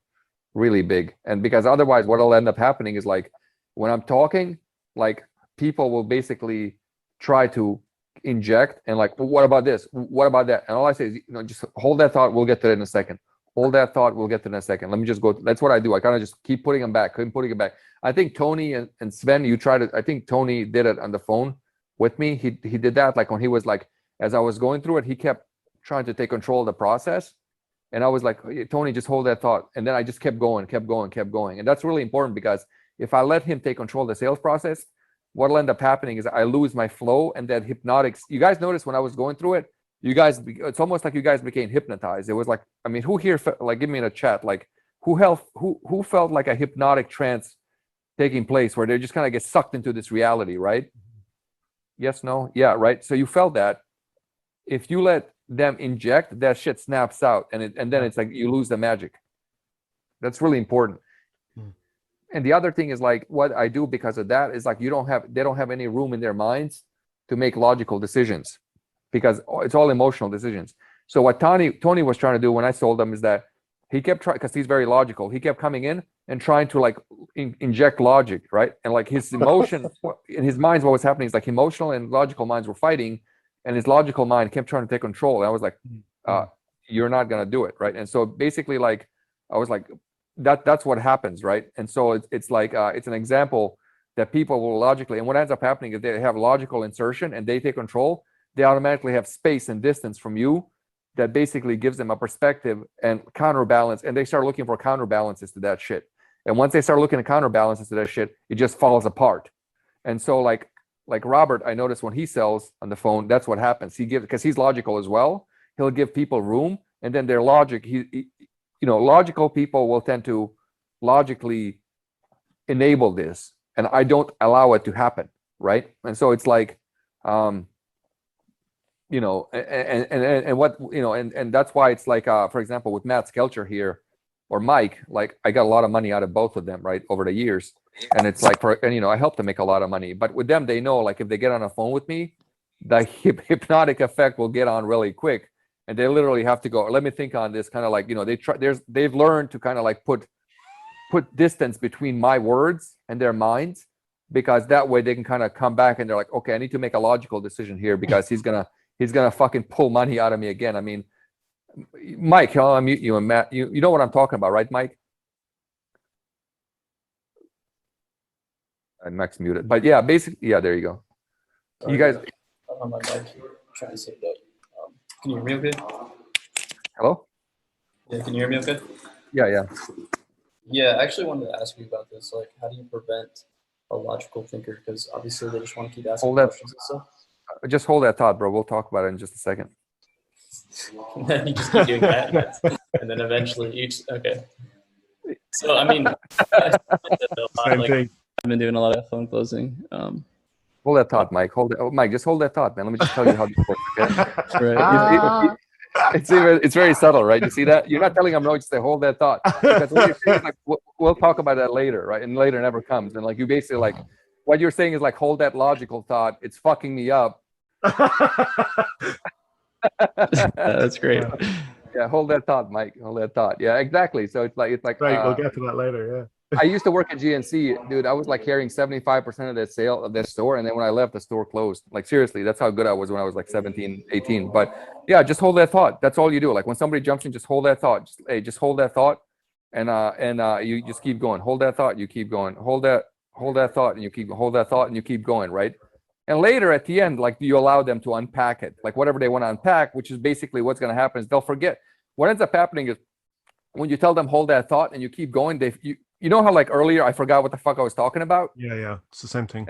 really big. And because otherwise, what'll end up happening is like when I'm talking, like people will basically try to inject and like, well, what about this? What about that? And all I say is, just hold that thought. We'll get to it in a second. Hold that thought. We'll get to it in a second. Let me just go. That's what I do. I kind of just keep putting them back. Keep putting it back. I think Tony and Sven, you tried it. I think Tony did it on the phone with me. He did that like when he was like, as I was going through it, he kept trying to take control of the process. And I was like, hey, Tony, just hold that thought. And then I just kept going. And that's really important because if I let him take control of the sales process, what'll end up happening is I lose my flow, and that hypnotic. You guys notice when I was going through it, it's almost like you guys became hypnotized. It was like, I mean, who here, like, give me in a chat, like who felt like a hypnotic trance taking place where they just kind of get sucked into this reality, right? Yes, no, yeah, right. So you felt that. If you let them inject, that shit snaps out, and then it's like you lose the magic. That's really important. And the other thing is like what I do because of that is like they don't have any room in their minds to make logical decisions because it's all emotional decisions. So what Tony was trying to do when I sold him is that he kept trying, because he's very logical. He kept coming in and trying to like inject logic, right? And like his emotion in his mind, what was happening is like emotional and logical minds were fighting, and his logical mind kept trying to take control. And I was like, you're not gonna do it, right? And so basically, like I was like, that's what happens, right? And so it's like it's an example that people will logically, and what ends up happening is they have logical insertion and they take control. They automatically have space and distance from you that basically gives them a perspective and counterbalance, and they start looking for counterbalances to that shit. And once they start looking at counterbalances to that shit, it just falls apart. And so like Robert, I noticed when he sells on the phone, that's what happens. Because he's logical as well, he'll give people room, and then their logic, logical people will tend to logically enable this, and I don't allow it to happen, right? And so it's like, and that's why it's like, for example, with Matt Skelcher here or Mike, like I got a lot of money out of both of them, right, over the years. And it's like, I help them make a lot of money, but with them, they know, like if they get on a phone with me, the hypnotic effect will get on really quick. And they literally have to go, let me think on this, kind of like, they've learned to kind of like put distance between my words and their minds, because that way they can kind of come back and they're like, okay, I need to make a logical decision here because he's gonna fucking pull money out of me again. I mean, Mike, I'll unmute you, and Matt, you know what I'm talking about, right, Mike? And Mike's muted, but yeah, basically, yeah, there you go. Sorry, you guys, I'm on my mic here, trying to set it up. Can you hear me okay? Hello? Yeah, can you hear me okay? Yeah. Yeah, I actually wanted to ask you about this. Like, how do you prevent a logical thinker? Because obviously they just want to keep asking questions and stuff. Just hold that thought, bro. We'll talk about it in just a second. And then you just keep doing that, and then eventually okay. So I mean, Same thing. I've been doing a lot of phone closing. Hold that thought, Mike. Mike, just hold that thought, man. Let me just tell you how this works. Okay? Right. It's very subtle, right? You see that? You're not telling them no, just say hold that thought. Because what you're saying is like we'll talk about that later, right? And later never comes. And like you basically like what you're saying is like hold that logical thought. It's fucking me up. That's great. Yeah, hold that thought, Mike. Hold that thought. Yeah, exactly. So it's like Right, we'll get to that later. Yeah. I used to work at GNC, dude. I was like carrying 75% of that sale of that store. And then when I left, the store closed. Like, seriously, that's how good I was when I was like 17, 18. But yeah, just hold that thought. That's all you do. Like when somebody jumps in, just hold that thought. Just hold that thought. And you just keep going. Hold that thought. You keep going. Hold that thought. And you keep hold that thought and you keep going. Right. And later at the end, like you allow them to unpack it, like whatever they want to unpack, which is basically what's going to happen is they'll forget. What ends up happening is when you tell them hold that thought and you keep going, you know how like earlier I forgot what the fuck I was talking about? Yeah, it's the same thing.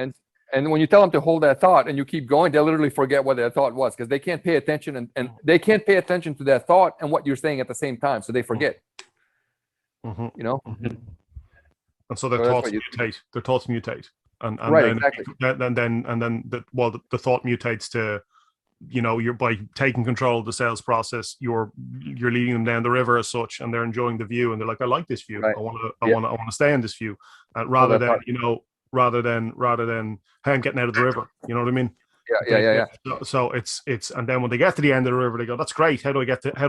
And when you tell them to hold that thought and you keep going, they'll literally forget what their thought was because they can't pay attention and they can't pay attention to that thought and what you're saying at the same time, so they forget. Mm-hmm. You know? Mm-hmm. And so their So thoughts mutate. Their thoughts mutate. And right, then, exactly. And then the thought mutates to you're by taking control of the sales process, you're leading them down the river as such, and they're enjoying the view, and they're like, I like this view. Right. I want Yeah. to stay in this view, rather that's than hey, I'm getting out of the river. You know what I mean? Yeah. So it's and then when they get to the end of the river, they go, "That's great. How do I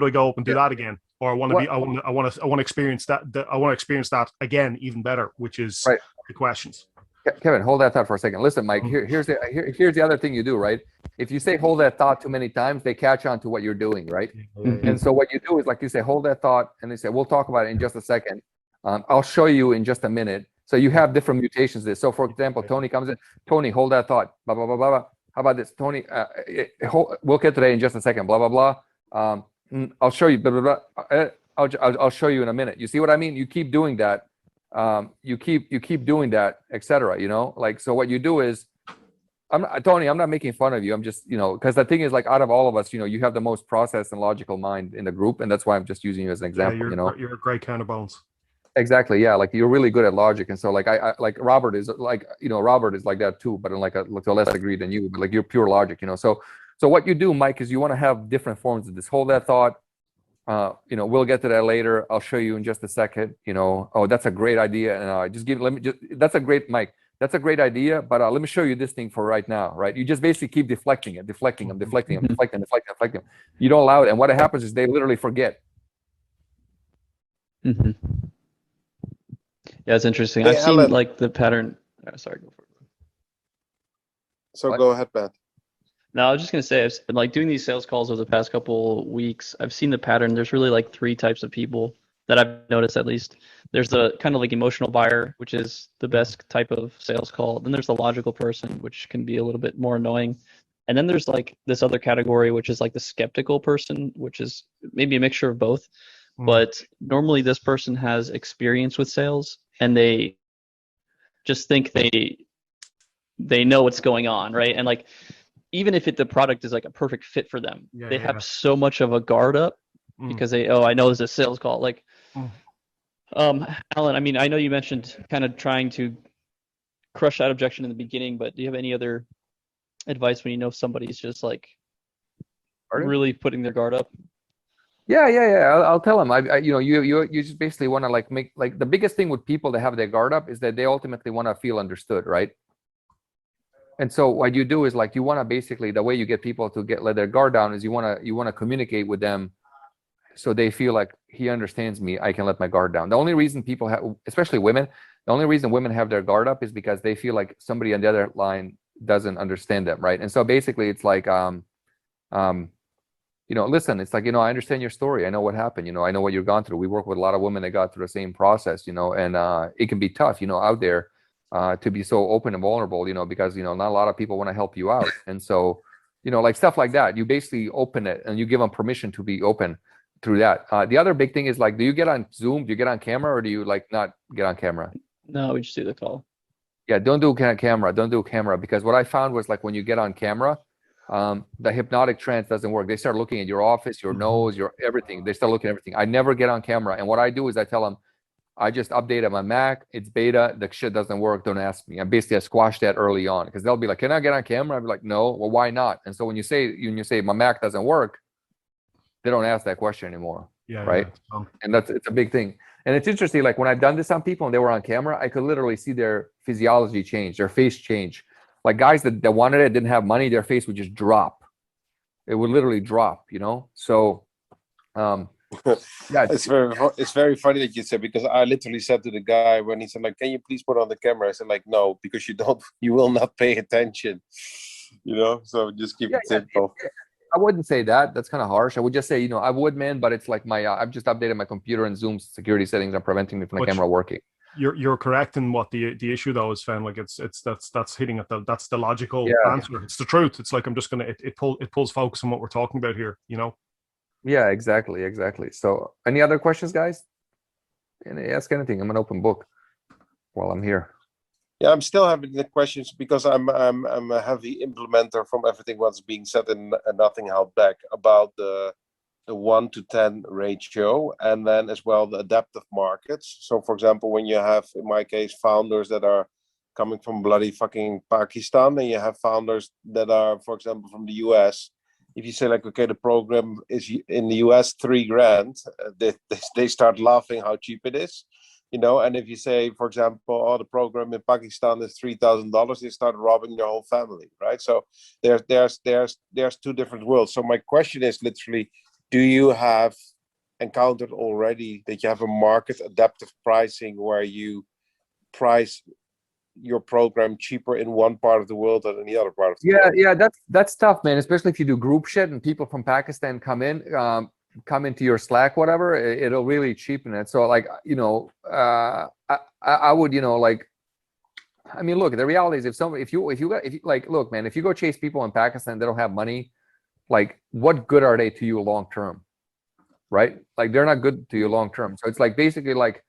go up and do that again?" Or I want to experience that. I want to experience that again, even better. Which is Right. the questions. Kevin, hold that thought for a second. Listen, Mike. Here's the other thing you do, right? If you say hold that thought too many times, they catch on to what you're doing, right? And so what you do is, like you say, hold that thought, and they say, we'll talk about it in just a second. I'll show you in just a minute. So you have different mutations there. So for example, Tony comes in. Tony, hold that thought. Blah blah blah blah blah. How about this, Tony? We'll get to that in just a second. Blah blah blah. I'll show you. Blah blah blah. I'll show you in a minute. You see what I mean? You keep doing that. You keep doing that, etc. Like, so what you do is, Tony, I'm not making fun of you. I'm just, because the thing is, like, out of all of us, you have the most processed and logical mind in the group, and that's why I'm just using you as an example. You're a great counterbalance. Exactly. Yeah. Like, you're really good at logic. And so, like, I like Robert is like, Robert is like that too, but in like to a less degree than you, but like, you're pure logic, So what you do, Mike, is you want to have different forms of this. Hold that thought. We'll get to that later. I'll show you in just a second. Oh, that's a great idea. And that's a great, Mike. That's a great idea, but let me show you this thing for right now, right? You just basically keep deflecting them. You don't allow it. And what happens is they literally forget. Mm-hmm. Yeah, it's interesting. Hey, I've seen Alan. like the pattern. Oh, sorry, go for it. So What? go ahead, Matt. No, I was just gonna say, I've been like doing these sales calls over the past couple weeks. I've seen the pattern. There's really like three types of people that I've noticed, at least. There's the kind of like emotional buyer, which is the best type of sales call. Then there's the logical person, which can be a little bit more annoying. And then there's like this other category, which is like the skeptical person, which is maybe a mixture of both. But normally this person has experience with sales, and they just think they know what's going on, right? And like, even if the product is like a perfect fit for them, they have so much of a guard up because I know there's a sales call. Like, Alan, I mean, I know you mentioned kind of trying to crush that objection in the beginning, but do you have any other advice when you know somebody's just like really putting their guard up? Yeah. I'll tell them. You just basically want to like make, like, the biggest thing with people that have their guard up is that they ultimately want to feel understood, right? And so what you do is, like, you want to basically, the way you get people to let their guard down is you want to communicate with them so they feel like, he understands me, I can let my guard down. The only reason people have, especially women, the only reason women have their guard up is because they feel like somebody on the other line doesn't understand them, right? And so basically it's like, listen, it's like, I understand your story. I know what happened. I know what you've gone through. We work with a lot of women that got through the same process, and it can be tough, out there to be so open and vulnerable, because, not a lot of people want to help you out. And so, like stuff like that, you basically open it and you give them permission to be open through that. The other big thing is, like, do you get on Zoom? Do you get on camera, or do you like not get on camera? No, we just do the call. Yeah, don't do camera. Don't do camera, because what I found was, like, when you get on camera, the hypnotic trance doesn't work. They start looking at your office, your nose, your everything. They start looking at everything. I never get on camera. And what I do is I tell them, I just updated my Mac. It's beta. The shit doesn't work. Don't ask me. I basically squashed that early on, because they'll be like, can I get on camera? I'll be like, no. Well, why not? And so when you say my Mac doesn't work, they don't ask that question anymore. Yeah. Right. Yeah. And it's a big thing. And it's interesting. Like, when I've done this on people and they were on camera, I could literally see their physiology change, their face change. Like, guys that wanted it, didn't have money, their face would just drop. It would literally drop, So, yeah, it's very funny that you said, because I literally said to the guy when he said, like, can you please put on the camera? I said, like, no, because you will not pay attention, so just keep it simple. I wouldn't say that. That's kind of harsh. I would just say, I would, man, but it's like I've just updated my computer and Zoom's security settings are preventing me from the camera working. You're correct in what the issue though is, Fen. Like, that's hitting at that's the logical answer. It's the truth. It's like, I'm just gonna it pulls focus on what we're talking about here. Yeah, exactly. So, any other questions, guys? And ask anything. I'm an open book while I'm here. Yeah, I'm still having the questions, because I'm a heavy implementer from everything what's being said, and nothing held back about the 1 to 10 ratio, and then as well the adaptive markets. So for example, when you have, in my case, founders that are coming from bloody fucking Pakistan, and you have founders that are, for example, from the US, if you say like, okay, the program is in the US $3,000, they start laughing how cheap it is, you know. And if you say, for example, oh, the program in Pakistan is $3,000, they start robbing your whole family, right? So there's two different worlds. So my question is literally, do you have encountered already that you have a market adaptive pricing where you price your program cheaper in one part of the world than in the other part of the world? Yeah, that's tough, man. Especially if you do group shit and people from Pakistan come into your Slack, whatever, it'll really cheapen it. So like, you know, I would, you know, like, I mean, look, the reality is if you like, look, man, if you go chase people in Pakistan, they don't have money, like, what good are they to you long term? Right? Like, they're not good to you long term. So it's like basically like,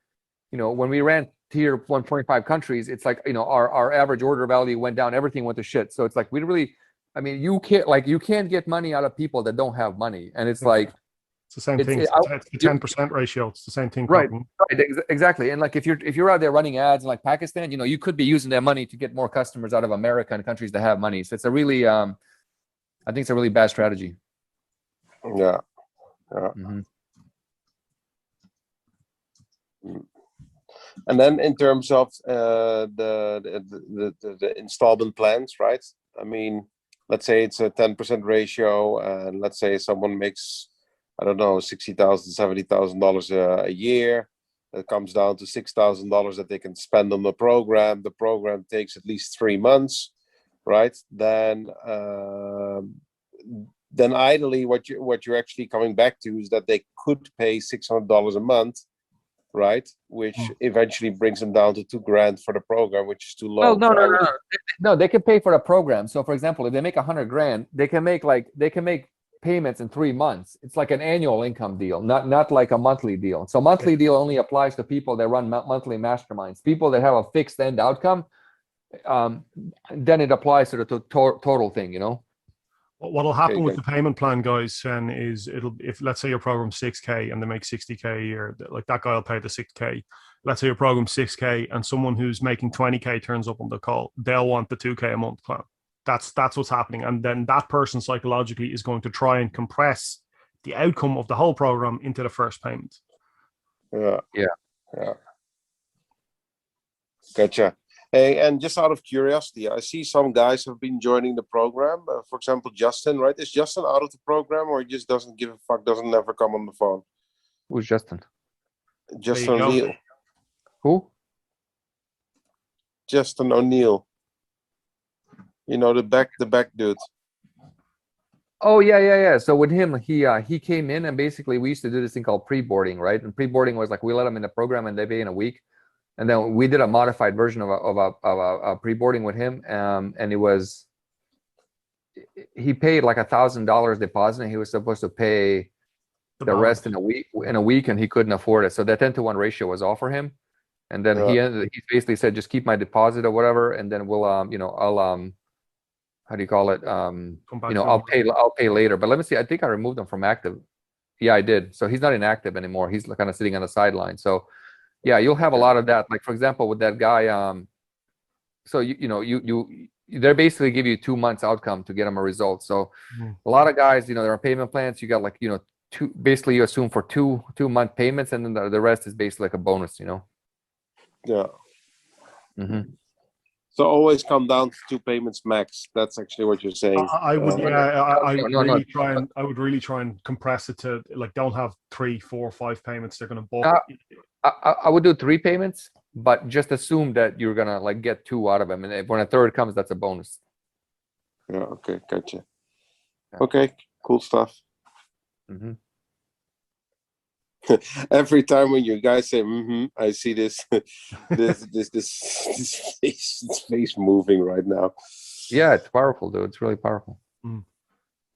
you know, when we ran tier 125 countries, it's like, you know, our average order value went down, everything went to shit. So it's like, we really, I mean, you can't get money out of people that don't have money. And it's like, it's the same thing. It's the 10% ratio. It's the same thing. Right, exactly. And like, if you're out there running ads in like Pakistan, you know, you could be using that money to get more customers out of America and countries that have money. So it's a really, I think it's a really bad strategy. Yeah. Mm-hmm. And then in terms of the installment plans, right? I mean, let's say it's a 10% ratio, and let's say someone makes, I don't know, $60,000, $70,000 a year. That comes down to $6,000 that they can spend on the program. The program takes at least 3 months, right? Then ideally, what you're actually coming back to is that they could pay $600 a month, right? Which eventually brings them down to $2,000 for the program, which is too low. Well, no, they can pay for the program. So for example, if they make $100,000, they can make payments in 3 months. It's like an annual income deal, not like a monthly deal. So monthly deal only applies to people that run monthly masterminds. People that have a fixed end outcome, then it applies to the total thing, you know. What'll happen with the payment plan, guys, then is if let's say your program's 6K and they make 60K a year, like that guy will pay the 6K. Let's say your program's 6K and someone who's making 20K turns up on the call, they'll want the 2K a month plan. That's what's happening. And then that person psychologically is going to try and compress the outcome of the whole program into the first payment. Yeah. Gotcha. Hey, and just out of curiosity, I see some guys have been joining the program. For example, Justin, right? Is Justin out of the program, or he just doesn't give a fuck, doesn't never come on the phone? Who's Justin? Justin O'Neill. Who? Justin O'Neill. You know, the back dude. Oh yeah. So with him, he came in, and basically we used to do this thing called pre-boarding, right? And pre-boarding was like, we let him in the program and they pay in a week. And then we did a modified version of a pre-boarding with him, and he paid like $1,000 deposit, and he was supposed to pay the rest in a week, and he couldn't afford it. So that 10-to-1 ratio was off for him. And then he basically said, just keep my deposit or whatever, and then we'll I'll how do you call it? I'll pay later. But let me see. I think I removed him from active. Yeah, I did. So he's not inactive anymore. He's kind of sitting on the sideline. So yeah, you'll have a lot of that. Like, for example, with that guy, so they basically give you 2 months outcome to get them a result. So a lot of guys, there are payment plans. You got like, basically you assume for two month payments, and then the rest is basically like a bonus, Yeah. Mm-hmm. So always come down to 2 payments max. That's actually what you're saying. I would really try and compress it to, like, don't have 3, 4, 5 payments they're going to book. I would do 3 payments, but just assume that you're gonna like get 2 out of them, and when a third comes, that's a bonus. Yeah. Okay. Gotcha. Okay. Cool stuff. Mm-hmm. Every time when you guys say I see this face moving right now. Yeah, it's powerful, dude. It's really powerful.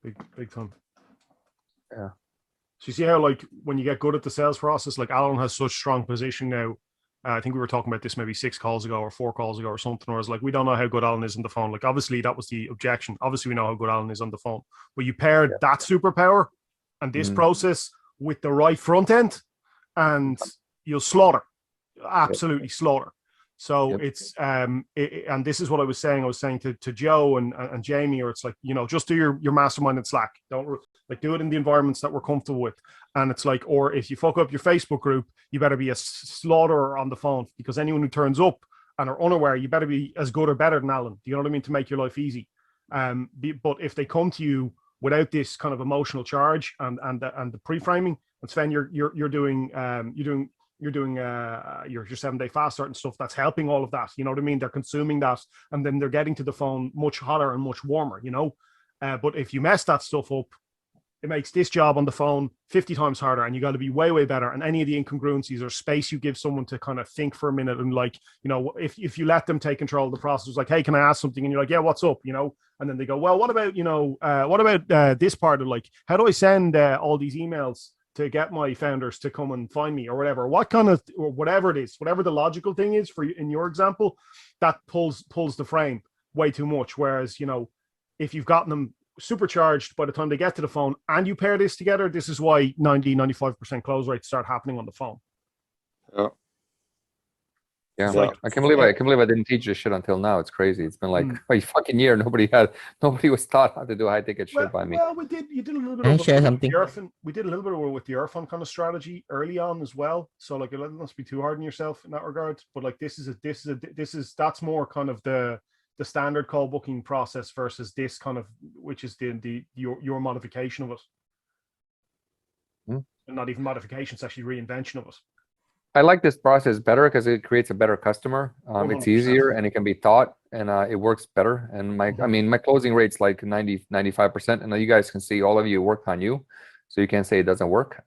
Big time. Yeah. So you see how, like, when you get good at the sales process, like Alan has such strong position now. I think we were talking about this maybe 6 calls ago or 4 calls ago or something, or it's like, we don't know how good Alan is on the phone. Like, obviously that was the objection. Obviously we know how good Alan is on the phone, but you paired that superpower and this process with the right front end, and you'll slaughter, absolutely slaughter. So Yep. it's and this is what I was saying. I was saying to Joe and Jamie, or it's like, you know, just do your mastermind in Slack. Don't like do it in the environments that we're comfortable with. And it's like, or if you fuck up your Facebook group, you better be a slaughterer on the phone, because anyone who turns up and are unaware, you better be as good or better than Alan. Do you know what I mean? To make your life easy. But if they come to you without this kind of emotional charge and the pre-framing, and Sven, you're doing your 7-day fast start and stuff that's helping all of that. You know what I mean? They're consuming that, and then they're getting to the phone much hotter and much warmer. You know, but if you mess that stuff up, it makes this job on the phone 50 times harder, and you got to be way better. And any of the incongruencies or space you give someone to kind of think for a minute, and like, you know, if you let them take control of the process, it's like, hey, can I ask something? And you're like, yeah, what's up? You know, and then they go, well, what about, you know, this part of, like, how do I send all these emails to get my founders to come and find me, or whatever? What kind of, or whatever it is, whatever the logical thing is for you in your example, that pulls the frame way too much. Whereas, you know, if you've gotten them supercharged by the time they get to the phone, and you pair this together, this is why 90-95% close rates start happening on the phone. Yeah, So- I can't believe I didn't teach this shit until now. It's crazy. It's been like a fucking year. Nobody was taught how to do high ticket shit by me. Well, you did a little bit Can I of share with something? the Irfan. We did a little bit of with the Irfan kind of strategy early on as well. So like, it must be too hard on yourself in that regard. But like, that's more kind of the standard call booking process versus this kind of, which is your modification of it. And not even modification, it's actually reinvention of it. I like this process better because it creates a better customer. It's 100%. easier and it can be taught, and it works better. And my closing rate's like 95%. And you guys can see, all of you work on you, so you can't say it doesn't work.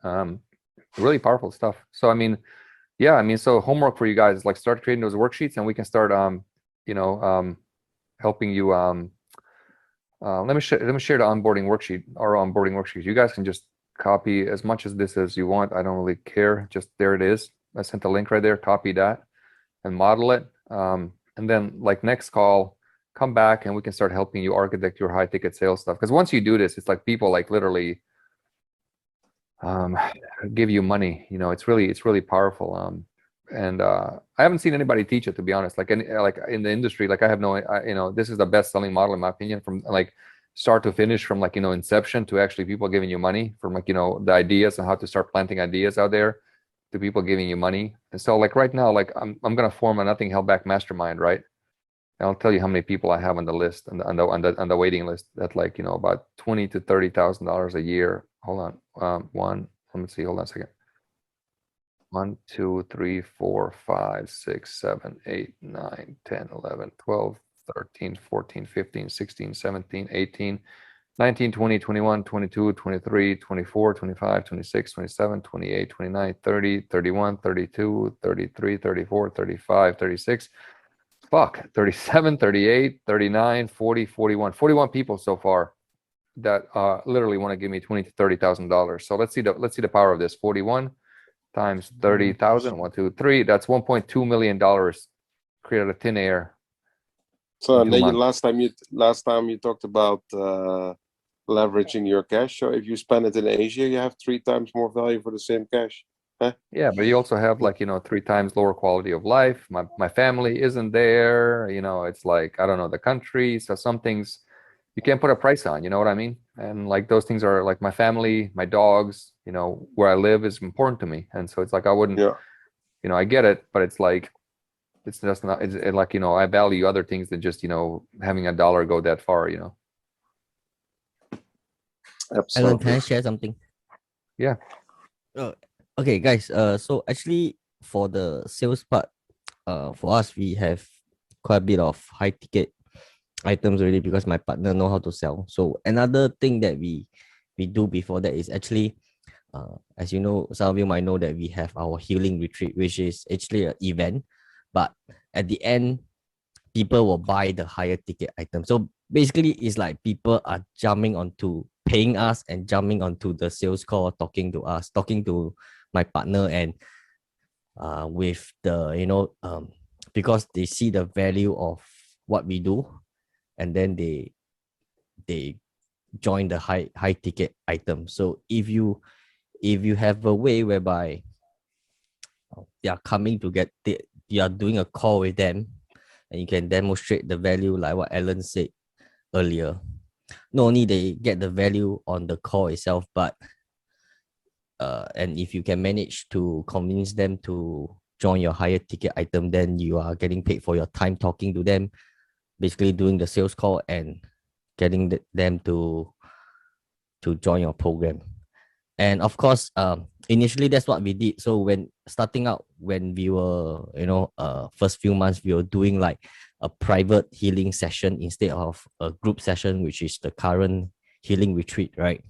Really powerful stuff. So so homework for you guys, like, start creating those worksheets, and we can start helping you. Let me share the onboarding worksheet, our onboarding worksheet. You guys can just copy as much of this as you want. I don't really care. Just, there it is. I sent the link right there. Copy that and model it. And then, like, next call, come back and we can start helping you architect your high ticket sales stuff. Because once you do this, it's like people like literally give you money. You know, it's really powerful. And I haven't seen anybody teach it, to be honest. Like in the industry, like, I have no, this is the best selling model, in my opinion, from like start to finish, from like, inception to actually people giving you money, from like, the ideas and how to start planting ideas out there to people giving you money. And so, like, right now, like, I'm gonna form a Nothing Held Back mastermind, right? And I'll tell you how many people I have on the list, on the waiting list, that, like, about $20,000 to $30,000 a year. Hold on, let me see. Hold on a second. 1, 2, 3, 4, 5, 6, 7, 8, 9, 10, 11, 12, 13, 14, 15, 16, 17, 18, 19, 20, 21, 22, 23, 24, 25, 26, 27, 28, 29, 30, 31, 32, 33, 34, 35, 36, 37, 38, 39, 40, 41 people so far that literally want to give me $20,000 to $30,000. So let's see the power of this. 41 times 30,000, 1, 2, 3. That's $1.2 million created out of thin air. So in 2 months. last time you talked about leveraging your cash. So if you spend it in Asia, you have 3 times more value for the same cash. Yeah, but you also have, like, 3 times lower quality of life. My family isn't there. It's like, I don't know, the country. So some things you can't put a price on. You know what I mean? And like, those things are like my family, my dogs. Where I live is important to me, and so it's like, I wouldn't. Yeah. I get it, but it's like, it's just not. It's like, I value other things than just having a dollar go that far. Absolutely. Alan, can I share something? Yeah. Okay, guys. So actually, for the sales part, for us, we have quite a bit of high ticket items already, because my partner know how to sell. So another thing that we do before that is actually, as you know, some of you might know that we have our healing retreat, which is actually an event, but at the end, people will buy the higher ticket item. So basically, it's like people are jumping onto paying us and jumping onto the sales call, talking to my partner, and with the because they see the value of what we do, and then they join the high ticket item. So if you have a way whereby they are coming to get you are doing a call with them and you can demonstrate the value like what Alan said earlier. Not only they get the value on the call itself, but and if you can manage to convince them to join your higher ticket item, then you are getting paid for your time talking to them, basically doing the sales call and getting them to join your program. And of course, initially that's what we did. So when starting out, when we were, first few months, we were doing like a private healing session instead of a group session, which is the current healing retreat, right?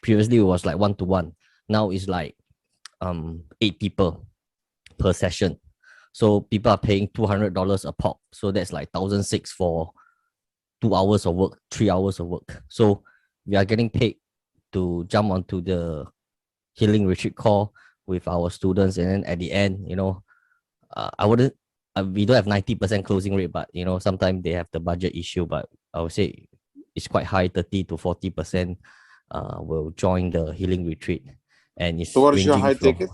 Previously it was like 1-to-1. Now it's like 8 people per session. So people are paying $200 a pop. So that's like $1,600 for 2 hours of work, 3 hours of work. So we are getting paid to jump onto the healing retreat call with our students, and then at the end, we don't have 90% closing rate, but sometimes they have the budget issue, but I would say it's quite high, 30 to 40% will join the healing retreat. And it's So what is your ranging high from, ticket?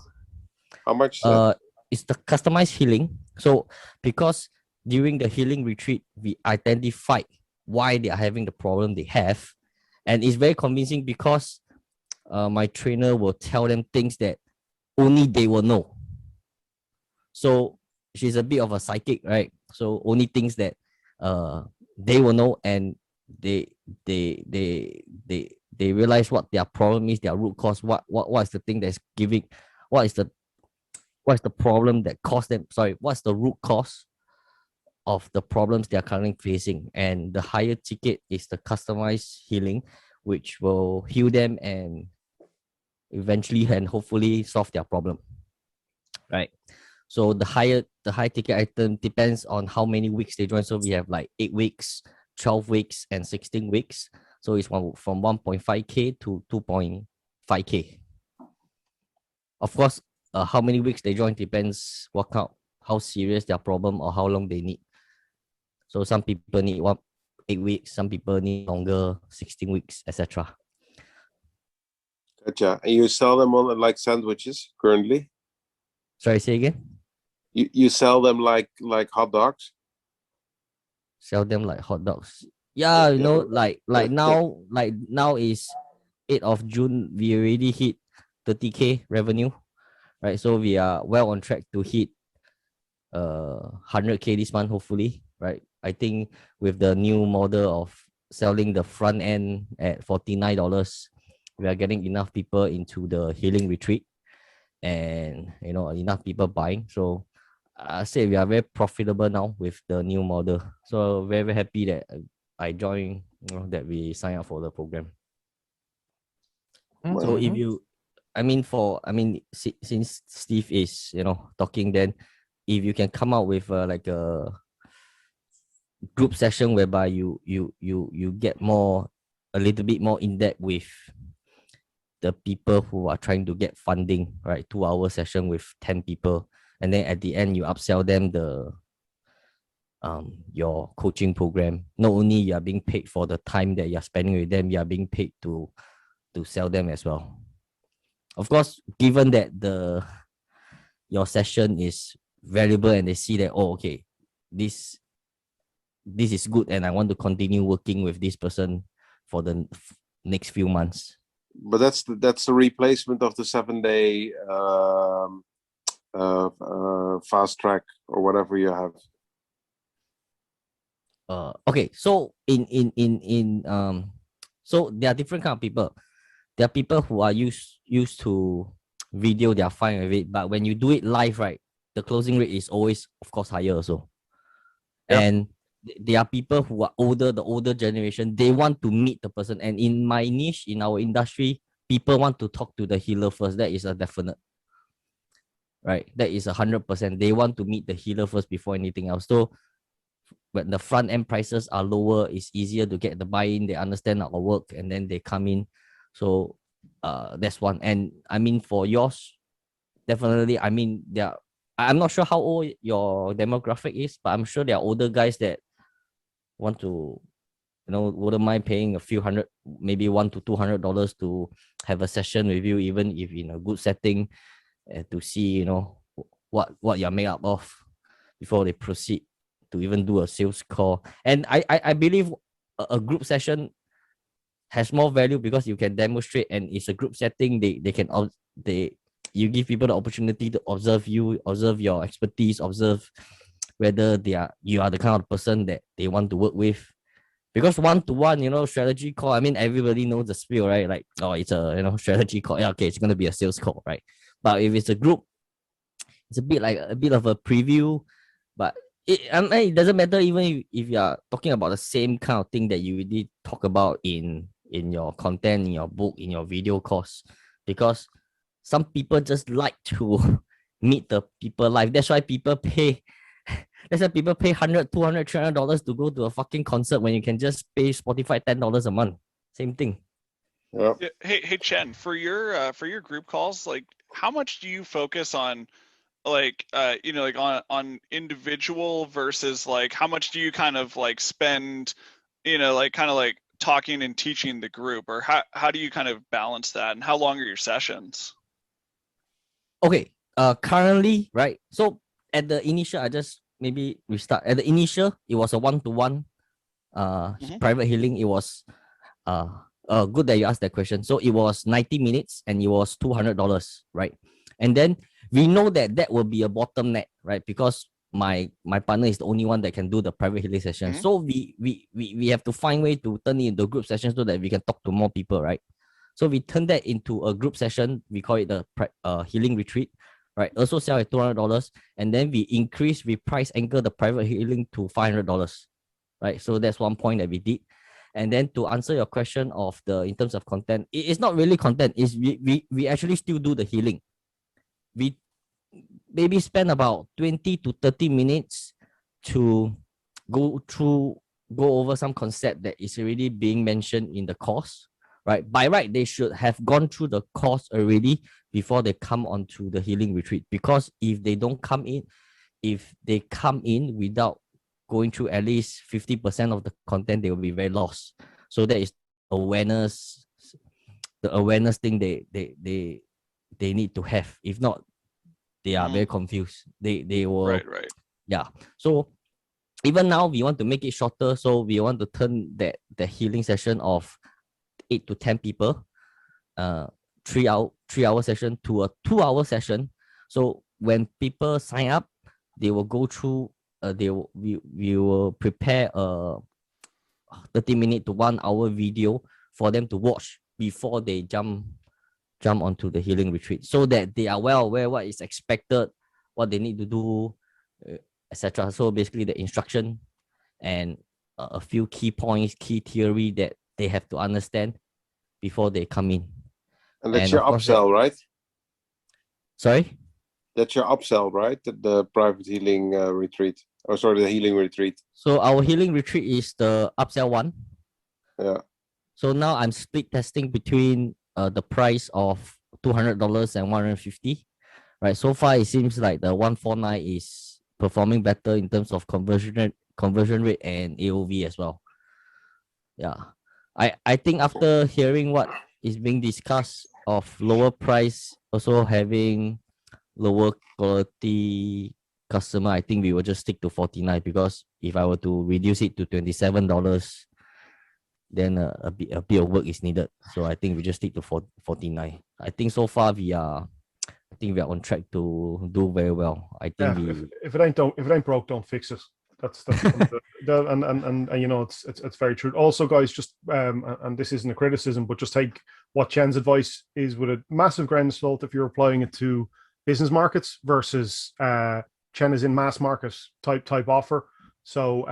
How much is that? it's the customized healing. So because during the healing retreat, we identified why they are having the problem they have, and it's very convincing because my trainer will tell them things that only they will know. So she's a bit of a psychic, right? So only things that they will know, and they realize what their problem is, their root cause, what is the thing that's giving, what's the problem that caused them, what's the root cause of the problems they are currently facing. And the higher ticket is the customized healing, which will heal them and eventually and hopefully solve their problem, right? So the high ticket item depends on how many weeks they join. So we have like 8 weeks, 12 weeks, and 16 weeks. So it's from 1.5K to 2.5K. Of course, how many weeks they join depends how serious their problem or how long they need. So some people need 8 weeks, some people need longer, 16 weeks, etc. Gotcha. And you sell them on like sandwiches currently? Sorry, say again? You sell them like hot dogs? Sell them like hot dogs. Yeah, like now is 8th of June. We already hit 30K revenue, right? So we are well on track to hit 100K this month, hopefully, right? I think with the new model of selling the front end at $49, we are getting enough people into the healing retreat, and enough people buying. So I say we are very profitable now with the new model. So very, very happy that I joined, that we sign up for the program. So if you, since Steve is talking, then if you can come out with like a group session whereby you get a little bit more in depth with the people who are trying to get funding, right? 2-hour session with 10 people, and then at the end you upsell them your coaching program. Not only you are being paid for the time that you are spending with them, you are being paid to sell them as well. Of course, given that your session is valuable and they see that, okay, this is good and I want to continue working with this person for the next few months. But that's the replacement of the 7-day fast track or whatever you have. Okay, so so there are different kind of people. There are people who are used to video, they are fine with it, but when you do it live, right, the closing rate is always, of course, higher also. Yep. And there are people who are older, the older generation, they want to meet the person. And in my niche, in our industry, people want to talk to the healer first. That is a definite, right? That is 100%. They want to meet the healer first before anything else. So when the front end prices are lower, it's easier to get the buy-in. They understand our work and then they come in. So that's one. And for yours, definitely, I'm not sure how old your demographic is, but I'm sure there are older guys that want to, wouldn't mind paying a few hundred, maybe $100 to $200 to have a session with you, even if in a good setting, to see, what you're made up of. before they proceed to even do a sales call. And I believe a group session has more value because you can demonstrate, and it's a group setting. You give people the opportunity to observe you, observe your expertise, observe whether you are the kind of person that they want to work with. Because one-to-one, strategy call, I mean, everybody knows the spiel, right? Like, oh, it's a, strategy call. Yeah, okay, it's going to be a sales call, right? But if it's a group, it's a bit of a preview. But it doesn't matter even if you are talking about the same kind of thing that you did talk about in your content, in your book, in your video course. Because some people just like to meet the people live. That's why people pay $100, $200, $300 to go to a fucking concert when you can just pay Spotify $10 a month. Same thing. Yeah. Hey Chen, for your group calls, like how much do you focus on like like on individual versus like how much do you kind of like spend like kind of like talking and teaching the group, or how do you kind of balance that, and how long are your sessions? Okay, currently, right? So at the initial, I just maybe restart. At the initial, it was a one-to-one private healing. It was good that you asked that question. So it was 90 minutes and it was $200, right? And then we know that will be a bottleneck, right? Because my partner is the only one that can do the private healing session. So we have to find way to turn it into a group session so that we can talk to more people, right? So we turn that into a group session. We call it the healing retreat, right? Also sell at $200, and then we price anchor the private healing to $500, right? So that's one point that we did. And then to answer your question of in terms of content, it's not really content. Is we actually still do the healing. We maybe spend about 20 to 30 minutes to go over some concept that is already being mentioned in the course, right? By right, they should have gone through the course already before they come onto the healing retreat. Because if they come in without going through at least 50% of the content, they will be very lost. So that is the awareness thing they need to have. If not, they are very confused. They will right. Yeah. So even now we want to make it shorter. So we want to turn the healing session of 8 to 10 people, 3-hour session to a 2-hour session. So when people sign up, they will go through. We will prepare a 30-minute to 1 hour video for them to watch before they jump onto the healing retreat, so that they are well aware what is expected, what they need to do, etc. So basically the instruction and a few key points, key theory that they have to understand before they come in. And that's your upsell, right? Sorry? That's your upsell, right? The private healing retreat. Oh, sorry, the healing retreat. So our healing retreat is the upsell one. Yeah. So now I'm split testing between the price of $200 and $150, right? So far, it seems like the 149 is performing better in terms of conversion rate and AOV as well. Yeah, I think after hearing what is being discussed of lower price, also having lower quality customer, I think we will just stick to 49, because if I were to reduce it to $27, then a bit of work is needed. So I think we just stick to 49. I think so far we are on track to do very well. I think if it ain't broke, don't fix it. That's and it's very true. Also, guys, just and this isn't a criticism, but just take what Chen's advice is with a massive grain of salt if you're applying it to business markets versus Chen is in mass market type offer. So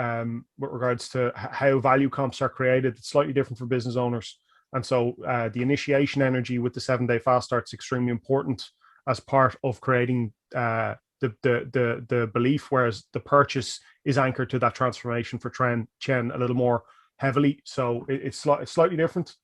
with regards to how value comps are created, it's slightly different for business owners. And so the initiation energy with the 7-day fast start is extremely important as part of creating the belief, whereas the purchase is anchored to that transformation for Chen a little more heavily. So it's slightly different.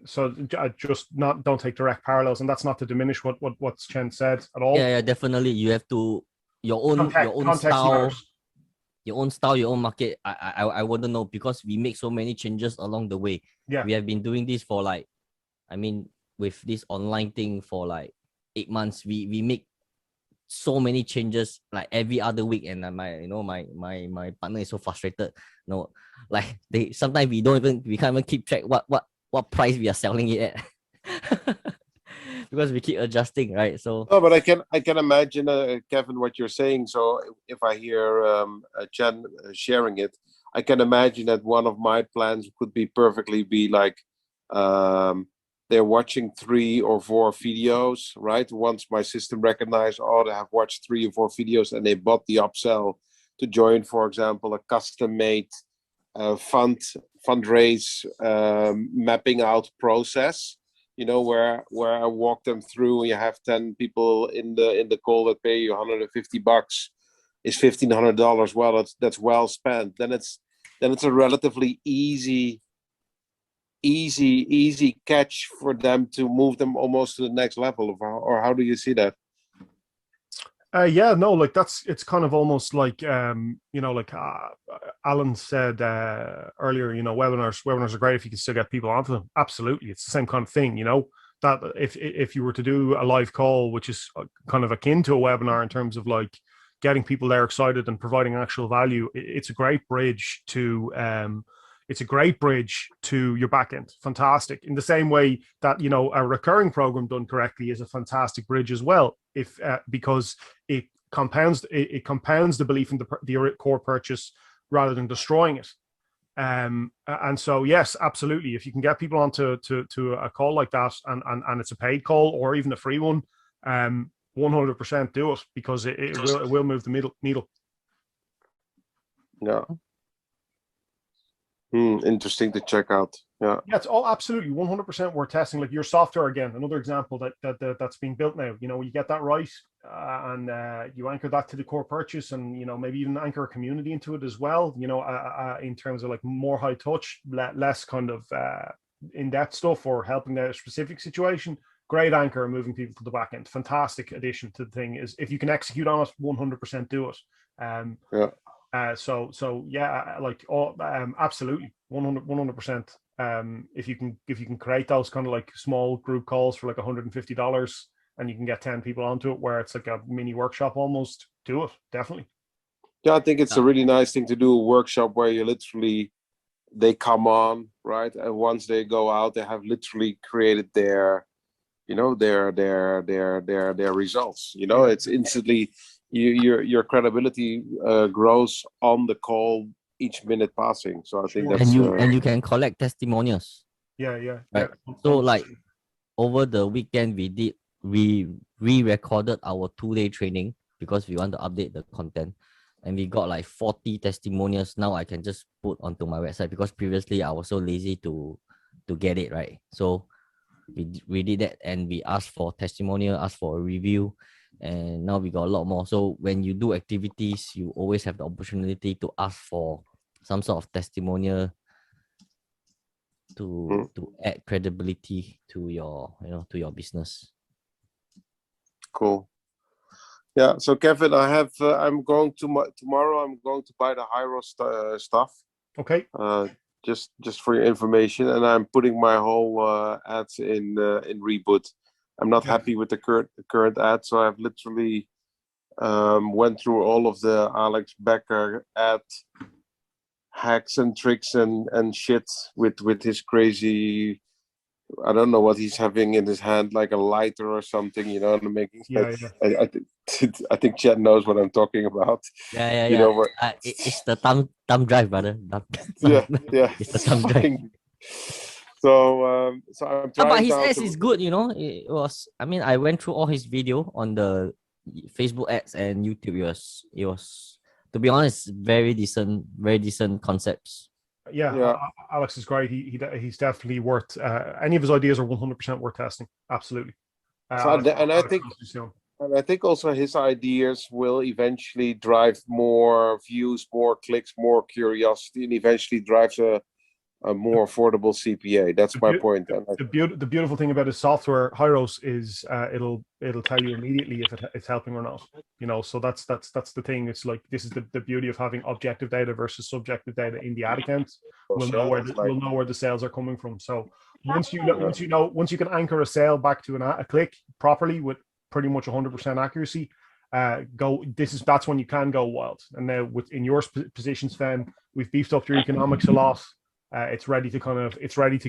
So just don't take direct parallels, and that's not to diminish what Chen said at all. Yeah, definitely. You have to your own style, matters. your own style, your own market. I wouldn't know, because we make so many changes along the way. Yeah, we have been doing this for with this online thing for 8 months. We make so many changes like every other week, and my partner is so frustrated. Like they sometimes we can't even keep track what price we are selling it at. Because we keep adjusting, right? So No, but I can imagine, Kevin, what you're saying. So if I hear Chen sharing it, I can imagine that one of my plans could perfectly be like, they're watching 3 or 4 videos, right? Once my system recognized, oh, they have watched 3 or 4 videos, and they bought the upsell to join, for example, a custom-made fundraise mapping out process. Where I walk them through, and you have 10 people in the call that pay you $150, is $1,500. Well, that's well spent. Then it's a relatively easy catch for them to move them almost to the next level. Or how do you see that? Yeah, no, like it's kind of almost like like Alan said earlier, webinars are great if you can still get people onto them. Absolutely, it's the same kind of thing, that if you were to do a live call, which is kind of akin to a webinar in terms of like getting people there excited and providing actual value, it's a great bridge to your backend. Fantastic. In the same way that a recurring program done correctly is a fantastic bridge as well, if because it compounds the belief in the core purchase rather than destroying it. And so yes, absolutely. If you can get people onto to a call like that, and it's a paid call or even a free one, 100% do it, because it will move the needle. Yeah. Interesting to check out. Yeah, it's all absolutely 100% worth testing. Like your software, again, another example that's being built now. You get that right, and you anchor that to the core purchase, and maybe even anchor a community into it as well. In terms of like more high touch, less kind of in-depth stuff or helping their specific situation. Great anchor, moving people to the back end. Fantastic addition to the thing. Is if you can execute on it, 100% do it. Yeah. So yeah, like absolutely 100%. If you can create those kind of like small group calls for like $150, and you can get 10 people onto it, where it's like a mini workshop almost, do it, definitely. Yeah, I think it's a really nice thing to do, a workshop where they come on, right, and once they go out, they have literally created their results. It's instantly your credibility grows on the call each minute passing. So I think that's and you can collect testimonials. Yeah. Right. Yeah. So like over the weekend we re-recorded our 2-day training because we want to update the content, and we got like 40 testimonials. Now I can just put onto my website, because previously I was so lazy to get it right. So we did that, and we asked for testimonial, asked for a review, and now we got a lot more. So when you do activities, you always have the opportunity to ask for some sort of testimonial to add credibility to your business. cool. Yeah. So Kevin, I'm going to tomorrow. I'm going to buy the Hyro stuff. Okay. Just for your information, and I'm putting my whole ads in Reboot. I'm not happy with the current ad, so I've literally went through all of the Alex Becker ad hacks and tricks and shit with his crazy, I don't know what he's having in his hand, like a lighter or something, I'm making. Yeah. I think Chad knows what I'm talking about. Yeah. Where, it's the thumb drive, brother. Yeah. It's the thumb drive. So I'm trying. But his ads is good, It was. I mean, I went through all his video on the Facebook ads and YouTube. It was, to be honest, very decent concepts. Yeah. Alex is great. He's definitely worth. Any of his ideas are 100% worth testing. Absolutely. I think also his ideas will eventually drive more views, more clicks, more curiosity, and eventually drives a more affordable CPA. That's my point. The beautiful thing about his software, Hyros, is it'll tell you immediately if it's helping or not. So that's the thing. It's like, this is the beauty of having objective data versus subjective data in the ad account. We'll know where the sales are coming from. So once you can anchor a sale back to a click properly with pretty much 100% accuracy, That's when you can go wild. And now in your position, Sven, we've beefed up your economics a lot. It's ready to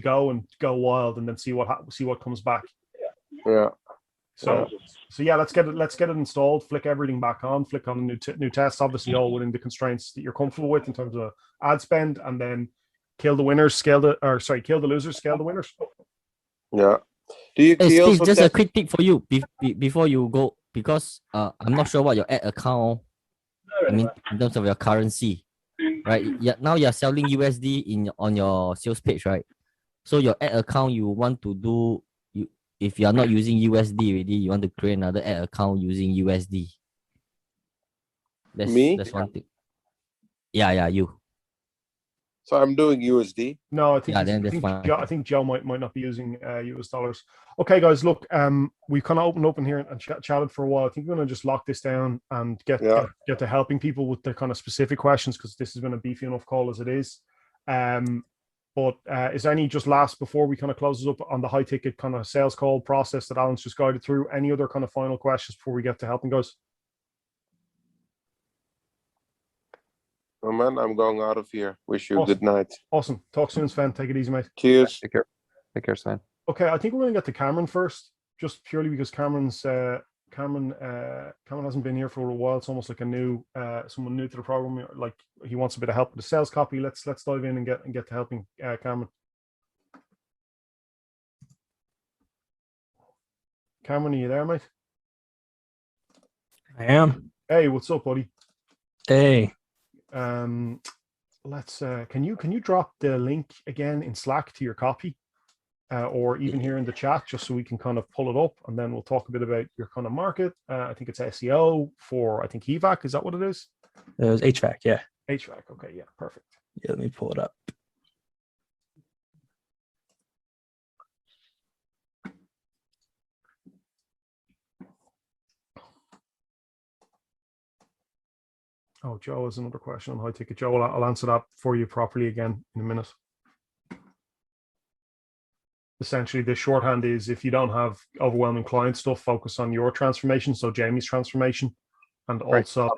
go and go wild, and then see what comes back. Yeah. So yeah, let's get it installed. Flick everything back on. Flick on the new test. Obviously, all within the constraints that you're comfortable with in terms of ad spend, and then kill the winners, kill the losers, scale the winners. Yeah. Do you Hey, also Steve, just a test- quick tip for you before you go, because I'm not sure what your ad account, I mean, in terms of your currency, right? Yeah, now you're selling USD on your sales page, right? So your ad account, you want to do, if you are not using USD already, you want to create another ad account using USD. That's one thing. Yeah, you. So I'm doing USD. No, I think Yeah, then that's fine. I think Joe might not be using US dollars. Okay, guys, look, we've kind of opened up in here and chatted for a while. I think we're going to just lock this down and get to helping people with their kind of specific questions, because this has been a beefy enough call as it is. But is there any just last, before we kind of close this up on the high ticket kind of sales call process that Alan's just guided through, any other kind of final questions before we get to helping guys? Oh man, I'm going out of here. Wish you a good night. Awesome. Talk soon, Sven. Take it easy, mate. Cheers. Take care, Sven. Okay, I think we're going to get to Cameron first, just purely because Cameron hasn't been here for a while. It's almost like someone new to the program. Like, he wants a bit of help with the sales copy. Let's dive in and get to helping Cameron. Cameron, are you there, mate? I am. Hey, what's up, buddy? Hey. Let's can you drop the link again in Slack to your copy, or even here in the chat, just so we can kind of pull it up, and then we'll talk a bit about your kind of market. I think it's SEO for, I think, HVAC. Is that what it is? It was HVAC, yeah. HVAC. Okay, yeah, perfect. Yeah, let me pull it up. Oh, Joe has another question on high ticket. Joe, I'll answer that for you properly again in a minute. Essentially, the shorthand is, if you don't have overwhelming client stuff, focus on your transformation. So Jamie's transformation, and also,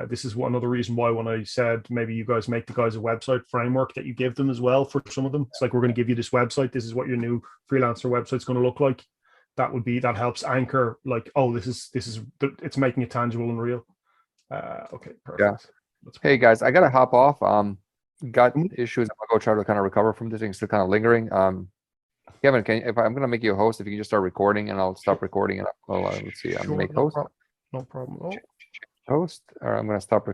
this is one other reason why, when I said maybe you guys make the guys a website framework that you give them as well for some of them. It's like, we're going to give you this website. This is what your new freelancer website's going to look like. That helps anchor, like, oh, it's making it tangible and real. Okay, perfect. Yeah. Hey guys, I gotta hop off. Got issues. I'm gonna go try to kind of recover from this thing. Still kind of lingering. Kevin, I'm gonna make you a host, if you can just start recording, and I'll stop recording, and let's see. I'm gonna make host. No problem. Host, or I'm gonna stop recording.